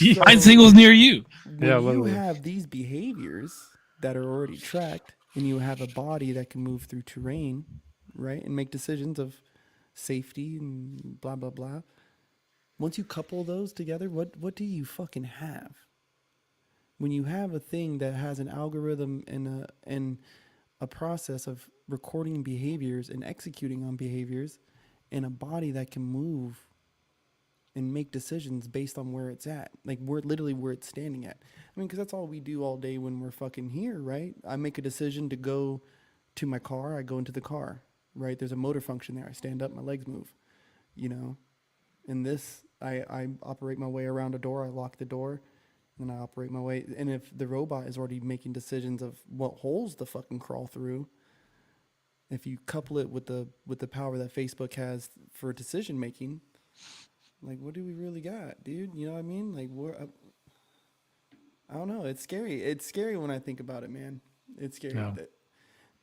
So singles near you. Yeah, when you literally. have these behaviors that are already tracked and you have a body that can move through terrain, right, and make decisions of safety and blah blah blah, once you couple those together, what do you fucking have? When you have a thing that has an algorithm and a process of recording behaviors and executing on behaviors, and a body that can move and make decisions based on where it's at. Like, we're literally where it's standing at. I mean, because that's all we do all day when we're fucking here, right? I make a decision to go to my car, I go into the car, right? There's a motor function there. I stand up, my legs move, you know? In this, I operate my way around a door, I lock the door, and I operate my way. And if the robot is already making decisions of what holes to fucking crawl through, if you couple it with the power that Facebook has for decision making, like what do we really got, dude? You know what I mean? Like I don't know. It's scary. It's scary when I think about it, man. It's scary. No. That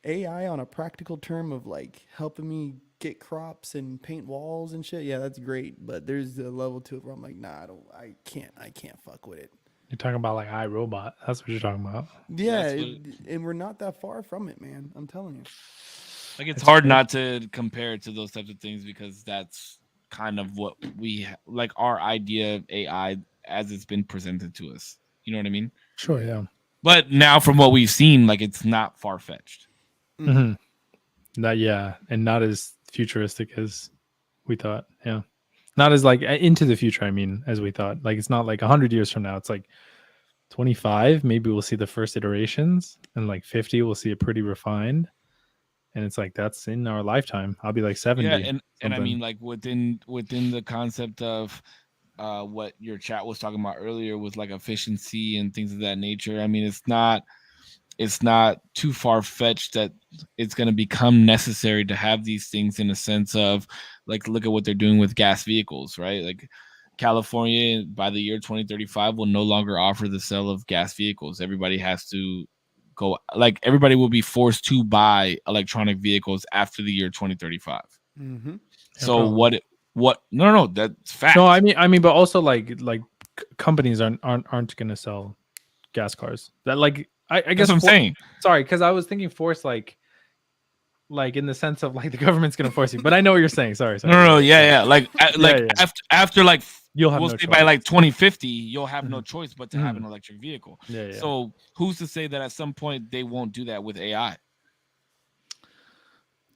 AI on a practical term of like helping me get crops and paint walls and shit. Yeah, that's great. But there's a level to it where I'm like, nah, I can't fuck with it. You're talking about like iRobot. That's what you're talking about. Yeah, That's what and we're not that far from it, man. I'm telling you. like it's It's hard crazy. not to compare it to those types of things because that's kind of what like our idea of AI as it's been presented to us. You know what I mean? Sure, yeah. But now from what we've seen, like it's not far fetched. Mm-hmm. Not yeah, and not as futuristic as we thought. Yeah, not as like into the future. I mean, as we thought. Like it's not like 100 years from now. It's like 25. Maybe we'll see the first iterations, and like 50, we'll see it pretty refined. And it's like that's in our lifetime. I'll be like 70. Yeah, and I something. mean like within the concept of what your chat was talking about earlier with like efficiency and things of that nature. I mean, it's not too far fetched that it's going to become necessary to have these things in a sense of like look at what they're doing with gas vehicles, right? Like California by the year 2035 will no longer offer the sale of gas vehicles. Everybody has to go like everybody will be forced to buy electronic vehicles after the year 2035. Mm-hmm. Yeah, So probably. what no that's fact. No, I mean, but also like companies aren't gonna sell gas cars. That like I That's guess what I'm saying. sorry, because I was thinking force like in the sense of like the government's gonna force you. But I know what you're saying. Sorry. No, yeah. Like Yeah, yeah. after like You'll have we'll no say choice. by like 2050, you'll have no Mhm. choice but to have an electric vehicle. Yeah, yeah. So who's to say that at some point they won't do that with AI?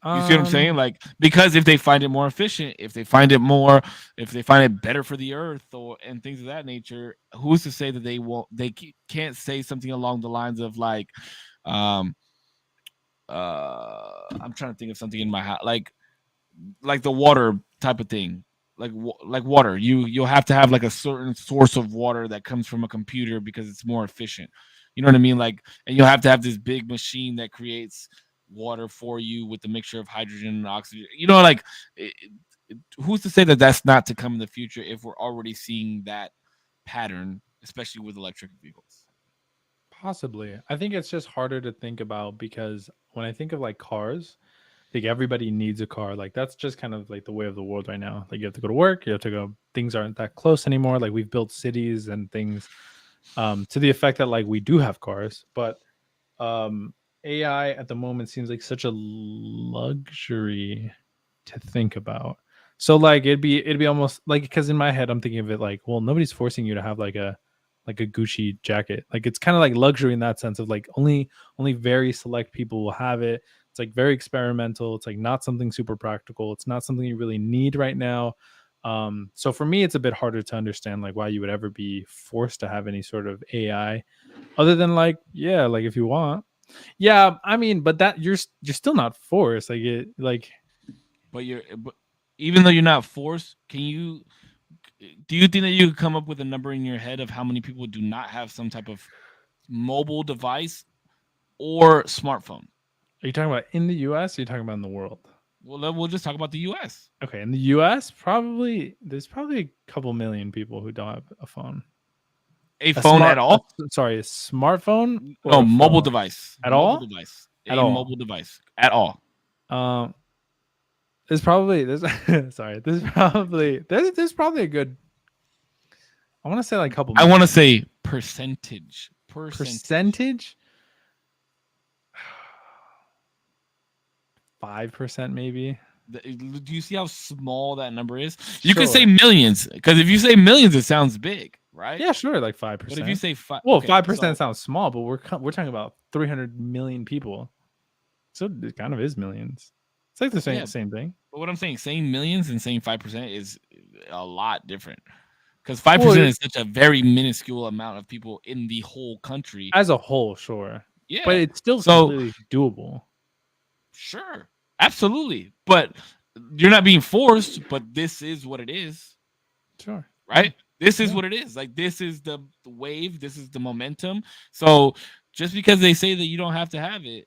You see what I'm saying? Like because if they find it more efficient, if they find it better for the earth or and things of that nature, who's to say that they won't? Can't say something along the lines of like, um, I'm trying to think of something in my house, like the water type of thing, like water. You'll have to have like a certain source of water that comes from a computer because it's more efficient. You know what I mean? Like, and you'll have to have this big machine that creates water for you with the mixture of hydrogen and oxygen. You know, like who's to say that that's not to come in the future if we're already seeing that pattern, especially with electric vehicles. Possibly. I think it's just harder to think about because when I think of like cars, like everybody needs a car. Like that's just kind of like the way of the world right now. Like you have to go to work, you have to go. Things aren't that close anymore. Like we've built cities and things to the effect that like we do have cars, but um AI at the moment seems like such a luxury to think about. So like it'd be almost like because in my head I'm thinking of it like, well, nobody's forcing you to have like a Gucci jacket. Like it's kind of like luxury in that sense of like only very select people will have it. It's like very experimental. It's like not something super practical. It's not something you really need right now. So for me, it's a bit harder to understand like why you would ever be forced to have any sort of AI, other than like yeah, like if you want. Yeah, I mean, but that you're still not forced. Like it like But even though you're not forced, do you think that you could come up with a number in your head of how many people do not have some type of mobile device or smartphone? are you talking about in the US? Or are you talking about in the world? Well, then we'll just talk about the U.S. Okay, in the US, probably there's probably a couple million people who don't have a phone. A phone at all? Sorry, a smartphone or No, a mobile phone? device. At Mobile all? device. At A all. mobile device at all. Um, there's probably there's sorry, there's probably a good. I want to say like a couple. I want to million. say percentage. Percentage. 5% maybe. Do you see how small that number is? You could Sure. say millions because if you say millions, it sounds big, right? Yeah, sure, like 5%. But if you say five, well, okay, 5% sounds small, but we're talking about 300 million people, so it kind of is millions. It's like the same thing. But what I'm saying millions and saying 5% is a lot different because 5% is such a very minuscule amount of people in the whole country as a whole, sure. Yeah, but it's still completely doable. Sure, absolutely, but you're not being forced. But this is what it is. Sure, right? This is what it is. Like this is the wave. This is the momentum. So just because they say that you don't have to have it,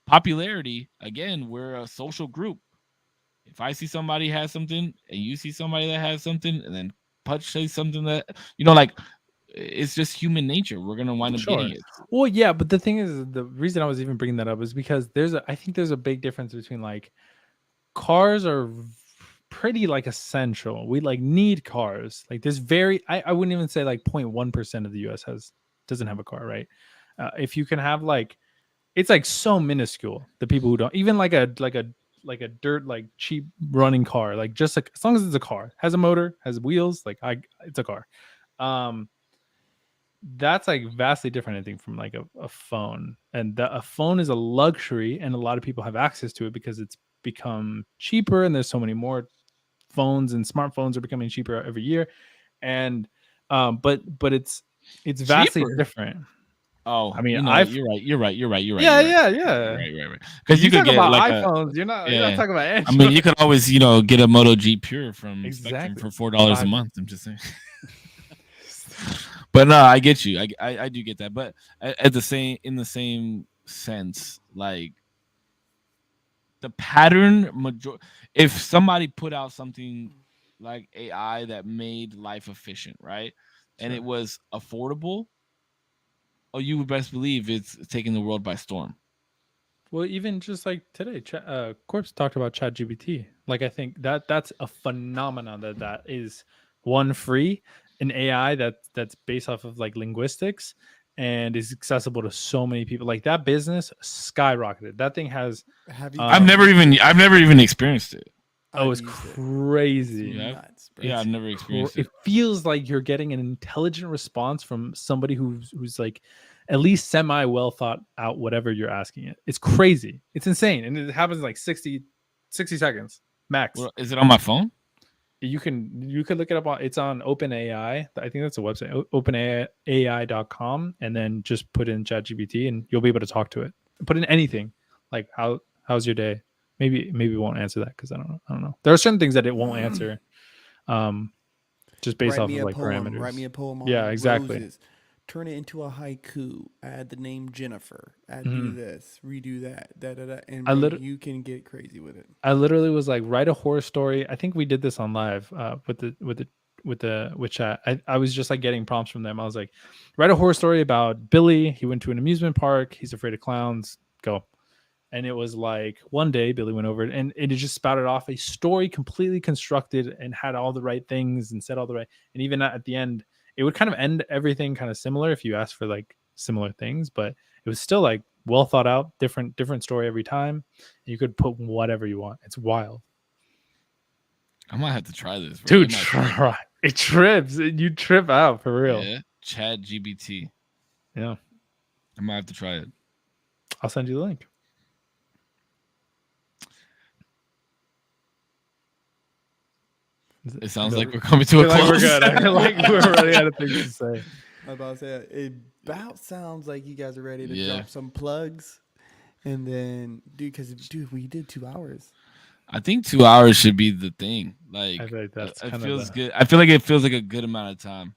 popularity, again, we're a social group. If I see somebody has something and you see somebody that has something, and then Pudge says something that, like, it's just human nature. We're gonna wind up getting Sure. it. Well, yeah, but the thing is, the reason I was even bringing that up is because I think there's a big difference between like cars are pretty like essential. We like need cars. Like there's I wouldn't even say like 0.1% of the US doesn't have a car, right? If you can have like, it's like so minuscule. The people who don't, even like a dirt like cheap running car, like just like, as long as it's a car, has a motor, has wheels, like it's a car. Um that's like vastly different, I think, from like a phone. And a phone is a luxury, and a lot of people have access to it because it's become cheaper, and there's so many more phones, and smartphones are becoming cheaper every year. And but it's vastly Cheaper. different. Oh, I mean, you're right. You're right. yeah. Because you You could talk get about like iPhones. You're not talking about Android. I mean, you could always, get a Moto G Pure from Spectrum Exactly. for $4 a month. I'm just saying. But no, I get you. I do get that. But in the same sense, like the pattern if somebody put out something like AI that made life efficient, right? And it was affordable, oh, you would best believe it's taking the world by storm. Well, even just like today, Corpse talked about ChatGPT. Like, I think that's a phenomenon that is one free, an AI that's based off of like linguistics and is accessible to so many people. Like that business skyrocketed. That thing has. Have you? I've never even experienced it. Oh, it's crazy. Yeah, nuts, bro. yeah, I've never experienced it. It feels like you're getting an intelligent response from somebody who's like at least semi well thought out whatever you're asking it. It's crazy. It's insane. And it happens in like 60 seconds max. Well, is it on my phone? You can look it up on, it's on OpenAI. I think that's a website, openai.com, and then just put in ChatGPT and you'll be able to talk to it. Put in anything like how's your day? Maybe it won't answer that because I don't know. There are certain things that it won't answer. Just based off of like parameters. Write me a poem on exactly. roses. Turn it into a haiku. Add the name Jennifer. Do this. Redo that. Da da da. And you can get crazy with it. I literally was like, write a horror story. I think we did this on live with chat. I was just like getting prompts from them. I was like, write a horror story about Billy. He went to an amusement park. He's afraid of clowns. Go. And it was like one day Billy went over it and it just spouted off a story completely constructed and had all the right things and said all the right. And even at the end, it would kind of end everything kind of similar if you asked for like similar things, but it was still like well thought out, different story every time. You could put whatever you want. It's wild. I might have to try this, bro. Dude. Try. It trips. You trip out for real. Yeah. ChatGPT. Yeah. I might have to try it. I'll send you the link. It sounds like we're coming to a close. We're good. I feel like we're really out of things to say. I was about to say it about sounds like you guys are ready to drop some plugs, and then because we did 2 hours. I think 2 hours should be the thing. Like, I feel like that's it feels good. I feel like it feels like a good amount of time.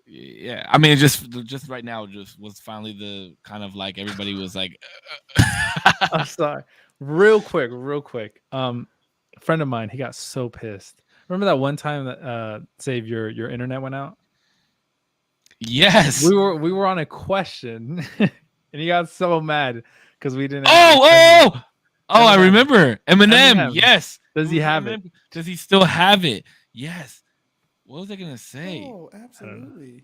Yeah, I mean, it just right now just was finally the kind of like everybody was like. I'm sorry. Real quick. A friend of mine, he got so pissed. Remember that one time that Save your internet went out? Yes. We were on a question and he got so mad because we didn't. Oh, I remember. Eminem. Yes. Does he have it? Does he still have it? Yes. What was I gonna say? Oh, absolutely.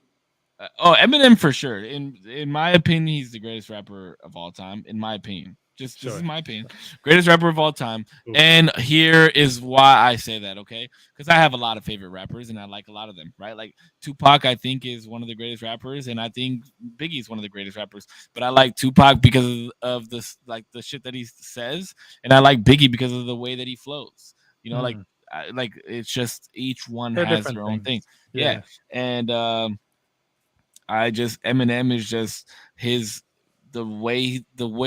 Eminem for sure. In my opinion, he's the greatest rapper of all time. In my opinion. This is my opinion. Greatest rapper of all time. Ooh. And here is why I say that, okay? Because I have a lot of favorite rappers and I like a lot of them, right? Like Tupac, I think, is one of the greatest rappers, and I think Biggie is one of the greatest rappers. But I like Tupac because of this, like the shit that he says, and I like Biggie because of the way that he flows. You know, like it's just each one has their own thing. Yeah. And Eminem is just the way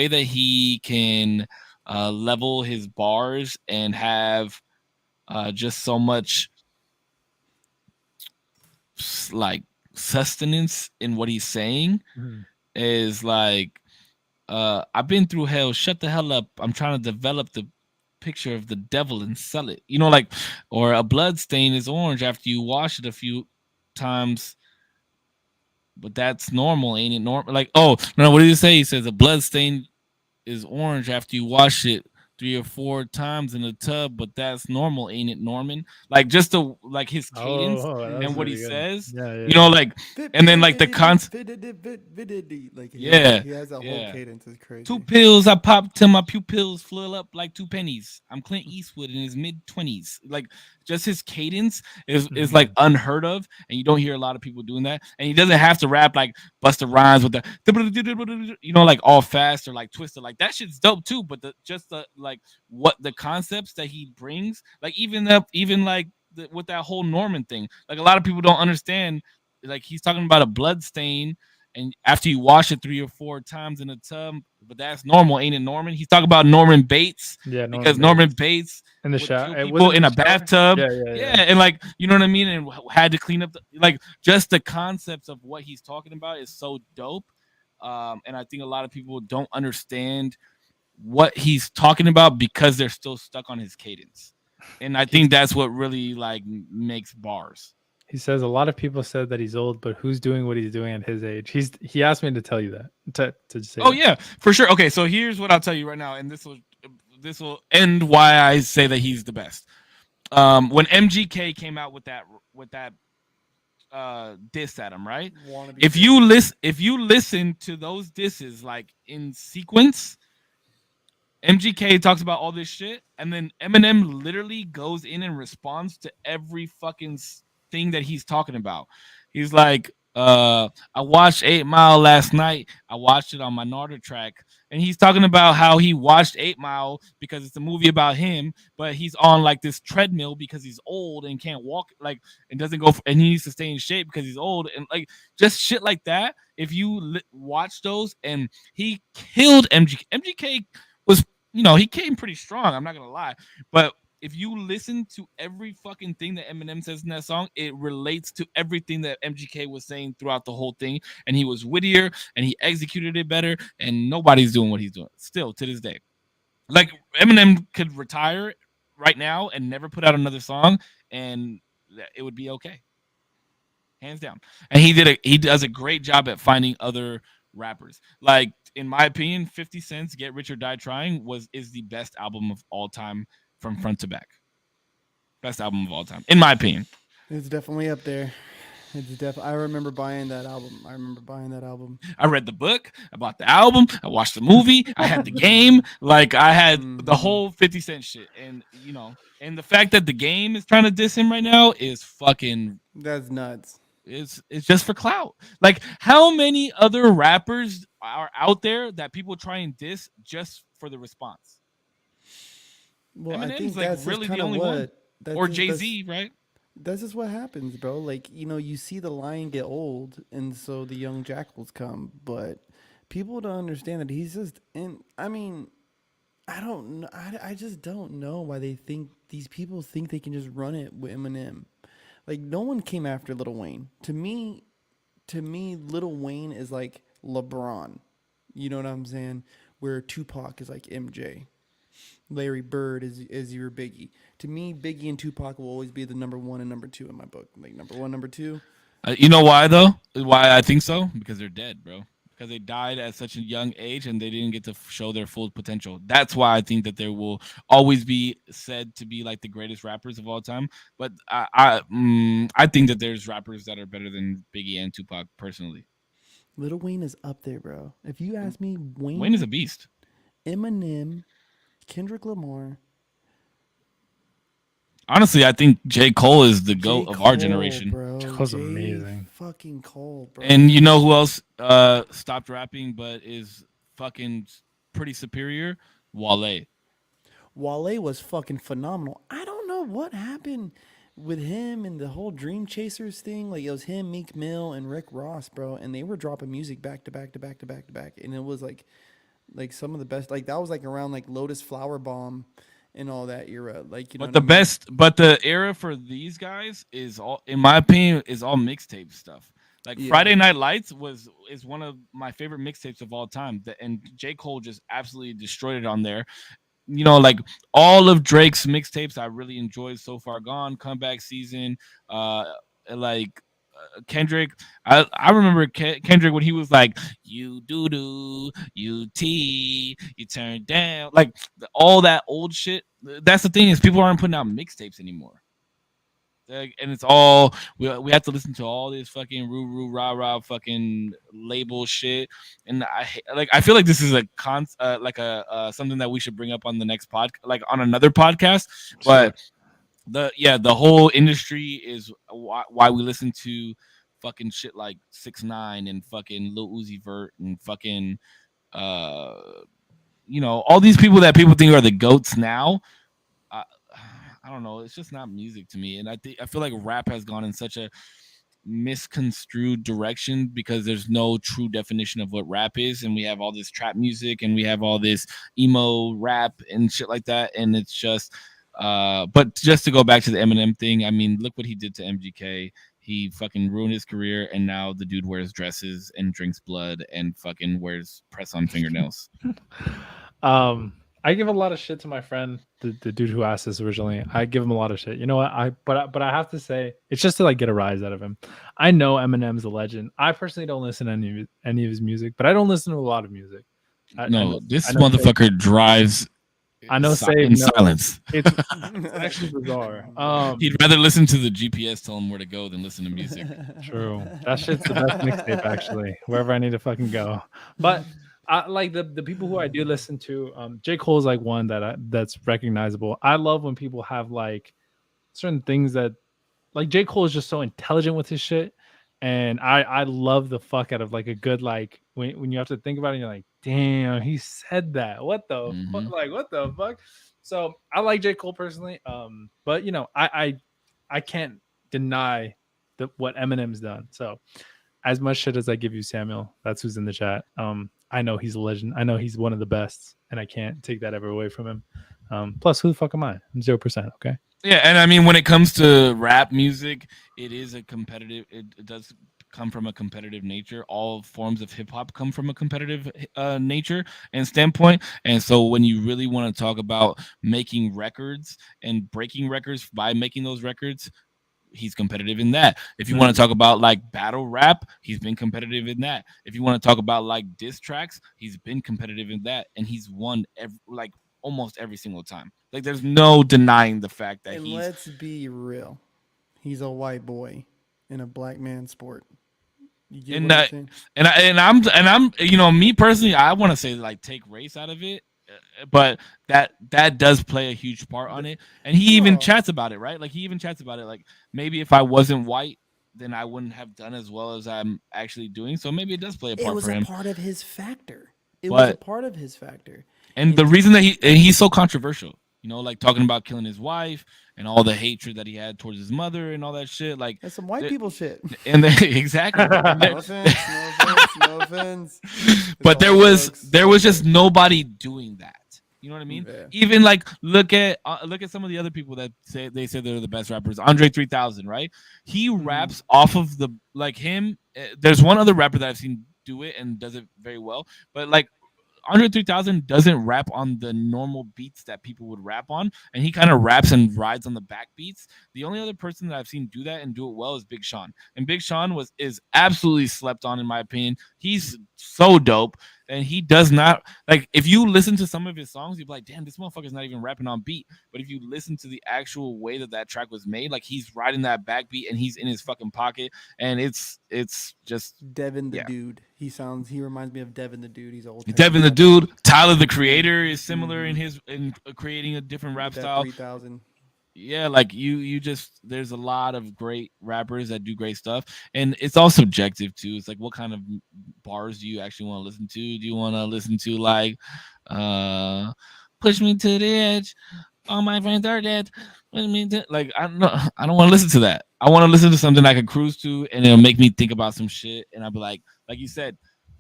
that he can level his bars and have just so much like sustenance in what he's saying is like I've been through hell. Shut the hell up. I'm trying to develop the picture of the devil and sell it. You know, like, or a blood stain is orange after you wash it a few times, but that's normal, ain't it? Normal. Like, oh no, what did he say? He says a blood stain is orange after you wash it 3 or 4 times in the tub, but that's normal, ain't it, Norman? Like just the like his cadence Oh, that was and what he really good. says, Yeah, you know, yeah, like, and then like the cons. Like Yeah, he has that whole yeah. cadence. It's Two crazy. pills I popped till my pupils fill up like 2 pennies. I'm Clint Eastwood in his mid 20s. Like just his cadence is yeah. like unheard of, and you don't hear a lot of people doing that. And he doesn't have to rap like Busta Rhymes with the like all fast or like twisted. Like that shit's dope too. But just the like what the concepts that he brings, like even like with that whole Norman thing, like a lot of people don't understand. Like he's talking about a blood stain and after you wash it 3 or 4 times in a tub, but that's normal, ain't it, Norman? He's talking about Norman Bates Yeah, because Norman Norman Bates Bates in the would shower. kill It was people in in the a shower. bathtub. Yeah, yeah, Yeah, yeah. and like you know what I mean, and had to clean up like just the concepts of what he's talking about is so dope. And I think a lot of people don't understand what he's talking about because they're still stuck on his cadence, and I He's think that's what really like makes bars. He says a lot of people said that he's old, but who's doing what he's doing at his age? He asked me to tell you that to say Oh that. yeah, for sure. Okay, so here's what I'll tell you right now, and this will end why I say that he's the best. When MGK came out with that diss at him, right? Wannabe If you listen to those disses like in sequence, MGK talks about all this shit, and then Eminem literally goes in and responds to every fucking thing that he's talking about. He's like, I watched 8 Mile last night. I watched it on my Narder track. And he's talking about how he watched 8 Mile because it's a movie about him, but he's on like this treadmill because he's old and can't walk, like, and doesn't go, and he needs to stay in shape because he's old. And like, just shit like that. If you watch those, and he killed MGK. MGK was he came pretty strong. I'm not gonna lie, but if you listen to every fucking thing that Eminem says in that song, it relates to everything that MGK was saying throughout the whole thing, and he was wittier and he executed it better, and nobody's doing what he's doing still to this day. Like Eminem could retire right now and never put out another song, and it would be okay, hands down. And he does a great job at finding other rappers. Like in my opinion, 50 Cent's Get Rich or Die Trying is the best album of all time from front to back. Best album of all time, in my opinion. It's definitely up there. I remember buying that album. I remember buying that album. I read the book, I bought the album, I watched the movie, I had the game, like I had the Mhm. whole 50 Cent shit. And and the fact that the game is trying to diss him right now is fucking That's nuts. it's just for clout. Like how many other rappers are out there that people try and diss just for the response? Well, I Eminem's think like that's just really the kind of only one, what that's or just Jay Z, right? that's just what happens, bro. Like, you see the lion get old, and so the young jackals come. But people don't understand that he's just. And I mean, I don't. I just don't know why these people think they can just run it with Eminem. Like, no one came after Little Wayne. To me, Little Wayne is like LeBron. You know what I'm saying? Where Tupac is like MJ. Larry Bird is your Biggie. To me, Biggie and Tupac will always be the number one and number two in my book. Like number one, number two. You know why though? Why I think so? Because they're dead, bro. Because they died at such a young age and they didn't get to show their full potential. That's why I think that there will always be said to be like the greatest rappers of all time. But I think that there's rappers that are better than Biggie and Tupac personally. Little Wayne is up there, bro. If you ask me, Wayne is a Wayne, beast. Eminem, Kendrick Lamar, Honestly, I think J. Cole is the J. goat of our Cole, generation. bro. Cole's J. amazing. fucking Cole, And bro. you know who else stopped rapping but is fucking pretty superior? Wale. Wale was fucking phenomenal. I don't know what happened with him and the whole Dream Chasers thing. Like, it was him, Meek Mill, and Rick Ross, bro. And they were dropping music back to back to back to back to back. And it was like some of the best. Like, that was like around like Lotus Flower Bomb and all that era. Like, you know But what I the mean? best, but the era for these guys is all, in my opinion, is all mixtape stuff. Like Yeah. Friday Night Lights is one of my favorite mixtapes of all time. And J. Cole just absolutely destroyed it on there. Like all of Drake's mixtapes I really enjoyed. So Far Gone, Comeback Season, like Kendrick. I remember Kendrick when he was like, "You doo doo, you tea, you turn down," like all that old shit. That's the thing is people aren't putting out mixtapes anymore. And it's all we have to listen to all this fucking roo roo rah rah fucking label shit, and I feel like this is a like a something that we should bring up on the next like on another podcast, Sure. but the whole industry is why we listen to fucking shit like 6ix9ine and fucking Lil Uzi Vert and fucking uh all these people that people think are the goats now. I, I don't know. It's just not music to me, and I feel like rap has gone in such a misconstrued direction because there's no true definition of what rap is, and we have all this trap music and we have all this emo rap and shit like that, and it's just. But just to go back to the Eminem thing, I mean, look what he did to MGK. He fucking ruined his career, and now the dude wears dresses and drinks blood and fucking wears press on fingernails. I give a lot of shit to my friend, the dude who asked this originally. I give him a lot of shit. You know what? But I have to say, it's just to like get a rise out of him. I know Eminem's a legend. I personally don't listen to any of his music, but I don't listen to a lot of music. This I know motherfucker drives. I know Save in silence. It's actually bizarre. He'd rather listen to the GPS tell him where to go than listen to music. True. That shit's the best mixtape, actually. Wherever I need to fucking go. But I like the people who I do listen to. J. Cole is like one that's recognizable. I love when people have like certain things that like J. Cole is just so intelligent with his shit. And I love the fuck out of like a good like when you have to think about it, you're like, damn, he said that. What the fuck? Mhm. Like what the fuck? So I like J. Cole personally. But I can't deny what Eminem's done. So as much shit as I give you, Samuel, that's who's in the chat. I know he's a legend. I know he's one of the best, and I can't take that ever away from him. Plus, who the fuck am I? I'm 0%. Okay. Yeah, and I mean, when it comes to rap music, it is a competitive. It does come from a competitive nature. All forms of hip hop come from a competitive nature and standpoint. And so, when you really want to talk about making records and breaking records by making those records, he's competitive in that. If you want to talk about like battle rap, he's been competitive in that. If you want to talk about like diss tracks, he's been competitive in that, and he's won like almost every single time. Like there's no denying the fact that And let's be real. He's a white boy in a black man sport. You get and what I'm saying? I'm me personally, I want to say like take race out of it. But that does play a huge part on it, and he even chats about it, right? Like he even chats about it, like maybe if I wasn't white, then I wouldn't have done as well as I'm actually doing. So maybe it does play a part for him. It was a part of his factor. And the reason that he's so controversial, like talking about killing his wife and all the hatred that he had towards his mother and all that shit, like that's some white people shit. And exactly. No offense. But there was just nobody doing that. You know what I mean? Yeah. Even like look at some of the other people that say they're the best rappers. Andre 3000, right? He raps off of the like him. There's one other rapper that I've seen do it and does it very well, but like Andre 3000 doesn't rap on the normal beats that people would rap on, and he kind of raps and rides on the back beats. The only other person that I've seen do that and do it well is Big Sean, and Big Sean is absolutely slept on in my opinion. He's so dope, and he does not like. If you listen to some of his songs, you'd be like, "Damn, this motherfucker's not even rapping on beat." But if you listen to the actual way that track was made, like he's riding that back beat and he's in his fucking pocket, and it's just Devin the dude. He reminds me of Devin the dude. He's old. Devin the dude. Tyler the Creator is similar in creating a different rap style. 3000. Yeah, like you just there's a lot of great rappers that do great stuff, and it's all subjective too. It's like what kind of bars do you actually want to listen to? Do you want to listen to like push me to the edge, all my friends are dead, like I don't want to listen to that. I want to listen to something I can cruise to and it'll make me think about some shit, and I'll be like you said,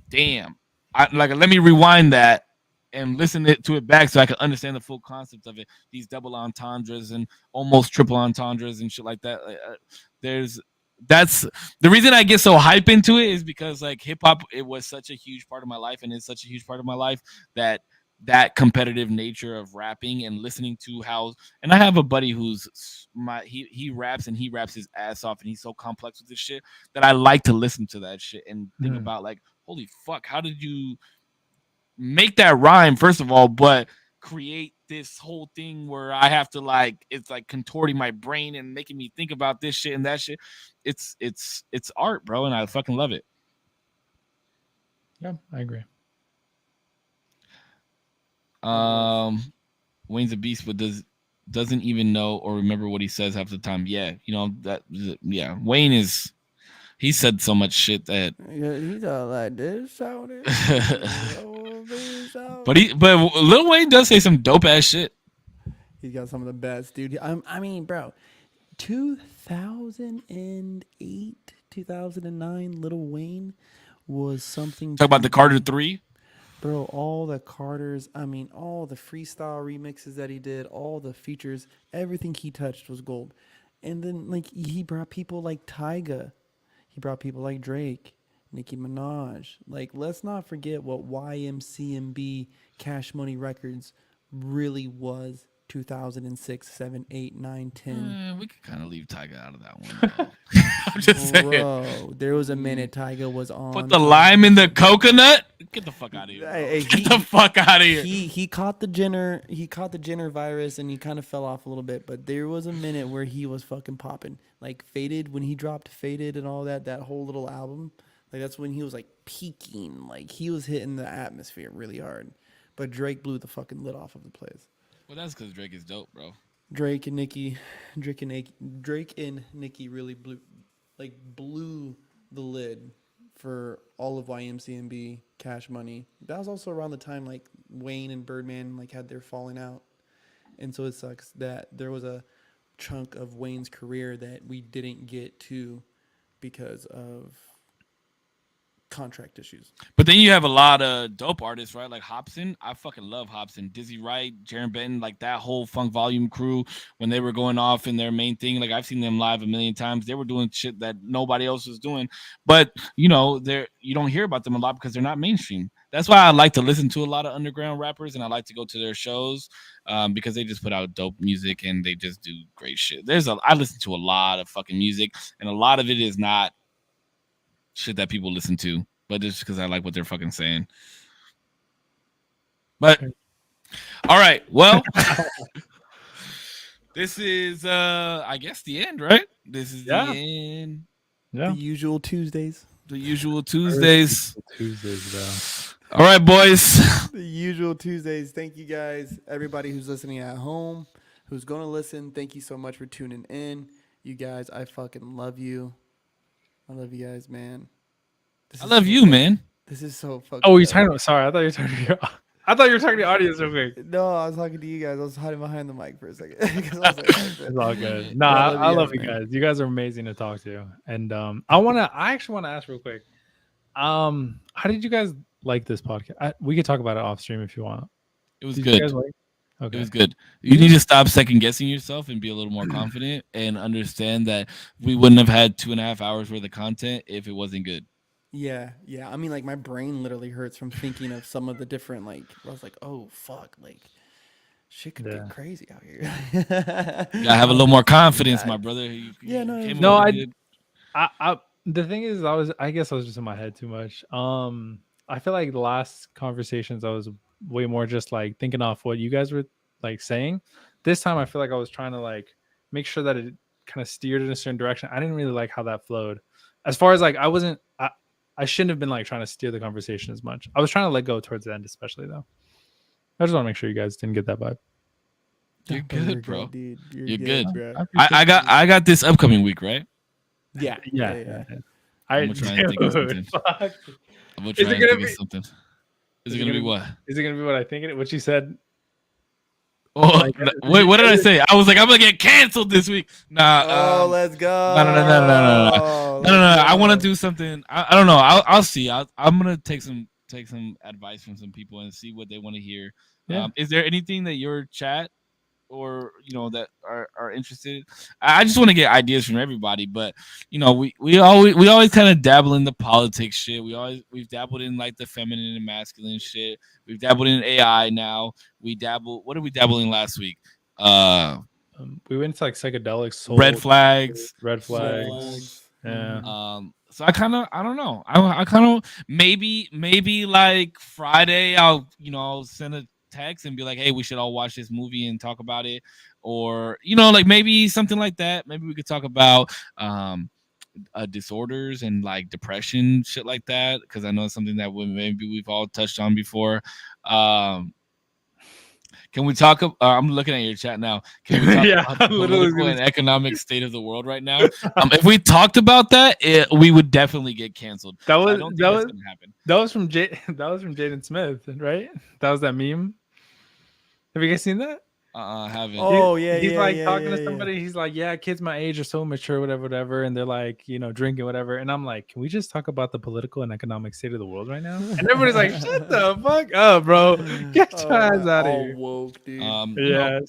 damn, let me rewind that and listen to it back so I can understand the full concept of it. These double entendres and almost triple entendres and shit like that. There's that's the reason I get so hype into it is because like hip hop, it was such a huge part of my life, and it's such a huge part of my life that that competitive nature of rapping and listening to how. And I have a buddy who's he raps and he raps his ass off, and he's so complex with this shit that I like to listen to that shit and think Mhm. about like, holy fuck, how did you make that rhyme first of all, but create this whole thing where I have to like it's like contorting my brain and making me think about this shit and that shit. It's art, bro, and I fucking love it. Yeah, I agree. Wayne's a beast, but doesn't even know or remember what he says half the time. Yeah, you know that. Yeah, Wayne is. He said so much shit that. Yeah, he's all like this, shout it. but Lil Wayne does say some dope ass shit. He's got some of the best, dude. I mean, bro, 2008, 2009, Lil Wayne was something. Talk about the Carter 3. Bro, all the Carters, I mean, all the freestyle remixes that he did, all the features, everything he touched was gold. And then, like, he brought people like Tyga. He brought people like Drake, Nicki Minaj. Like, let's not forget what YMCMB Cash Money Records really was 2006, 7, 8, 9, 10. We could kind of leave Tyga out of that one. I'm just saying. Bro, there was a minute Tyga was on. Put the lime in the coconut. Get the fuck out of here. Hey, Get the fuck out of here. He caught the Jenner virus and he kind of fell off a little bit, but there was a minute where he was fucking popping. Like Faded, when he dropped Faded and all that whole little album, like that's when he was like peaking. Like he was hitting the atmosphere really hard. But Drake blew the fucking lid off of the place. Well, that's because Drake is dope, bro. Drake and Nicki really blew the lid for all of YMCMB, Cash Money. That was also around the time like Wayne and Birdman like had their falling out, and so it sucks that there was a chunk of Wayne's career that we didn't get to because of contract issues. But then you have a lot of dope artists, right? Like Hobson. I fucking love Hobson. Dizzy Wright, Jaron Benton, like that whole Funk Volume crew when they were going off in their main thing. Like I've seen them live a million times. They were doing shit that nobody else was doing. But you know, you don't hear about them a lot because they're not mainstream. That's why I like to listen to a lot of underground rappers and I like to go to their shows because they just put out dope music and they just do great shit. I listen to a lot of fucking music and a lot of it is not shit that people listen to, but it's because I like what they're fucking saying. But all right, well, this is I guess the end, right? This is the end. Yeah. The usual Tuesdays. The usual Tuesdays. Tuesdays, though. All right, boys. The usual Tuesdays. Thank you guys, everybody who's listening at home, who's going to listen. Thank you so much for tuning in. You guys, I fucking love you. I love you guys, man. I love you, man. This is so fucking. Oh, you're talking about. Sorry, I thought you were talking to your. I thought you were talking to the audience real quick. No, I was talking to you guys. I was hiding behind the mic for a second. It's all good. No, I love you guys. You guys are amazing to talk to. And I actually want to ask real quick. How did you guys like this podcast? We could talk about it off stream if you want. It was good. Okay. It was good. You need to stop second guessing yourself and be a little more confident and understand that we wouldn't have had 2.5 hours worth of content if it wasn't good. Yeah. I mean, like my brain literally hurts from thinking of some of the different like. I was like, oh fuck, like shit could get crazy out here. You gotta have a little more confidence, my brother. I the thing is, I guess I was just in my head too much. I feel like the last conversations I was way more just like thinking off what you guys were like saying. This time I feel like I was trying to like make sure that it kind of steered in a certain direction. I didn't really like how that flowed. As far as like I shouldn't have been like trying to steer the conversation as much. I was trying to let go towards the end, especially though. I just want to make sure you guys didn't get that vibe. You're good, bro. Dude. You're good. Bro. I got this upcoming week, right? Yeah. I'm trying to think of something. I'm gonna try to think of something. Is it gonna be what? Is it gonna be what I think? What you said? Oh, wait, what did I say? I was like, I'm gonna get canceled this week. Nah. Let's go. No. I want to do something. I don't know. I'll see. I'm gonna take some advice from some people and see what they want to hear. Yeah. Is there anything that your chat or that are interested. I just want to get ideas from everybody, but we always kind of dabble in the politics shit. We've dabbled in like the feminine and masculine shit. We've dabbled in AI now. What did we dabble in last week? We went to like psychedelics, soul, Red flags. red flags. Flags. Yeah. So I don't know. I kind of maybe like Friday I'll send a text and be like, hey, we should all watch this movie and talk about it, or like maybe something like that. Maybe we could talk about disorders and like depression, shit like that, because I know it's something that maybe we've all touched on before. Can we talk? I'm looking at your chat now. Can we talk Yeah, about the literally political and economic state of the world right now? If we talked about that, we would definitely get canceled. That So was I don't think that that's was gonna happen. that was from that was from Jaden Smith, right? That was that meme. Have you guys seen that? I haven't. Oh yeah, He's yeah, like yeah, talking yeah, to somebody. He's like, "Yeah, kids my age are so mature, whatever," and they're like, drinking whatever. And I'm like, "Can we just talk about the political and economic state of the world right now?" And everybody's like, "Shut the fuck up, bro! Get your ass out of all here!" woke, dude. Yeah,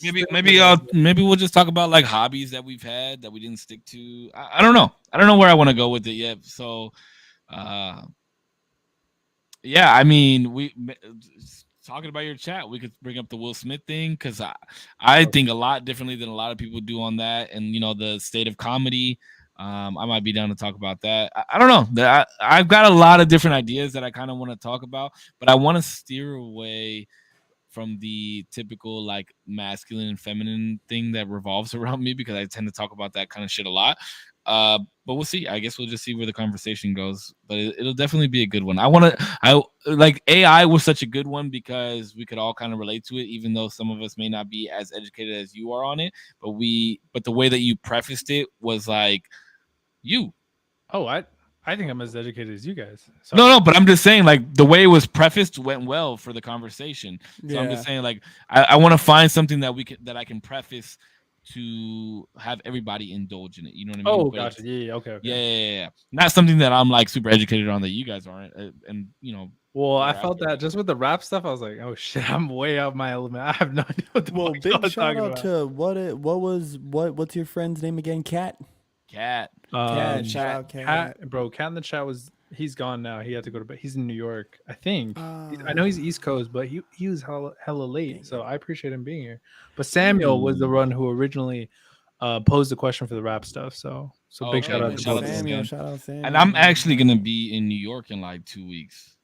Maybe we'll just talk about like hobbies that we've had that we didn't stick to. I don't know. I don't know where I want to go with it yet. So, yeah, I mean, talking about your chat, we could bring up the Will Smith thing, because I think a lot differently than a lot of people do on that, and the state of comedy. I might be down to talk about that. I don't know. I've got a lot of different ideas that I kind of want to talk about, but I want to steer away from the typical like masculine and feminine thing that revolves around me, because I tend to talk about that kind of shit a lot. But we'll see. I guess we'll just see where the conversation goes. But it'll definitely be a good one. I like AI was such a good one because we could all kind of relate to it, even though some of us may not be as educated as you are on it. But the way that you prefaced it was like you. Oh, I think I'm as educated as you guys. No, but I'm just saying, like, the way it was prefaced went well for the conversation. So I'm just saying, like, I want to find something that I can preface to have everybody indulge in it. You know what I mean? Oh, gotcha. Yeah. Okay. Yeah. Not something that I'm like super educated on that you guys aren't. And Well, I felt that just with the rap stuff. I was like, oh shit, I'm way out my element. I have no idea what the fuck big y'all shout talking out about. what's your friend's name again? Cat. Cat. Shout out Cat. Bro, Cat in the chat he's gone now. He had to go to bed. He's in New York, I think. I know he's East Coast, but he was hella late. So I appreciate him being here. But Samuel was the one who originally posed the question for the rap stuff. So big shout out to both of them. Shout out Samuel. And I'm actually gonna be in New York in like 2 weeks.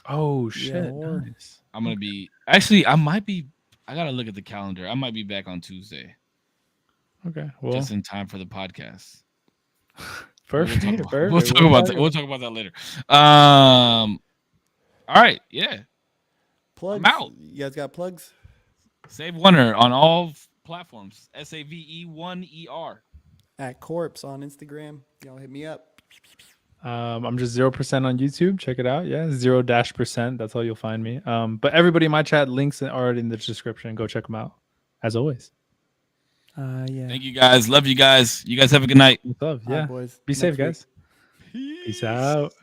Oh shit! Nice. I'm gonna be actually. I gotta look at the calendar. I might be back on Tuesday. Okay, well, just in time for the podcast. Perfect. We'll talk about that. We'll talk about that later. All right. Yeah. Plugs. I'm out. You guys got plugs? Save1er on all platforms. SAVE1ER. At Corpse on Instagram. Y'all hit me up. I'm just 0% on YouTube. Check it out. Yeah, 0%. That's all you'll find me. But everybody in my chat, links are already in the description. Go check them out. As always. Yeah. Thank you guys. Love you guys. You guys have a good night. Love. Yeah. Boys. Be safe, guys. Peace out.